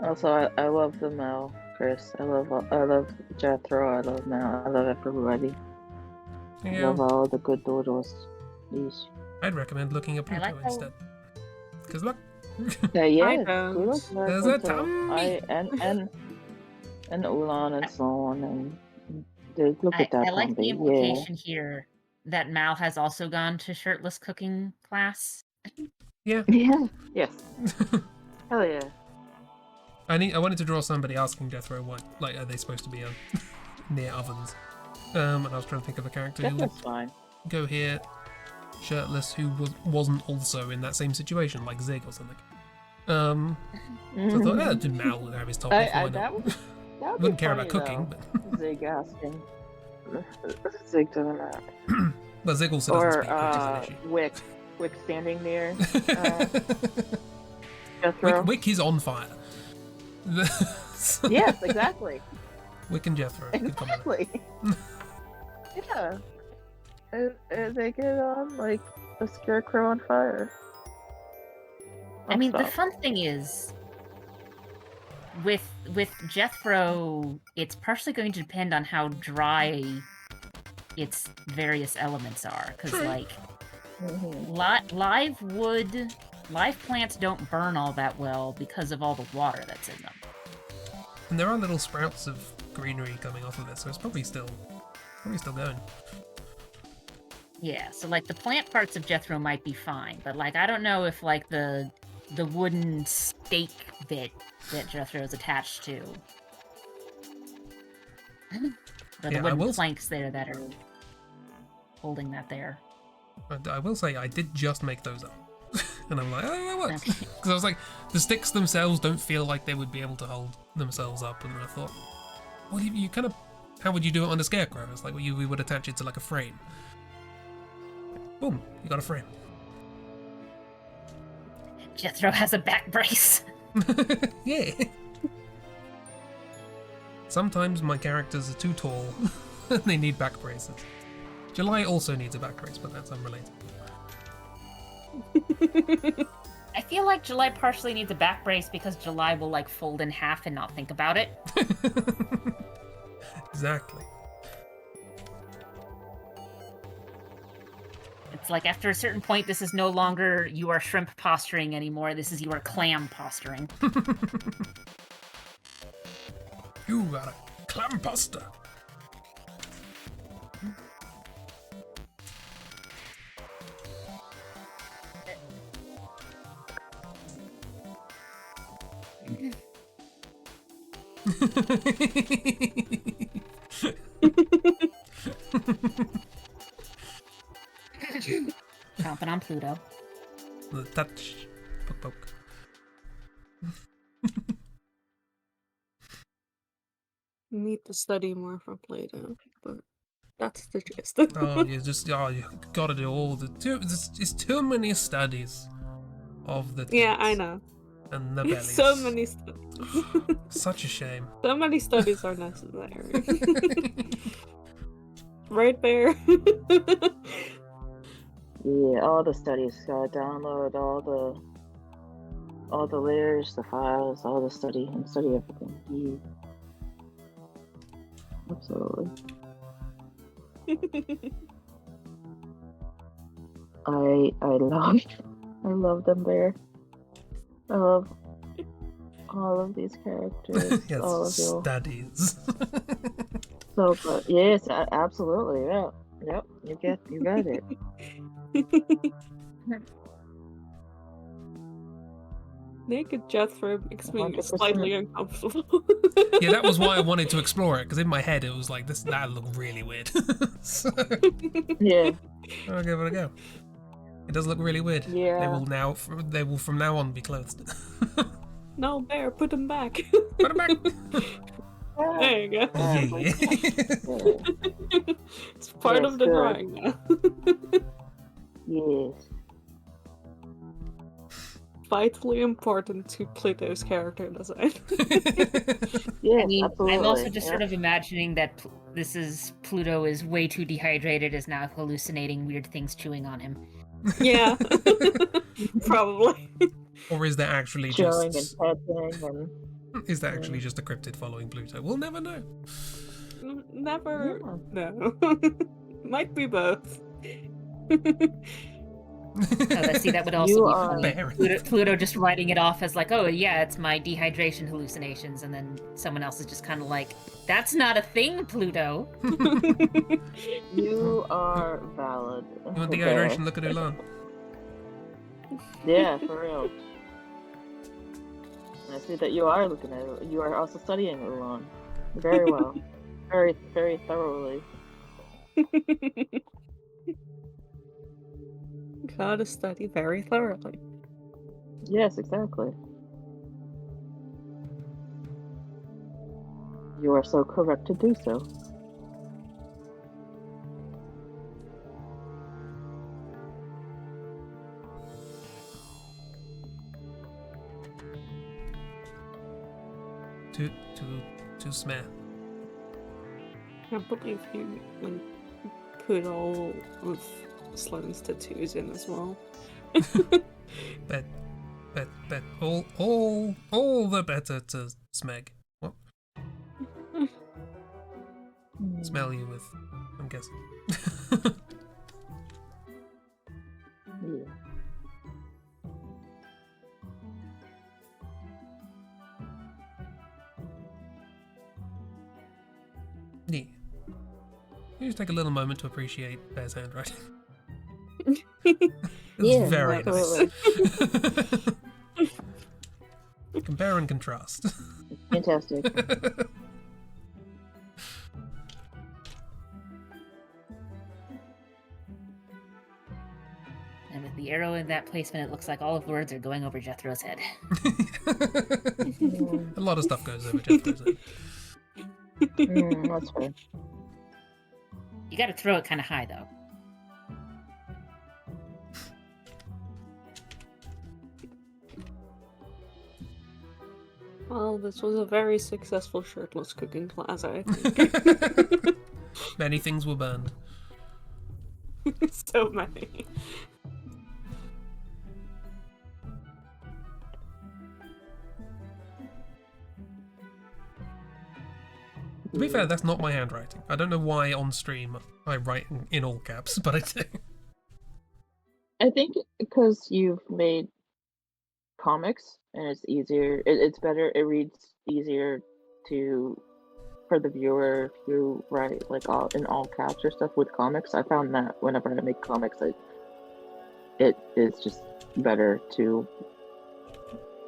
Also, I love the Mel, Chris. I love Jethro. I love Mel. I love everybody. I Yeah, love all the good doodles. Yeesh. I'd recommend looking at I Pluto like how- instead. Because look, Yeah, don't. Pluto's very There's good a too. tummy. And Ulan and so on, and look at that I like the tummy. implication here that Mal has also gone to shirtless cooking class. yeah. Yeah. Yes. Hell yeah. I wanted to draw somebody asking Jethro what, like, are they supposed to be near ovens? And I was trying to think of a character who would That's fine. go here, shirtless, who wasn't also in that same situation, like Zig or something. So I thought, yeah, Mal would have his top off. Why not? That would Wouldn't be care about funny, cooking, though. Zig asking. Zig doing that. but Zig also doesn't Or speak, which is an Wick standing near issue. Jethro. Wick is on fire. Yes, exactly. Wick and Jethro. Good combination. Exactly. Yeah. And they get on like a scarecrow on fire. I mean, the fun thing is, with Jethro, it's partially going to depend on how dry its various elements are, because like live plants don't burn all that well because of all the water that's in them. And there are little sprouts of greenery coming off of it, so it's probably still going. Yeah, so like the plant parts of Jethro might be fine, but like I don't know if like the wooden stake bit that Jethro is attached to, or the wooden planks there that are holding that there. I will say I did just make those up, and I'm like, I don't know what, because I was like, the sticks themselves don't feel like they would be able to hold themselves up, and then I thought, well, you kind of, how would you do it on a scarecrow? It's like, well, we would attach it to like a frame. Boom, you got a frame. Jethro has a back brace. Yeah. Sometimes my characters are too tall and they need back braces. July also needs a back brace, but that's unrelated. I feel like July partially needs a back brace because July will like fold in half and not think about it. Exactly. It's like after a certain point, this is no longer you are shrimp posturing anymore. This is you are clam posturing. You got a clam pasta. Chomping on Pluto. The touch. Poke, poke. Need to study more for Play-Doh, but that's the gist. you gotta do all the it's too many studies of the Yeah, I tits know. and the bellies. So many studies. Such a shame. So many studies are necessary. Right, Bear? Yeah, all the studies. Gotta download all the layers, the files, all the study and study everything. Yeah. Absolutely. I love them, Bear. I love all of these characters. Yes, all of you. studies. So good. Yes, absolutely. Yeah. Yep. You got it. Naked Jethro makes me 100%. slightly uncomfortable. Yeah, that was why I wanted to explore it, because in my head it was like that looked really weird. So Yeah. I'll give it a go. It does look really weird. Yeah. They will from now on be clothed. No, Bear, put him back. Put it back. There you go. Yeah. It's part Yes, of the good. drawing now. Yes. Vitally important to Pluto's character design. Yes, I mean, absolutely. I'm also just sort of imagining that Pluto is way too dehydrated, is now hallucinating weird things chewing on him. Yeah. Probably. Or is there actually Chilling just and petting and is that actually just a cryptid following Pluto? We'll never know. Never. No. Might be both. See, that would also You be are- funny. Pluto just writing it off as like, oh yeah, it's my dehydration hallucinations, and then someone else is just kind of like, that's not a thing, Pluto. You are valid. You want there. dehydration? Look at Ulan. Yeah, for real. And I see that you are looking at it. You are also studying Ulan. Very well. Very, very thoroughly. Gotta study very thoroughly. Yes, exactly. You are so correct to do so. To smear. Can't believe you like put all of Sloane's tattoos in as well. Bet. All the better to Smeg. What? Smell you with, I'm guessing. Yeah. Yeah. You just take a little moment to appreciate Bear's handwriting. It's Yeah, very absolutely. nice. Compare and contrast. Fantastic. And with the arrow in that placement, it looks like all of the words are going over Jethro's head. A lot of stuff goes over Jethro's head. That's fair. You gotta throw it kind of high, though. Well, this was a very successful shirtless cooking class, I think. Many things were burned. So many. To be fair, that's not my handwriting. I don't know why on stream I write in all caps, but I do. I think because you've made comics and it's easier, it's better, it reads easier for the viewer if you write like all in all caps or stuff with comics. I found that whenever I make comics, it is just better to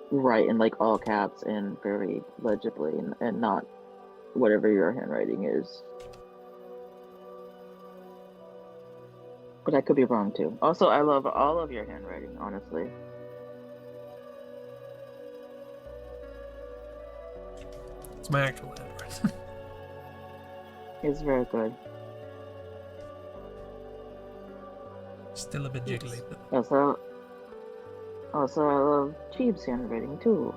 write in like all caps and very legibly and not whatever your handwriting is. But I could be wrong too. Also, I love all of your handwriting, honestly. It's my actual handwriting. It's very good. Still a bit jiggly, but Also, I love Cheeb's handwriting too.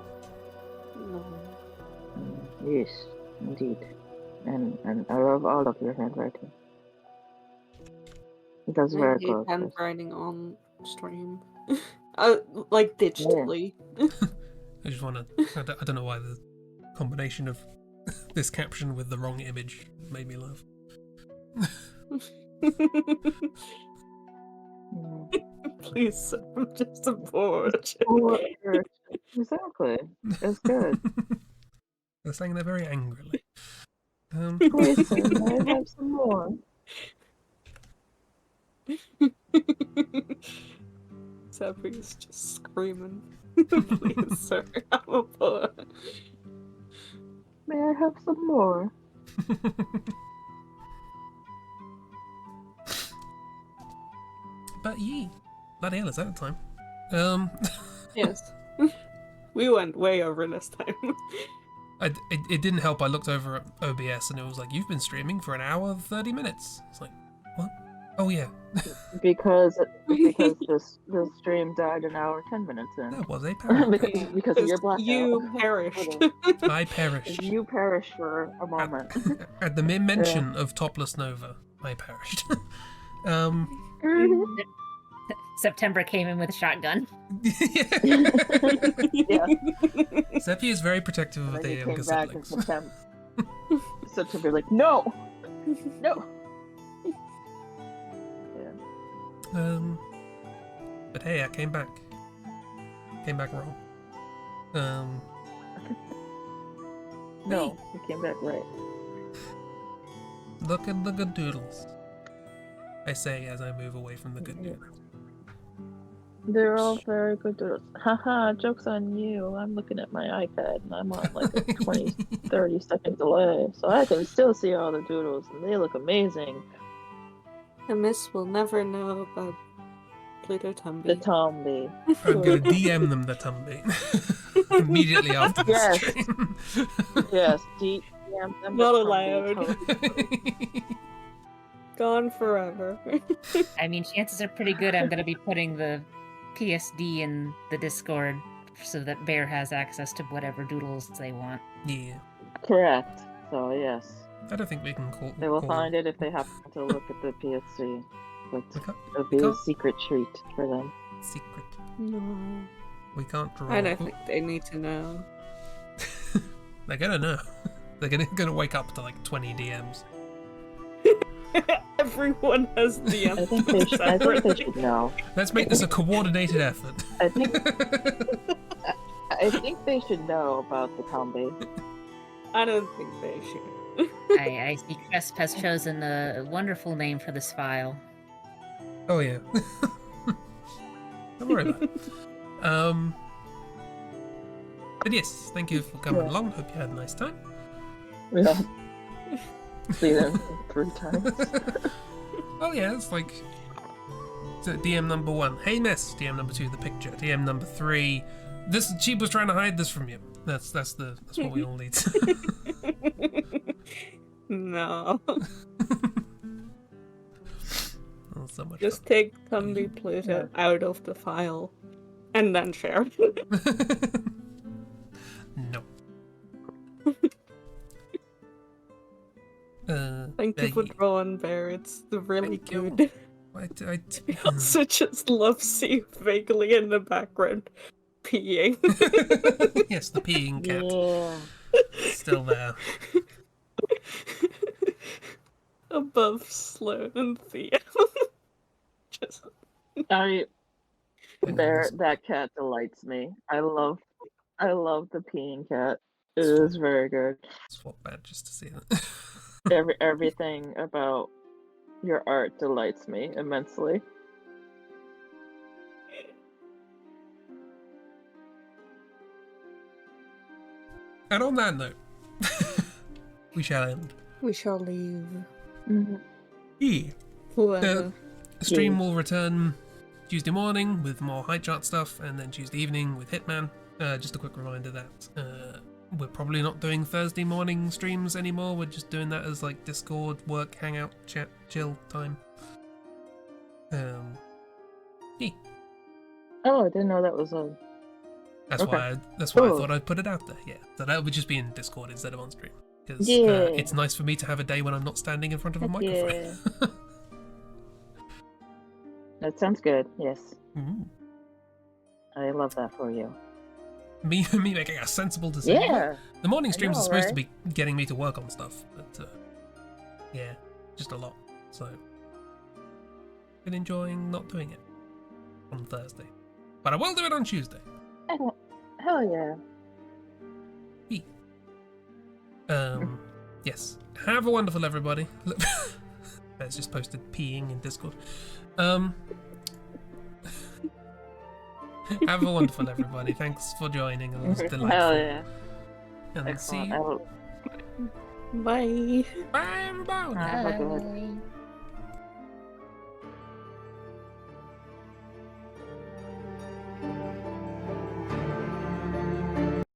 No. Yes, indeed. And I love all of your handwriting. That's I very hate good. handwriting on stream. Like digitally. I just want to. I don't know why the combination of this caption with the wrong image made me laugh. Please, I'm just bored. Exactly. It's good. They're saying they're very angrily. Listen, I have some more. Sabri's just screaming. Please, sir, I'm a boy. May I have some more? But ye, bloody hell, is that the time? Yes. We went way over this time. It didn't help. I looked over at OBS and it was like, you've been streaming for an hour 30 minutes. It's like, what? Oh yeah. Because the stream died an hour 10 minutes in. That was a parrot. because of your blackout. You perished. I perished. You perished for a moment. At the mere mention of Topless Nova, I perished. September came in with a shotgun. Yeah. Seppi is very protective of And the then he younger came back in siblings. September. September, like, no! No! Yeah. But hey, I came back. Came back wrong. No, he came back right. Look at the good doodles. I say as I move away from the good doodles. They're all very good doodles. Haha, joke's on you. I'm looking at my iPad and I'm on like a 20, 30 second delay. So I can still see all the doodles and they look amazing. The miss will never know about Pluto The Tumby. Tomby. I'm gonna DM them the Tumby immediately after this Yes. stream. Yes, DM them the Not Tumby, allowed. totally. Gone forever. I mean, chances are pretty good I'm going to be putting the PSD in the Discord so that Bear has access to whatever doodles they want. Yeah. Correct. So yes, I don't think we can call. they will find it if they happen to look at the PSC. But We can't, it'll we be a can't- secret treat for them. secret. No. We can't draw. I don't think they need to know. They're gonna know. They're gonna wake up to like 20 DMs. Everyone has DMs. I think they should know. Let's make this a coordinated effort. I think they should know about the Tomby. I don't think they should. I see Cresp has chosen a wonderful name for this file. Oh yeah. Don't worry about it. But yes, thank you for coming along. Hope you had a nice time. Yeah. See them 3 times. Oh yeah, it's like so DM number 1. Hey miss. DM number 2. The picture. DM number 3. This Cheap was trying to hide this from you. That's what we all need. No. Oh, so much Just take Tumby Pluto out of the file and then share. No. Thank you for drawing Bear. It's really Thank you. good. I I also just love seeing vaguely in the background peeing. yes, the peeing cat. Yeah. Still there. Above Sloan and Theo. Just That cat delights me. I love the peeing cat. It is very good. Swap bad just to see that. Everything about your art delights me immensely. And on that note, we shall end. we shall leave. Yeah. Whoever. The stream will return Tuesday morning with more high chart stuff, and then Tuesday evening with Hitman. Just a quick reminder that we're probably not doing Thursday morning streams anymore. We're just doing that as like Discord, work, hangout, chat, chill time. Yeah. Oh, I didn't know that was a. That's Okay. why I Cool. thought I'd put it out there. Yeah, so that would just be in Discord instead of on stream because Yeah. it's nice for me to have a day when I'm not standing in front of a microphone. Yeah. That sounds good. Yes, Ooh. I love that for you. Me making a sensible decision. Yeah. The morning streams know, are supposed right? to be getting me to work on stuff, but yeah, just a lot. So, been enjoying not doing it on Thursday, but I will do it on Tuesday. Hell yeah. Yes. Have a wonderful everybody. Bear's just posted peeing in Discord. Have a wonderful everybody. Thanks for joining. It was delightful. Hell yeah. And see Excellent. you. Bye. Bye everybody. Have a good. Bye.